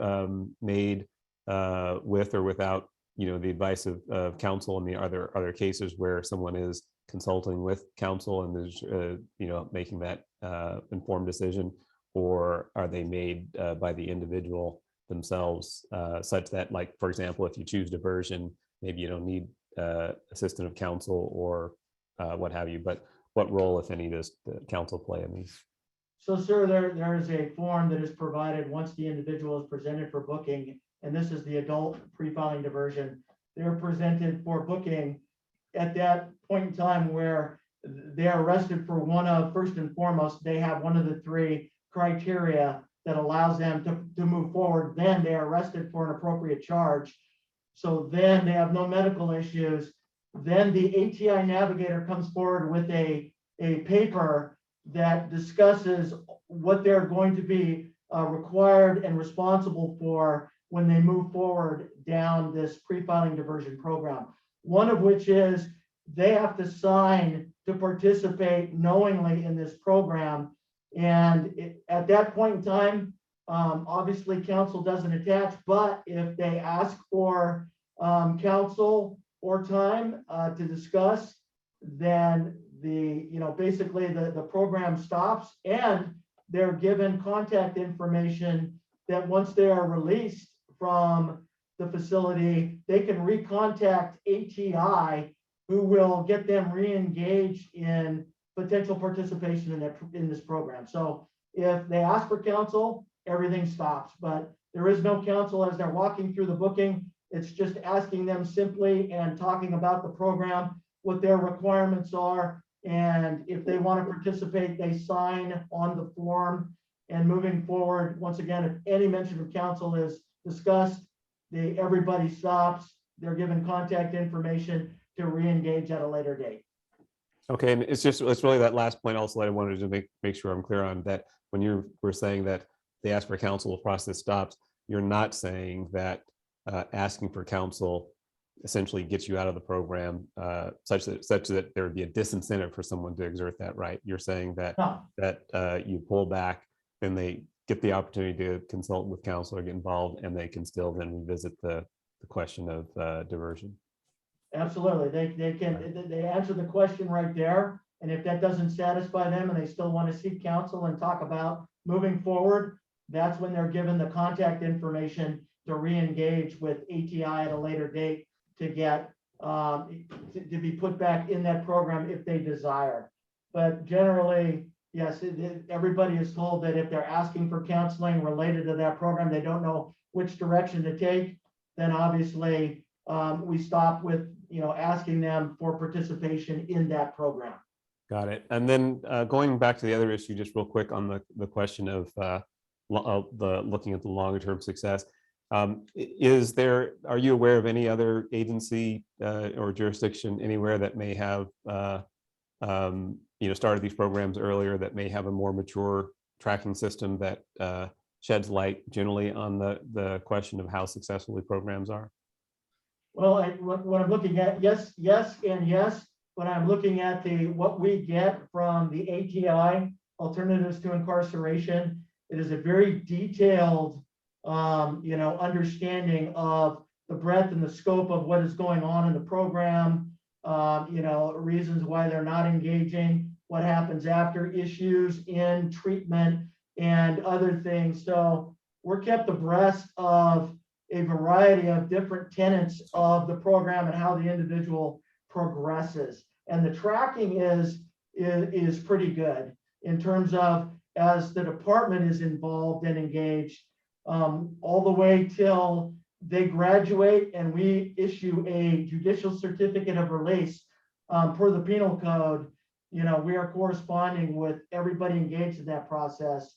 made with or without, the advice of counsel? And are there other cases where someone is consulting with counsel and is, making that informed decision, or are they made by the individual themselves, such that, like, for example, if you choose diversion, maybe you don't need assistant of counsel or what have you, but what role, if any, does the counsel play in these? So, sir, there is a form that is provided once the individual is presented for booking, and this is the adult pre-filing diversion. They're presented for booking. at that point in time where they are arrested for first and foremost, they have one of the three criteria that allows them to move forward, then they are arrested for an appropriate charge. So then they have no medical issues. Then the ATI navigator comes forward with a paper that discusses what they're going to be required and responsible for when they move forward down this pre-filing diversion program. One of which is they have to sign to participate knowingly in this program. And at that point in time, obviously counsel doesn't attach, but if they ask for counsel or time to discuss, then basically the program stops, and they're given contact information that once they are released from the facility, they can recontact ATI, who will get them re-engaged in potential participation in this program. So if they ask for counsel, everything stops, but there is no counsel as they're walking through the booking. It's just asking them simply and talking about the program, what their requirements are, and if they want to participate, they sign on the form. And moving forward, once again, if any mention of counsel is discussed, everybody stops. They're given contact information to re-engage at a later date. Okay, and it's really that last point also that I wanted to make sure I'm clear on, that when you were saying that they ask for counsel, the process stops, you're not saying that asking for counsel essentially gets you out of the program such that there would be a disincentive for someone to exert that right. You're saying that you pull back, then they get the opportunity to consult with counsel or get involved, and they can still then revisit the question of diversion. Absolutely, they answer the question right there, and if that doesn't satisfy them and they still want to seek counsel and talk about moving forward, that's when they're given the contact information to re-engage with ATI at a later date to get to be put back in that program if they desire. But generally, yes, everybody is told that if they're asking for counseling related to that program, they don't know which direction to take, then obviously we stop with asking them for participation in that program. Got it. And then going back to the other issue, just real quick on the question of looking at the longer term success. Are you aware of any other agency or jurisdiction anywhere that may have started these programs earlier, that may have a more mature tracking system that sheds light generally on the question of how successful the programs are? Well, what I'm looking at, yes, and yes. When I'm looking at what we get from the ATI, Alternatives to Incarceration, it is a very detailed understanding of the breadth and the scope of what is going on in the program, reasons why they're not engaging, what happens after, issues in treatment, and other things. So we're kept abreast of a variety of different tenets of the program and how the individual progresses. And the tracking is pretty good in terms of, as the department is involved and engaged, all the way till they graduate and we issue a judicial certificate of release per the penal code. We are corresponding with everybody engaged in that process.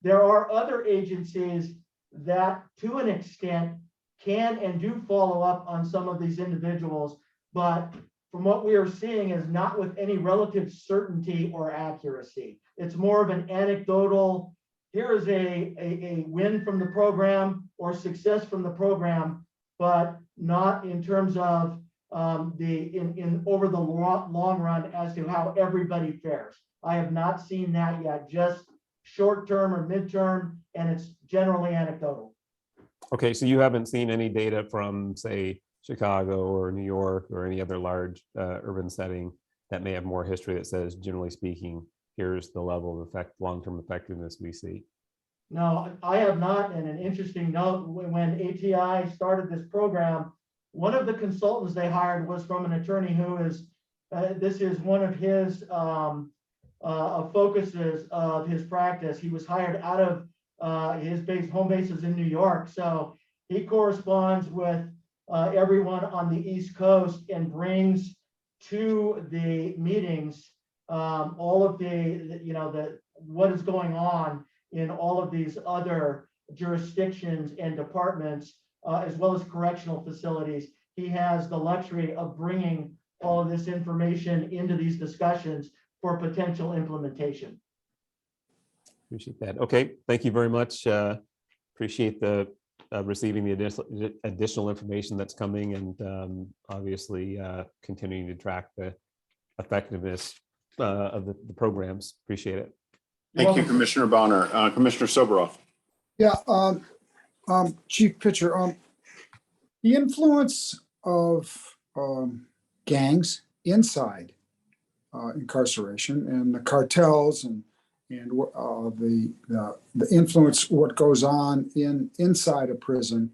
There are other agencies that, to an extent, can and do follow up on some of these individuals, but from what we are seeing is not with any relative certainty or accuracy. It's more of an anecdotal, here is a win from the program or success from the program, but not in terms of over the long run as to how everybody fares. I have not seen that yet, just short term or midterm, and it's generally anecdotal. Okay, so you haven't seen any data from, say, Chicago or New York or any other large urban setting that may have more history that says, generally speaking, here's the level of long-term effectiveness we see? No, I have not. And an interesting note, when ATI started this program, one of the consultants they hired was from an attorney who is, this is one of his focuses of his practice. He was hired out of his home base is in New York. So he corresponds with everyone on the East Coast and brings to the meetings, all of what is going on in all of these other jurisdictions and departments, as well as correctional facilities. He has the luxury of bringing all of this information into these discussions for potential implementation. Appreciate that. Okay, thank you very much. Appreciate the receiving the additional information that's coming, and obviously continuing to track the effectiveness of the programs. Appreciate it. Thank you, Commissioner Bonner. Commissioner Soberoff. Yeah, Chief Pitcher, the influence of gangs inside incarceration and the cartels and the influence what goes on inside a prison,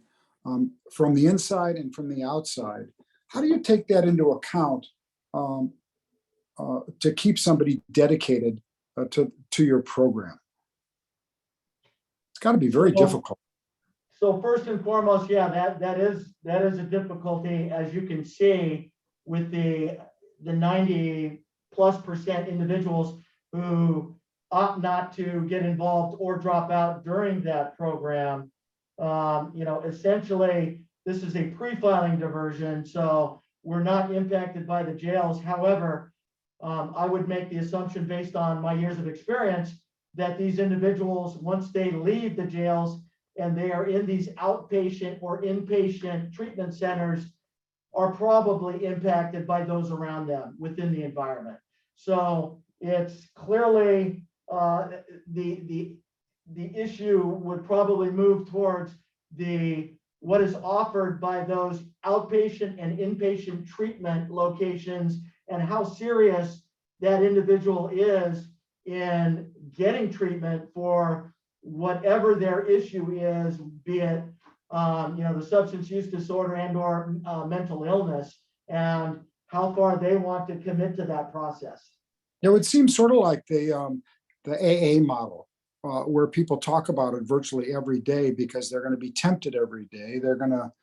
from the inside and from the outside. How do you take that into account to keep somebody dedicated to your program? It's got to be very difficult. So first and foremost, yeah, that is a difficulty, as you can see with the 90+% individuals who opt not to get involved or drop out during that program. Essentially, this is a pre-filing diversion, so we're not impacted by the jails. However, I would make the assumption based on my years of experience that these individuals, once they leave the jails and they are in these outpatient or inpatient treatment centers, are probably impacted by those around them within the environment. So it's clearly the issue would probably move towards what is offered by those outpatient and inpatient treatment locations and how serious that individual is in getting treatment for whatever their issue is, be it the substance use disorder and or mental illness, and how far they want to commit to that process. It would seem sort of like the AA model, where people talk about it virtually every day because they're going to be tempted every day. They're going to,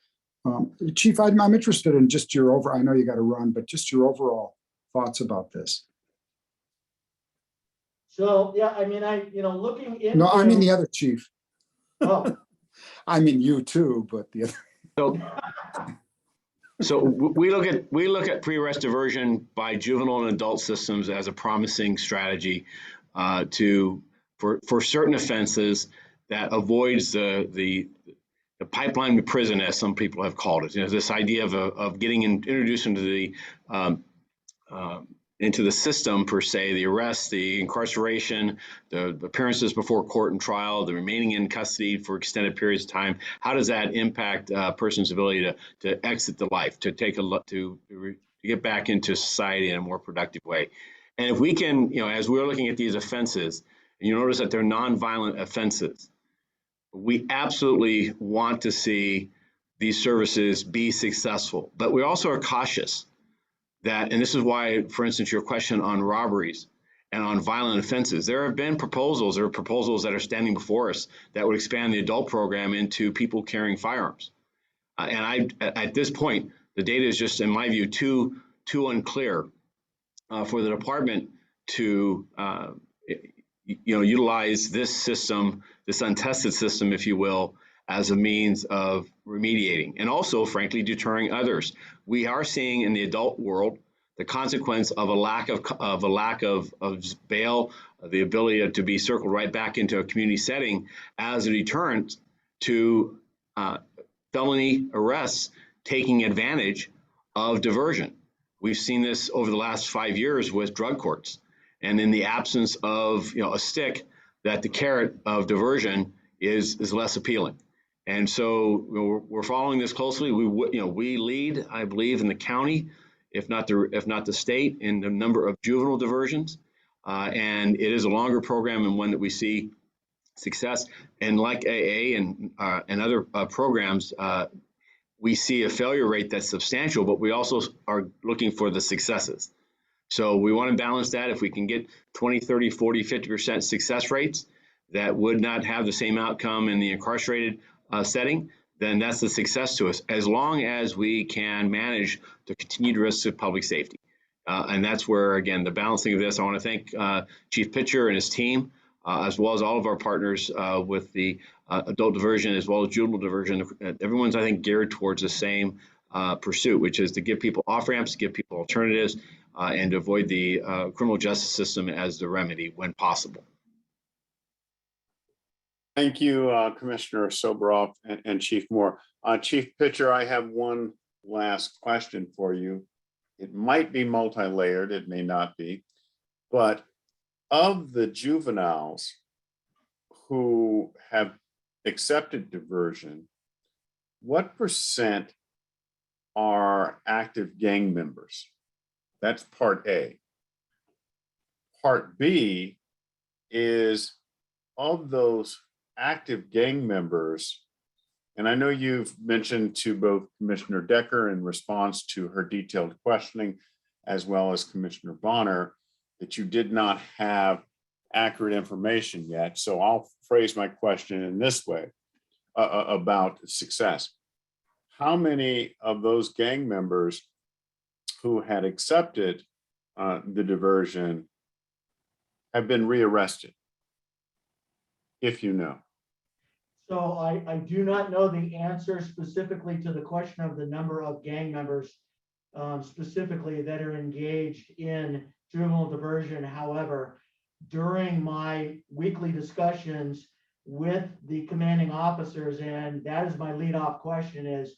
Chief, I'm interested in just I know you got to run, but just your overall thoughts about this. So, yeah, I mean, looking into. No, I mean the other chief. Oh. I mean you too, but the other. So we look at pre-arrest diversion by juvenile and adult systems as a promising strategy for certain offenses that avoids the pipeline to prison, as some people have called it. This idea of getting introduced into the system per se, the arrest, the incarceration, the appearances before court and trial, the remaining in custody for extended periods of time. How does that impact a person's ability to exit the life, to take a look, to get back into society in a more productive way? And if we can, as we're looking at these offenses, and you notice that they're nonviolent offenses, we absolutely want to see these services be successful, but we also are cautious that, and this is why, for instance, your question on robberies and on violent offenses, there have been proposals that are standing before us that would expand the adult program into people carrying firearms. And at this point, the data is just, in my view, too unclear for the department to utilize this system, this untested system, if you will, as a means of remediating and also, frankly, deterring others. We are seeing in the adult world the consequence of a lack of bail, the ability to be circled right back into a community setting as a deterrent to felony arrests taking advantage of diversion. We've seen this over the last 5 years with drug courts, and in the absence of a stick, that the carrot of diversion is less appealing. And so we're following this closely. We lead, I believe, in the county, if not the state, in the number of juvenile diversions. And it is a longer program and one that we see success. And like AA and other programs, we see a failure rate that's substantial, but we also are looking for the successes. So we want to balance that. If we can get 20, 30, 40, 50% success rates that would not have the same outcome in the incarcerated setting, then that's the success to us, as long as we can manage the continued risks of public safety. And that's where, again, the balancing of this, I want to thank Chief Pitcher and his team, as well as all of our partners with the adult diversion as well as juvenile diversion. Everyone's, I think, geared towards the same pursuit, which is to give people off-ramps, to give people alternatives, and to avoid the criminal justice system as the remedy when possible. Thank you, Commissioner Soboroff and Chief Moore. Chief Pitcher, I have one last question for you. It might be multi-layered, it may not be, but of the juveniles who have accepted diversion, what percent are active gang members? That's part A. Part B is, of those active gang members, and I know you've mentioned to both Commissioner Decker in response to her detailed questioning, as well as Commissioner Bonner, that you did not have accurate information yet. So I'll phrase my question in this way about success. How many of those gang members who had accepted the diversion have been rearrested, if you know? So I do not know the answer specifically to the question of the number of gang members specifically that are engaged in juvenile diversion. However, during my weekly discussions with the commanding officers, and that is my lead-off question, is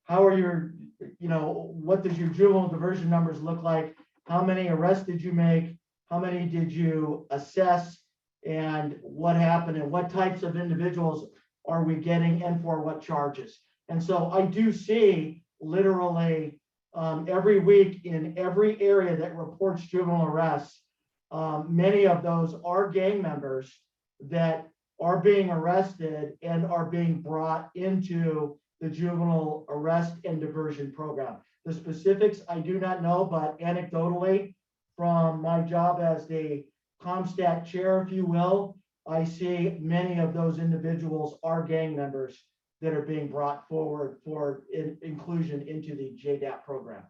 how are your, what does your juvenile diversion numbers look like? How many arrests did you make? How many did you assess? And what happened, and what types of individuals are we getting, and for what charges? And so I do see literally every week in every area that reports juvenile arrests, many of those are gang members that are being arrested and are being brought into the juvenile arrest and diversion program. The specifics I do not know, but anecdotally from my job as the ComStat chair, if you will, I see many of those individuals are gang members that are being brought forward for inclusion into the JDAP program.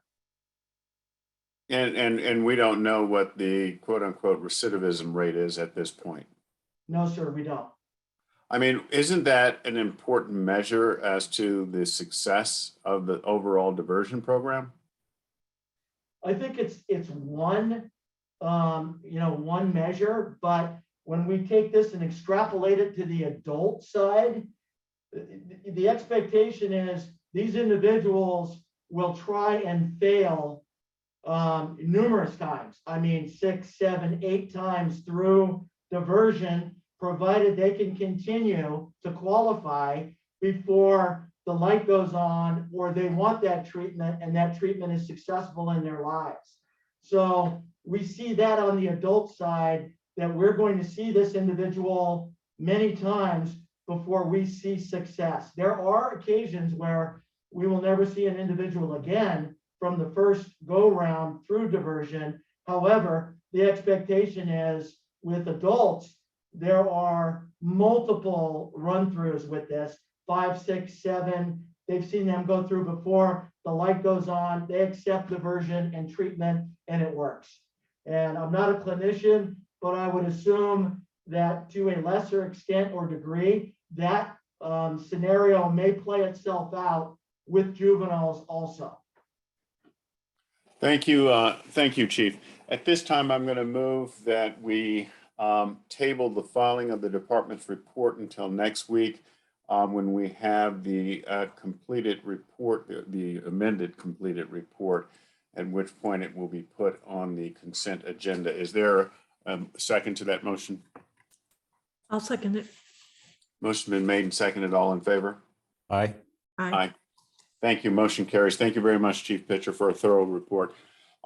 And we don't know what the quote unquote recidivism rate is at this point. No, sir, we don't. I mean, isn't that an important measure as to the success of the overall diversion program? I think it's one, one measure, but when we take this and extrapolate it to the adult side, the expectation is these individuals will try and fail numerous times. I mean, 6, 7, 8 times through diversion, provided they can continue to qualify before the light goes on, or they want that treatment and that treatment is successful in their lives. So we see that on the adult side, that we're going to see this individual many times before we see success. There are occasions where we will never see an individual again from the first go round through diversion. However, the expectation is with adults, there are multiple run-throughs with this, 5, 6, 7. They've seen them go through before, the light goes on, they accept diversion and treatment, and it works. And I'm not a clinician, but I would assume that to a lesser extent or degree, that scenario may play itself out with juveniles also. Thank you, Chief. At this time, I'm going to move that we table the filing of the department's report until next week when we have the completed report, the amended completed report, at which point it will be put on the consent agenda. Is there a second to that motion? I'll second it. Motion been made and seconded. All in favor? Aye. Aye. Thank you. Motion carries. Thank you very much, Chief Pitcher, for a thorough report.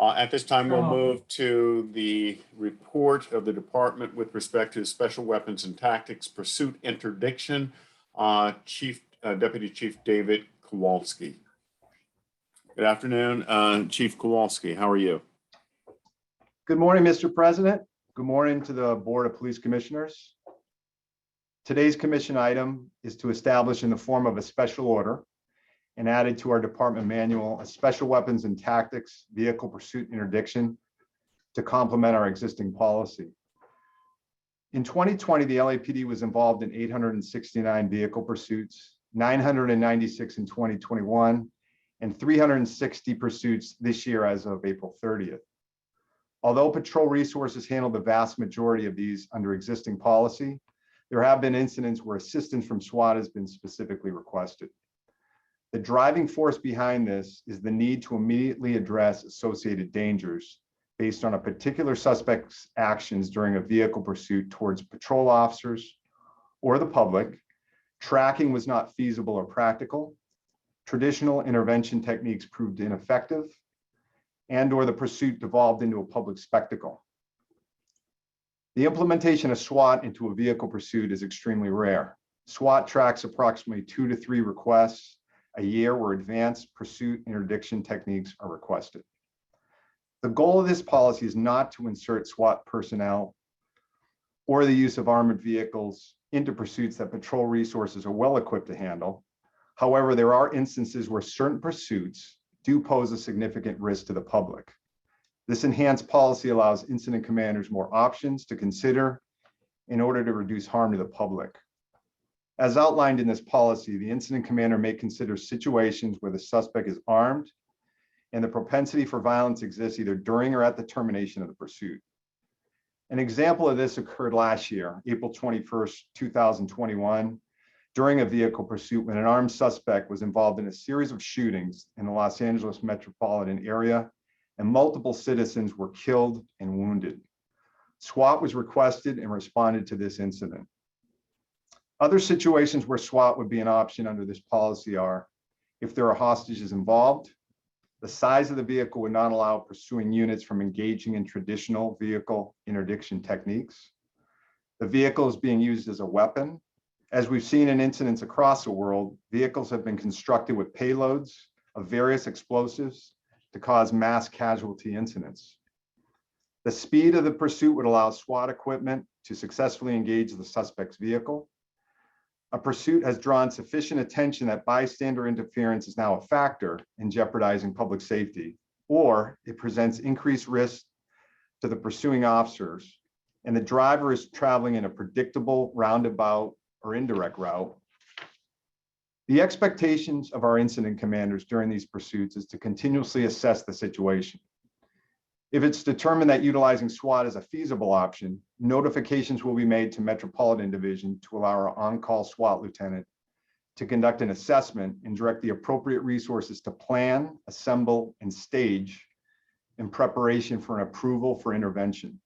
At this time, we'll move to the report of the department with respect to special weapons and tactics pursuit interdiction. Deputy Chief David Kowalski. Good afternoon, Chief Kowalski. How are you? Good morning, Mr. President. Good morning to the Board of Police Commissioners. Today's commission item is to establish in the form of a special order and added to our department manual a special weapons and tactics vehicle pursuit interdiction to complement our existing policy. In 2020, the LAPD was involved in 869 vehicle pursuits, 996 in 2021, and 360 pursuits this year as of April 30th. Although patrol resources handle the vast majority of these under existing policy, there have been incidents where assistance from SWAT has been specifically requested. The driving force behind this is the need to immediately address associated dangers based on a particular suspect's actions during a vehicle pursuit towards patrol officers or the public. Tracking was not feasible or practical. Traditional intervention techniques proved ineffective, and/or the pursuit devolved into a public spectacle. The implementation of SWAT into a vehicle pursuit is extremely rare. SWAT tracks approximately 2 to 3 requests a year where advanced pursuit interdiction techniques are requested. The goal of this policy is not to insert SWAT personnel or the use of armored vehicles into pursuits that patrol resources are well equipped to handle. However, there are instances where certain pursuits do pose a significant risk to the public. This enhanced policy allows incident commanders more options to consider in order to reduce harm to the public. As outlined in this policy, the incident commander may consider situations where the suspect is armed and the propensity for violence exists either during or at the termination of the pursuit. An example of this occurred last year, April 21st, 2021, during a vehicle pursuit when an armed suspect was involved in a series of shootings in the Los Angeles metropolitan area, and multiple citizens were killed and wounded. SWAT was requested and responded to this incident. Other situations where SWAT would be an option under this policy are if there are hostages involved, the size of the vehicle would not allow pursuing units from engaging in traditional vehicle interdiction techniques. The vehicle is being used as a weapon. As we've seen in incidents across the world, vehicles have been constructed with payloads of various explosives to cause mass casualty incidents. The speed of the pursuit would allow SWAT equipment to successfully engage the suspect's vehicle. A pursuit has drawn sufficient attention that bystander interference is now a factor in jeopardizing public safety, or it presents increased risk to the pursuing officers, and the driver is traveling in a predictable roundabout or indirect route. The expectations of our incident commanders during these pursuits is to continuously assess the situation. If it's determined that utilizing SWAT is a feasible option, notifications will be made to Metropolitan Division to allow our on-call SWAT lieutenant to conduct an assessment and direct the appropriate resources to plan, assemble, and stage in preparation for an approval for intervention.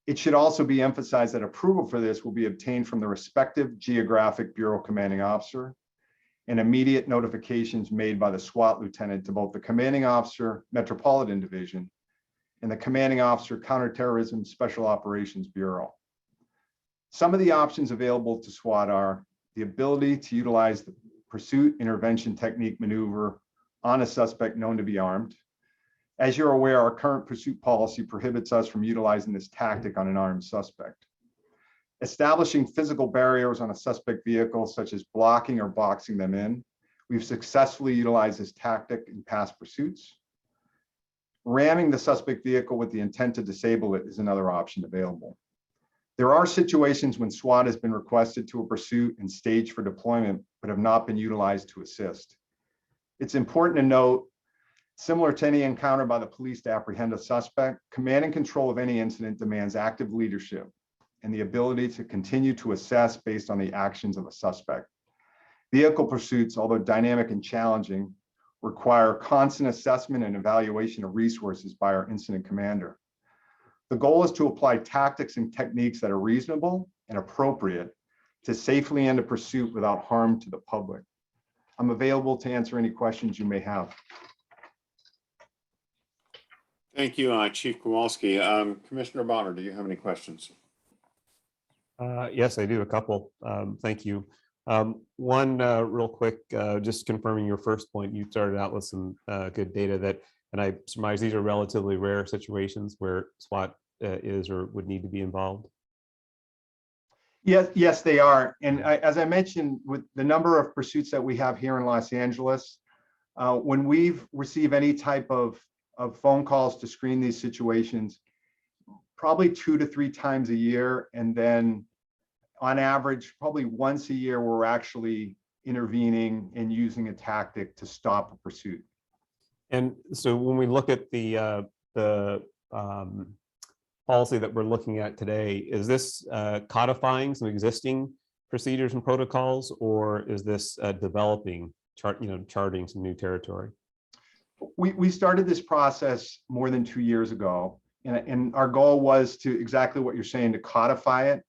It should also be emphasized that approval for this will be obtained from the respective geographic bureau commanding officer, and immediate notifications made by the SWAT lieutenant to both the commanding officer, Metropolitan Division, and the commanding officer, Counterterrorism Special Operations Bureau. Some of the options available to SWAT are the ability to utilize the pursuit intervention technique maneuver on a suspect known to be armed. As you're aware, our current pursuit policy prohibits us from utilizing this tactic on an armed suspect. Establishing physical barriers on a suspect vehicle, such as blocking or boxing them in. We've successfully utilized this tactic in past pursuits. Ramming the suspect vehicle with the intent to disable it is another option available. There are situations when SWAT has been requested to a pursuit and staged for deployment, but have not been utilized to assist. It's important to note, similar to any encounter by the police to apprehend a suspect, command and control of any incident demands active leadership and the ability to continue to assess based on the actions of a suspect. Vehicle pursuits, although dynamic and challenging, require constant assessment and evaluation of resources by our incident commander. The goal is to apply tactics and techniques that are reasonable and appropriate to safely end a pursuit without harm to the public. I'm available to answer any questions you may have. Thank you, Chief Kowalski. Commissioner Bonner, do you have any questions? Yes, I do, a couple. Thank you. One real quick, just confirming your first point, you started out with some good data that, and I surmise these are relatively rare situations where SWAT is or would need to be involved. Yes, they are. And as I mentioned, with the number of pursuits that we have here in Los Angeles, when we've received any type of phone calls to screen these situations, probably 2 to 3 times a year. And then on average, probably once a year, we're actually intervening and using a tactic to stop a pursuit. And so when we look at the policy that we're looking at today, is this codifying some existing procedures and protocols, or is this developing, charting some new territory? We started this process more than 2 years ago, and our goal was to exactly what you're saying, to codify it,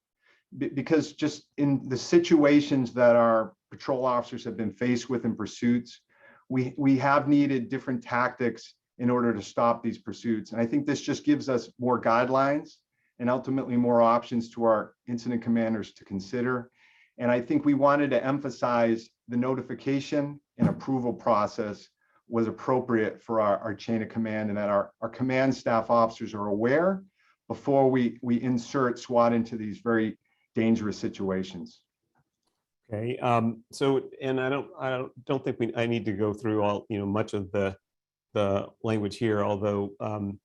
because just in the situations that our patrol officers have been faced with in pursuits, we have needed different tactics in order to stop these pursuits. And I think this just gives us more guidelines and ultimately more options to our incident commanders to consider. And I think we wanted to emphasize the notification and approval process was appropriate for our chain of command, and that our command staff officers are aware before we insert SWAT into these very dangerous situations. Okay, so, and I don't think I need to go through all, much of the language here, although I'm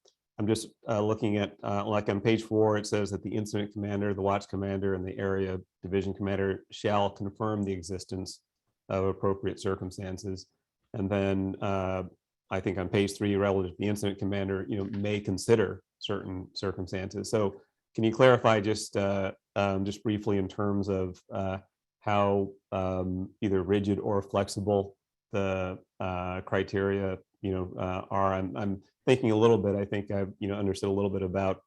just looking at, like on page 4, it says that the incident commander, the watch commander, and the area division commander shall confirm the existence of appropriate circumstances. And then I think on page 3, relative to the incident commander, may consider certain circumstances. So can you clarify just briefly in terms of how either rigid or flexible the criteria are? I'm thinking a little bit, I think I've understood a little bit about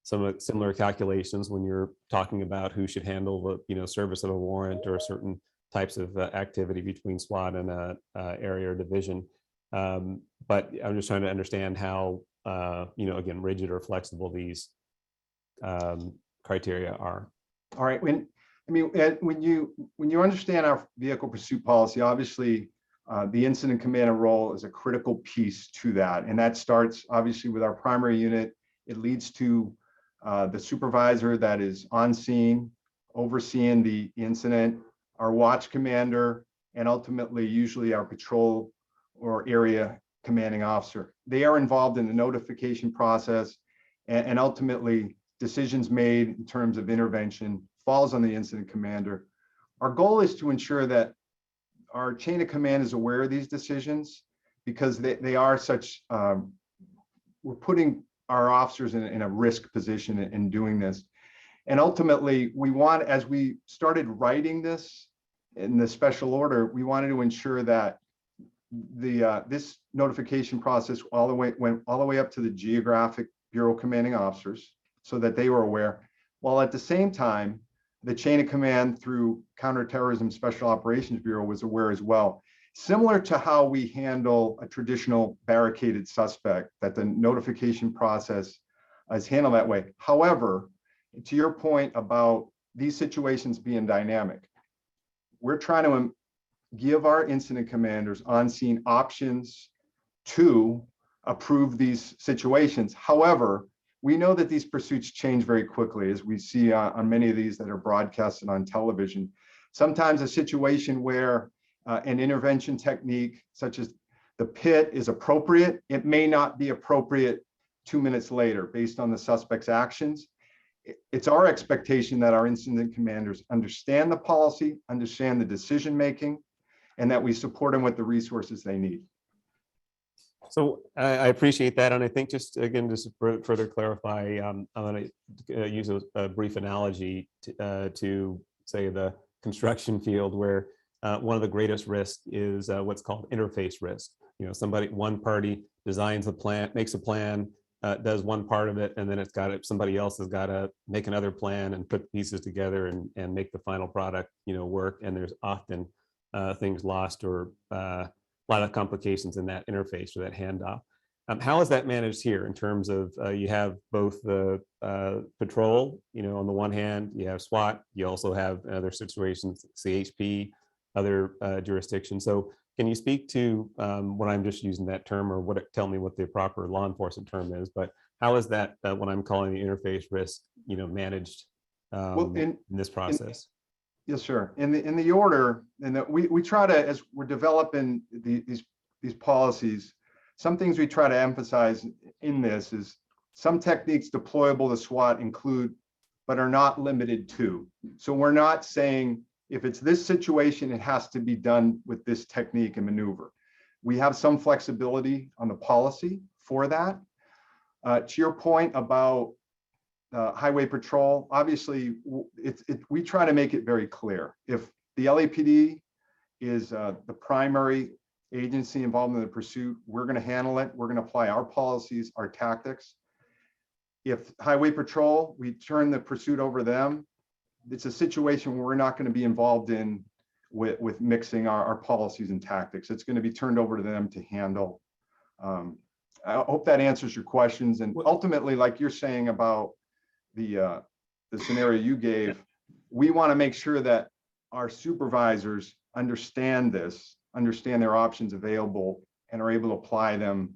some similar calculations when you're talking about who should handle the service of a warrant or certain types of activity between SWAT and area or division. But I'm just trying to understand how again, rigid or flexible these criteria are. All right. When you understand our vehicle pursuit policy, obviously the incident commander role is a critical piece to that, and that starts obviously with our primary unit. It leads to the supervisor that is on scene overseeing the incident, our watch commander, and ultimately usually our patrol or area commanding officer. They are involved in the notification process, and ultimately decisions made in terms of intervention falls on the incident commander. Our goal is to ensure that our chain of command is aware of these decisions, because they are such, we're putting our officers in a risk position in doing this. And ultimately, we want, as we started writing this in the special order, we wanted to ensure that this notification process went all the way up to the geographic bureau commanding officers, so that they were aware, while at the same time, the chain of command through Counterterrorism Special Operations Bureau was aware as well. Similar to how we handle a traditional barricaded suspect, that the notification process is handled that way. However, to your point about these situations being dynamic, we're trying to give our incident commanders on scene options to approve these situations. However, we know that these pursuits change very quickly, as we see on many of these that are broadcasted on television. Sometimes a situation where an intervention technique such as the pit is appropriate, it may not be appropriate 2 minutes later based on the suspect's actions. It's our expectation that our incident commanders understand the policy, understand the decision-making, and that we support them with the resources they need. So I appreciate that. And I think just again, just to further clarify, I'm going to use a brief analogy to say the construction field, where one of the greatest risks is what's called interface risk. One party designs a plan, makes a plan, does one part of it, and then somebody else has got to make another plan and put the pieces together and make the final product, work. And there's often things lost or a lot of complications in that interface or that handoff. How is that managed here in terms of you have both the patrol, on the one hand, you have SWAT, you also have other situations, CHP, other jurisdictions. So can you speak to what I'm just using that term, or tell me what the proper law enforcement term is, but how is that what I'm calling the interface risk, managed in this process? Yes, sir. In the order, and that we try to, as we're developing these policies, some things we try to emphasize in this is some techniques deployable to SWAT include, but are not limited to. So we're not saying if it's this situation, it has to be done with this technique and maneuver. We have some flexibility on the policy for that. To your point about highway patrol, obviously, we try to make it very clear. If the LAPD is the primary agency involved in the pursuit, we're going to handle it. We're going to apply our policies, our tactics. If highway patrol, we turn the pursuit over to them. It's a situation where we're not going to be involved in with mixing our policies and tactics. It's going to be turned over to them to handle. I hope that answers your questions. And ultimately, like you're saying about the scenario you gave, we want to make sure that our supervisors understand this, understand their options available, and are able to apply them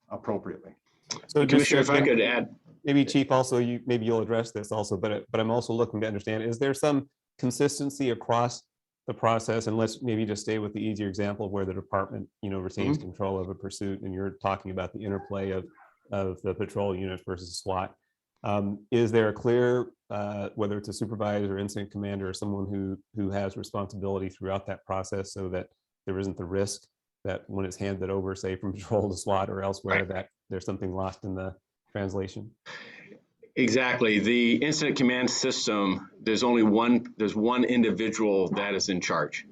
appropriately. So Commissioner, if I could add, maybe Chief, also maybe you'll address this also, but I'm also looking to understand, is there some consistency across the process? And let's maybe just stay with the easier example of where the department, retains control of a pursuit, and you're talking about the interplay of the patrol unit versus SWAT. Is there a clear, whether it's a supervisor or incident commander or someone who has responsibility throughout that process, so that there isn't the risk that when it's handed over, say from patrol to SWAT or elsewhere, that there's something lost in the translation? Exactly. The incident command system, there's one individual that is in charge.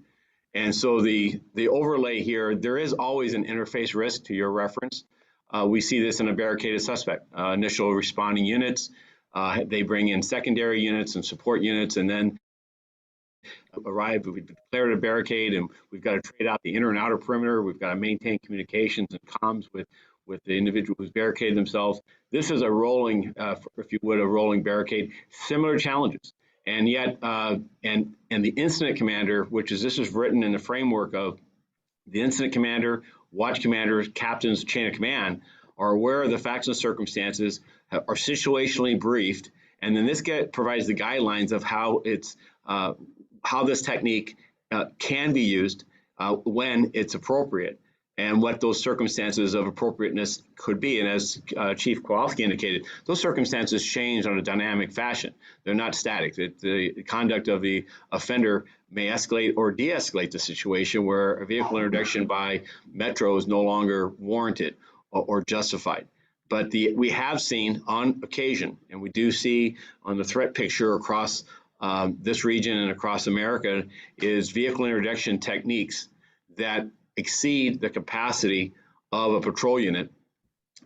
And so the overlay here, there is always an interface risk to your reference. We see this in a barricaded suspect. Initial responding units, they bring in secondary units and support units, and then arrive, we've declared a barricade, and we've got to trade out the inner and outer perimeter. We've got to maintain communications and comms with the individual who's barricaded themselves. This is a rolling, if you would, a rolling barricade, similar challenges. And yet, and the incident commander, this is written in the framework of the incident commander, watch commanders, captains, chain of command, are aware of the facts and circumstances, are situationally briefed, and then this provides the guidelines of how how this technique can be used when it's appropriate, and what those circumstances of appropriateness could be. And as Chief Kowalski indicated, those circumstances change on a dynamic fashion. They're not static. The conduct of the offender may escalate or de-escalate the situation where a vehicle interdiction by Metro is no longer warranted or justified. But we have seen on occasion, and we do see on the threat picture across this region and across America, is vehicle interdiction techniques that exceed the capacity of a patrol unit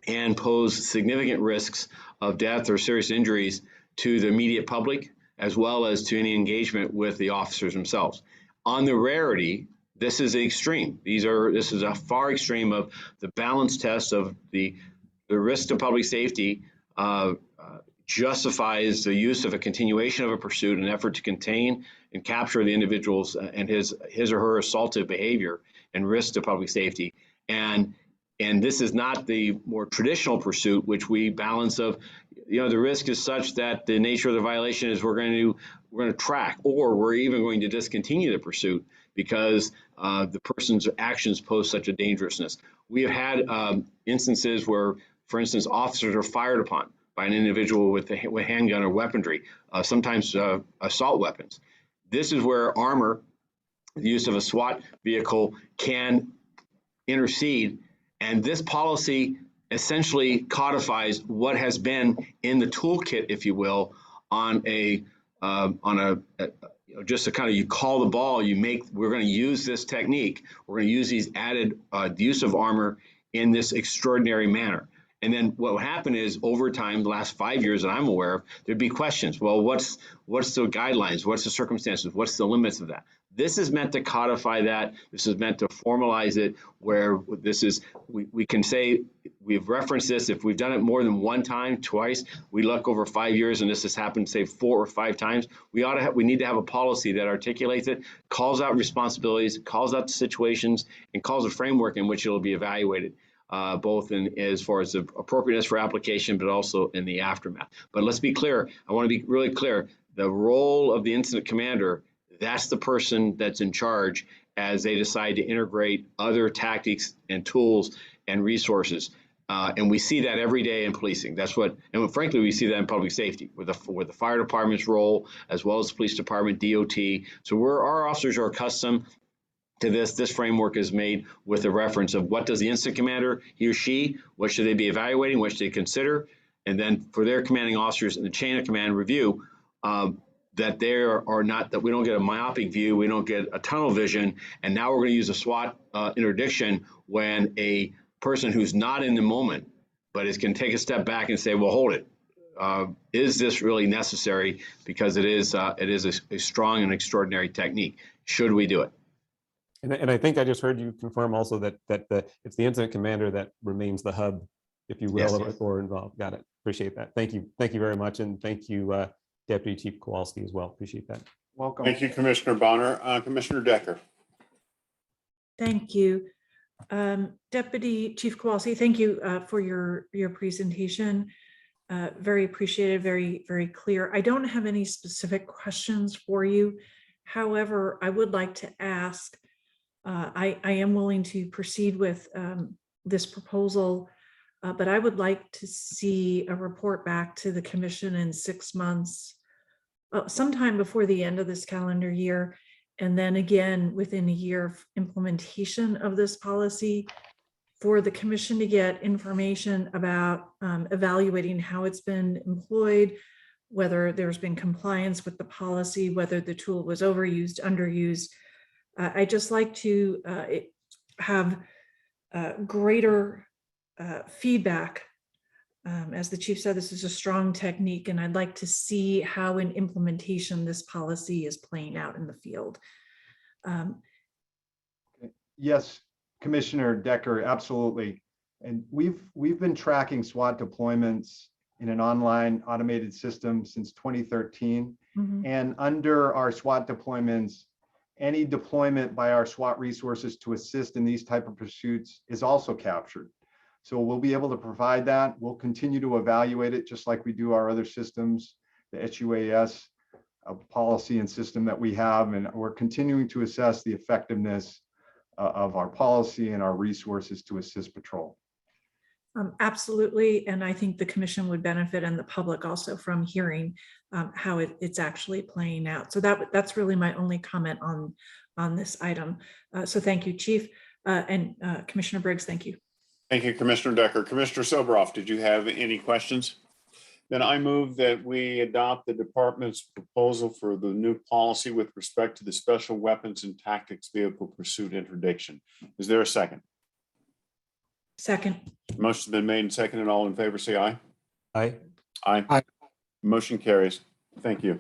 and pose significant risks of death or serious injuries to the immediate public, as well as to any engagement with the officers themselves. On the rarity, this is extreme. This is a far extreme of the balance test of the risk to public safety justifies the use of a continuation of a pursuit in an effort to contain and capture the individuals and his or her assaultive behavior and risk to public safety. And this is not the more traditional pursuit, which we balance of, the risk is such that the nature of the violation is we're going to track, or we're even going to discontinue the pursuit because the person's actions pose such a dangerousness. We have had instances where, for instance, officers are fired upon by an individual with handgun or weaponry, sometimes assault weapons. This is where armor, the use of a SWAT vehicle, can intercede, and this policy essentially codifies what has been in the toolkit, if you will, on a just to kind of, you call the ball, we're going to use this technique, we're going to use these added use of armor in this extraordinary manner. And then what will happen is, over time, the last 5 years that I'm aware of, there'd be questions. Well, what's the guidelines? What's the circumstances? What's the limits of that? This is meant to codify that. This is meant to formalize it, where this is, we can say, we've referenced this. If we've done it more than one time, twice, we look over 5 years and this has happened, say, 4 or 5 times, we need to have a policy that articulates it, calls out responsibilities, calls out the situations, and calls a framework in which it'll be evaluated. Both in as far as the appropriateness for application, but also in the aftermath. But let's be clear. I want to be really clear. the role of the incident commander, that's the person that's in charge as they decide to integrate other tactics and tools and resources. And we see that every day in policing. That's what, and frankly, we see that in public safety with the fire department's role, as well as the police department, DOT. So our officers are accustomed to this. This framework is made with a reference of what does the incident commander, he or she, what should they be evaluating, what should they consider, and then for their commanding officers in the chain of command review, that there are not, that we don't get a myopic view, we don't get a tunnel vision, and now we're going to use a SWAT interdiction when a person who's not in the moment, but can take a step back and say, well, hold it. Is this really necessary? Because it is a strong and extraordinary technique. Should we do it? And I think I just heard you confirm also that it's the incident commander that remains the hub, if you will, Yes. or involved. Got it. Appreciate that. Thank you. Thank you very much. And thank you, Deputy Chief Kowalski as well. Appreciate that. Welcome. Thank you, Commissioner Bonner. Commissioner Decker. Thank you. Deputy Chief Kowalski, thank you for your presentation. Very appreciated, very, very clear. I don't have any specific questions for you. However, I would like to ask, I am willing to proceed with this proposal, but I would like to see a report back to the commission in 6 months, sometime before the end of this calendar year. And then again, within a year of implementation of this policy, for the commission to get information about evaluating how it's been employed, whether there's been compliance with the policy, whether the tool was overused, underused. I just like to have greater feedback. As the chief said, this is a strong technique, and I'd like to see how in implementation this policy is playing out in the field. Yes, Commissioner Decker, absolutely. And we've been tracking SWAT deployments in an online automated system since 2013. And under our SWAT deployments, any deployment by our SWAT resources to assist in these type of pursuits is also captured. So we'll be able to provide that. We'll continue to evaluate it just like we do our other systems, the HUAS policy and system that we have. And we're continuing to assess the effectiveness of our policy and our resources to assist patrol. Absolutely. And I think the commission would benefit, and the public also, from hearing how it's actually playing out. So that's really my only comment on this item. So thank you, Chief. And Commissioner Briggs, thank you. Thank you, Commissioner Decker. Commissioner Soboroff, did you have any questions? Then I move that we adopt the department's proposal for the new policy with respect to the special weapons and tactics vehicle pursuit interdiction. Is there a second? Second. Motion's been made and seconded. All in favor, say aye. Aye. Aye. Aye. Motion carries. Thank you.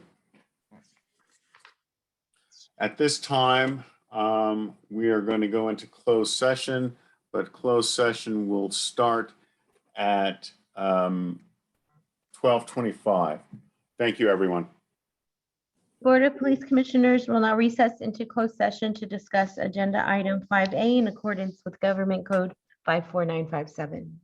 At this time, we are going to go into closed session, but closed session will start at 12:25. Thank you, everyone. Board of Police Commissioners will now recess into closed session to discuss Agenda Item 5A in accordance with Government Code 54957.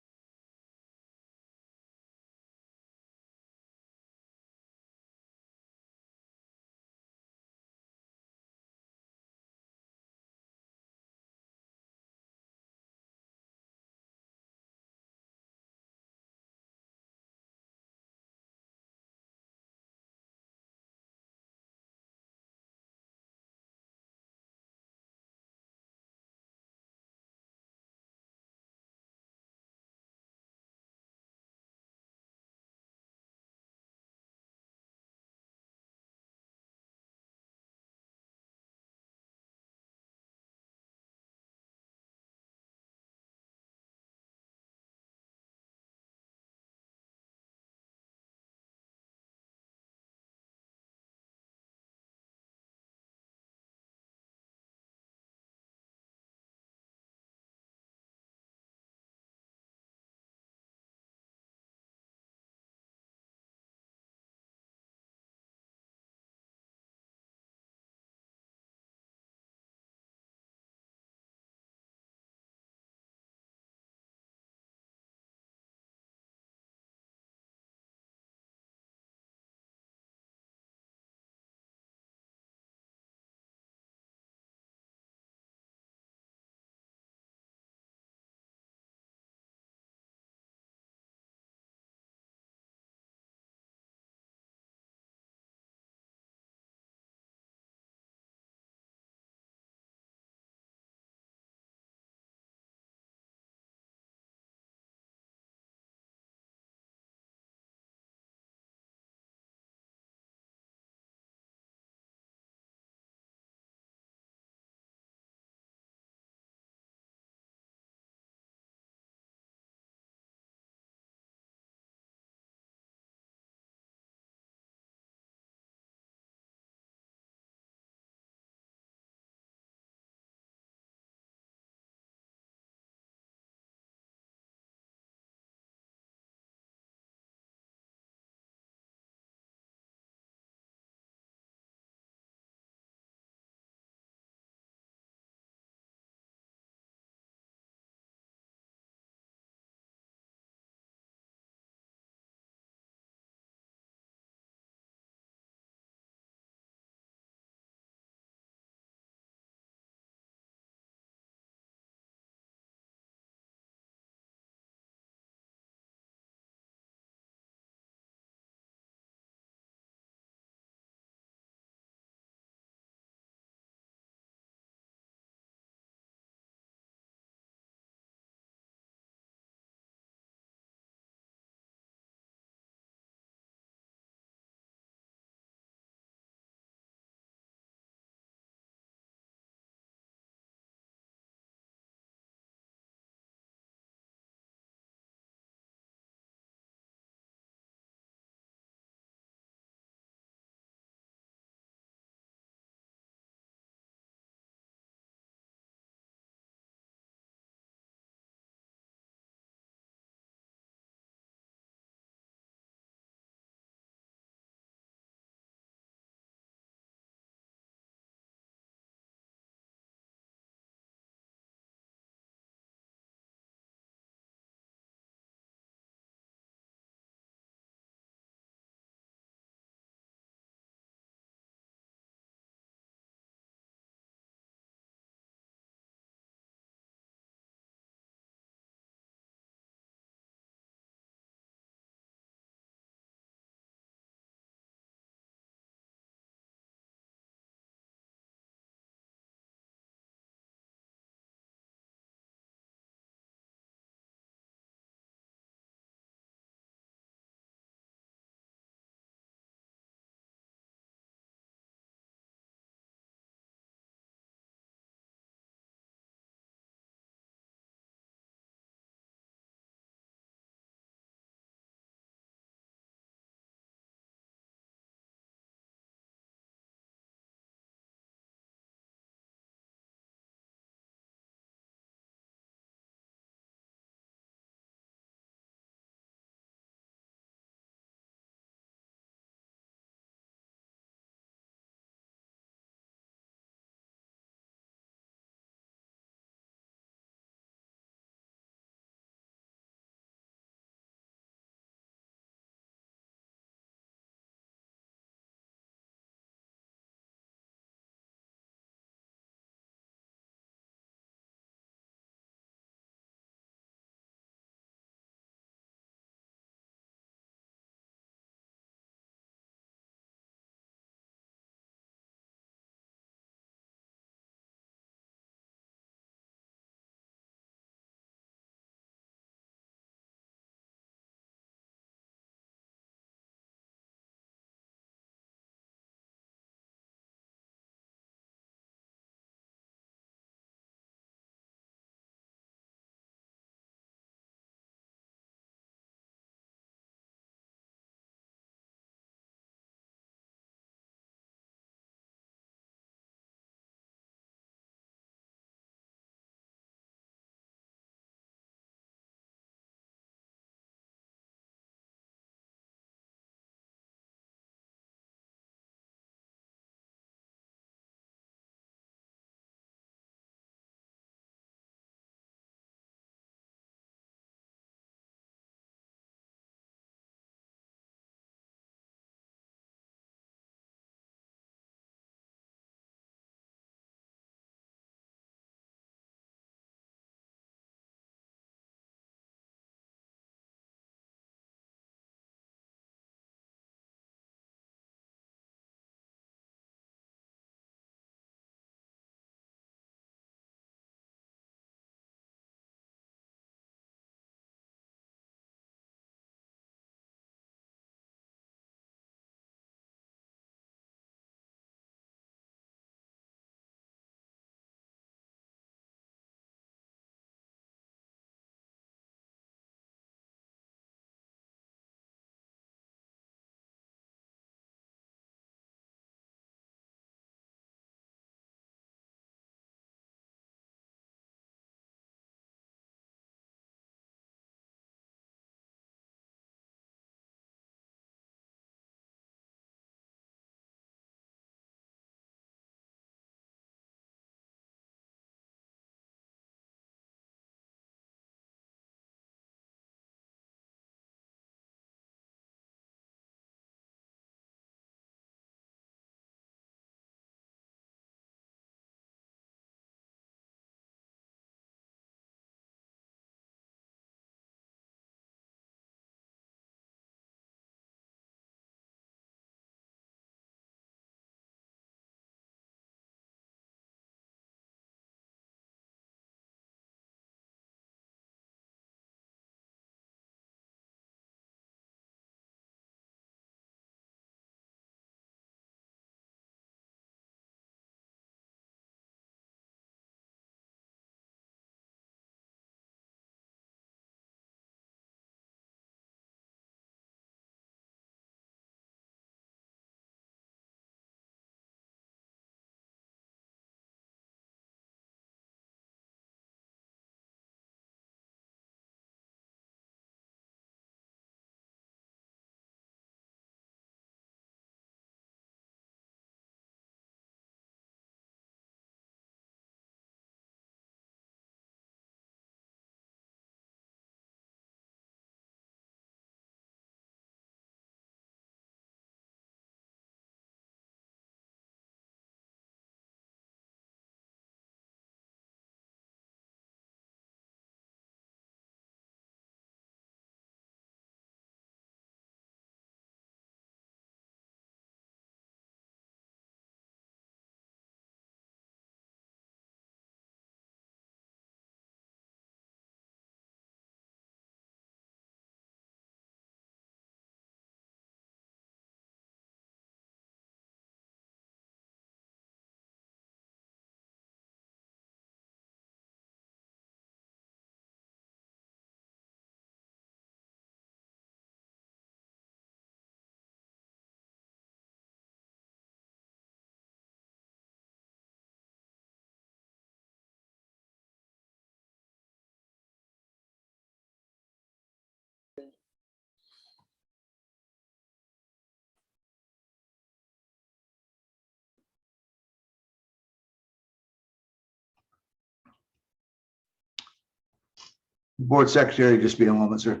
Board Secretary, just be a moment, sir.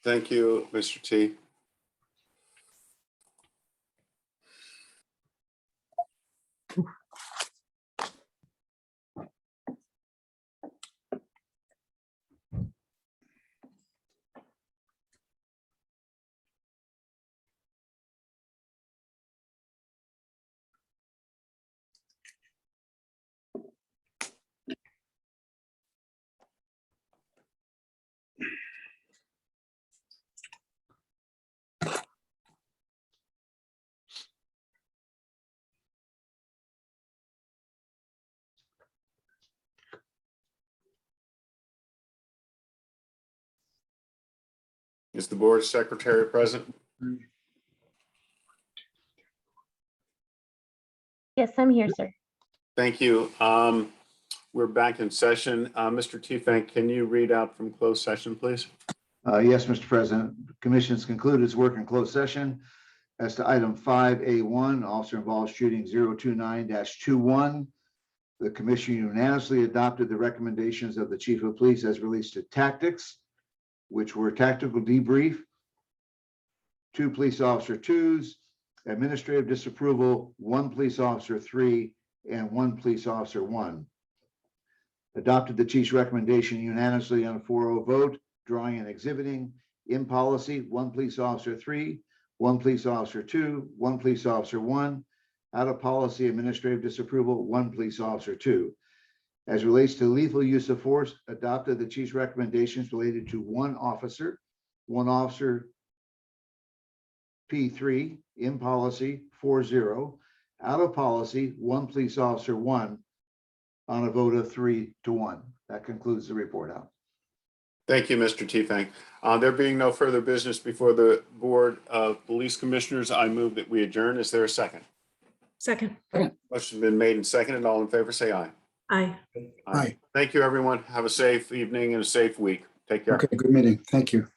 Thank you, Mr. T. Is the board secretary present? Yes, I'm here, sir. Thank you. We're back in session. Mr. Tiefenk, can you read out from closed session, please? Yes, Mr. President. Commission's concluded its work in closed session. As to item 5A1, officer involved shooting 029-21. The commission unanimously adopted the recommendations of the chief of police as relates to tactics, which were tactical debrief, 2 police officer 2s, administrative disapproval, 1 police officer 3, and 1 police officer 1. Adopted the chief's recommendation unanimously on a 4-0 vote, drawing and exhibiting in policy 1 police officer 3, 1 police officer 2, 1 police officer 1, out of policy administrative disapproval, 1 police officer 2. As relates to lethal use of force, adopted the chief's recommendations related to 1 officer P3 in policy 4-0, out of policy 1 police officer 1 on a vote of 3-1. That concludes the report out. Thank you, Mr. Tiefenk. There being no further business before the Board of Police Commissioners, I move that we adjourn. Is there a second? Second. Motion's been made and seconded. All in favor, say aye. Aye. Aye. Thank you, everyone. Have a safe evening and a safe week. Take care. Okay, good meeting. Thank you.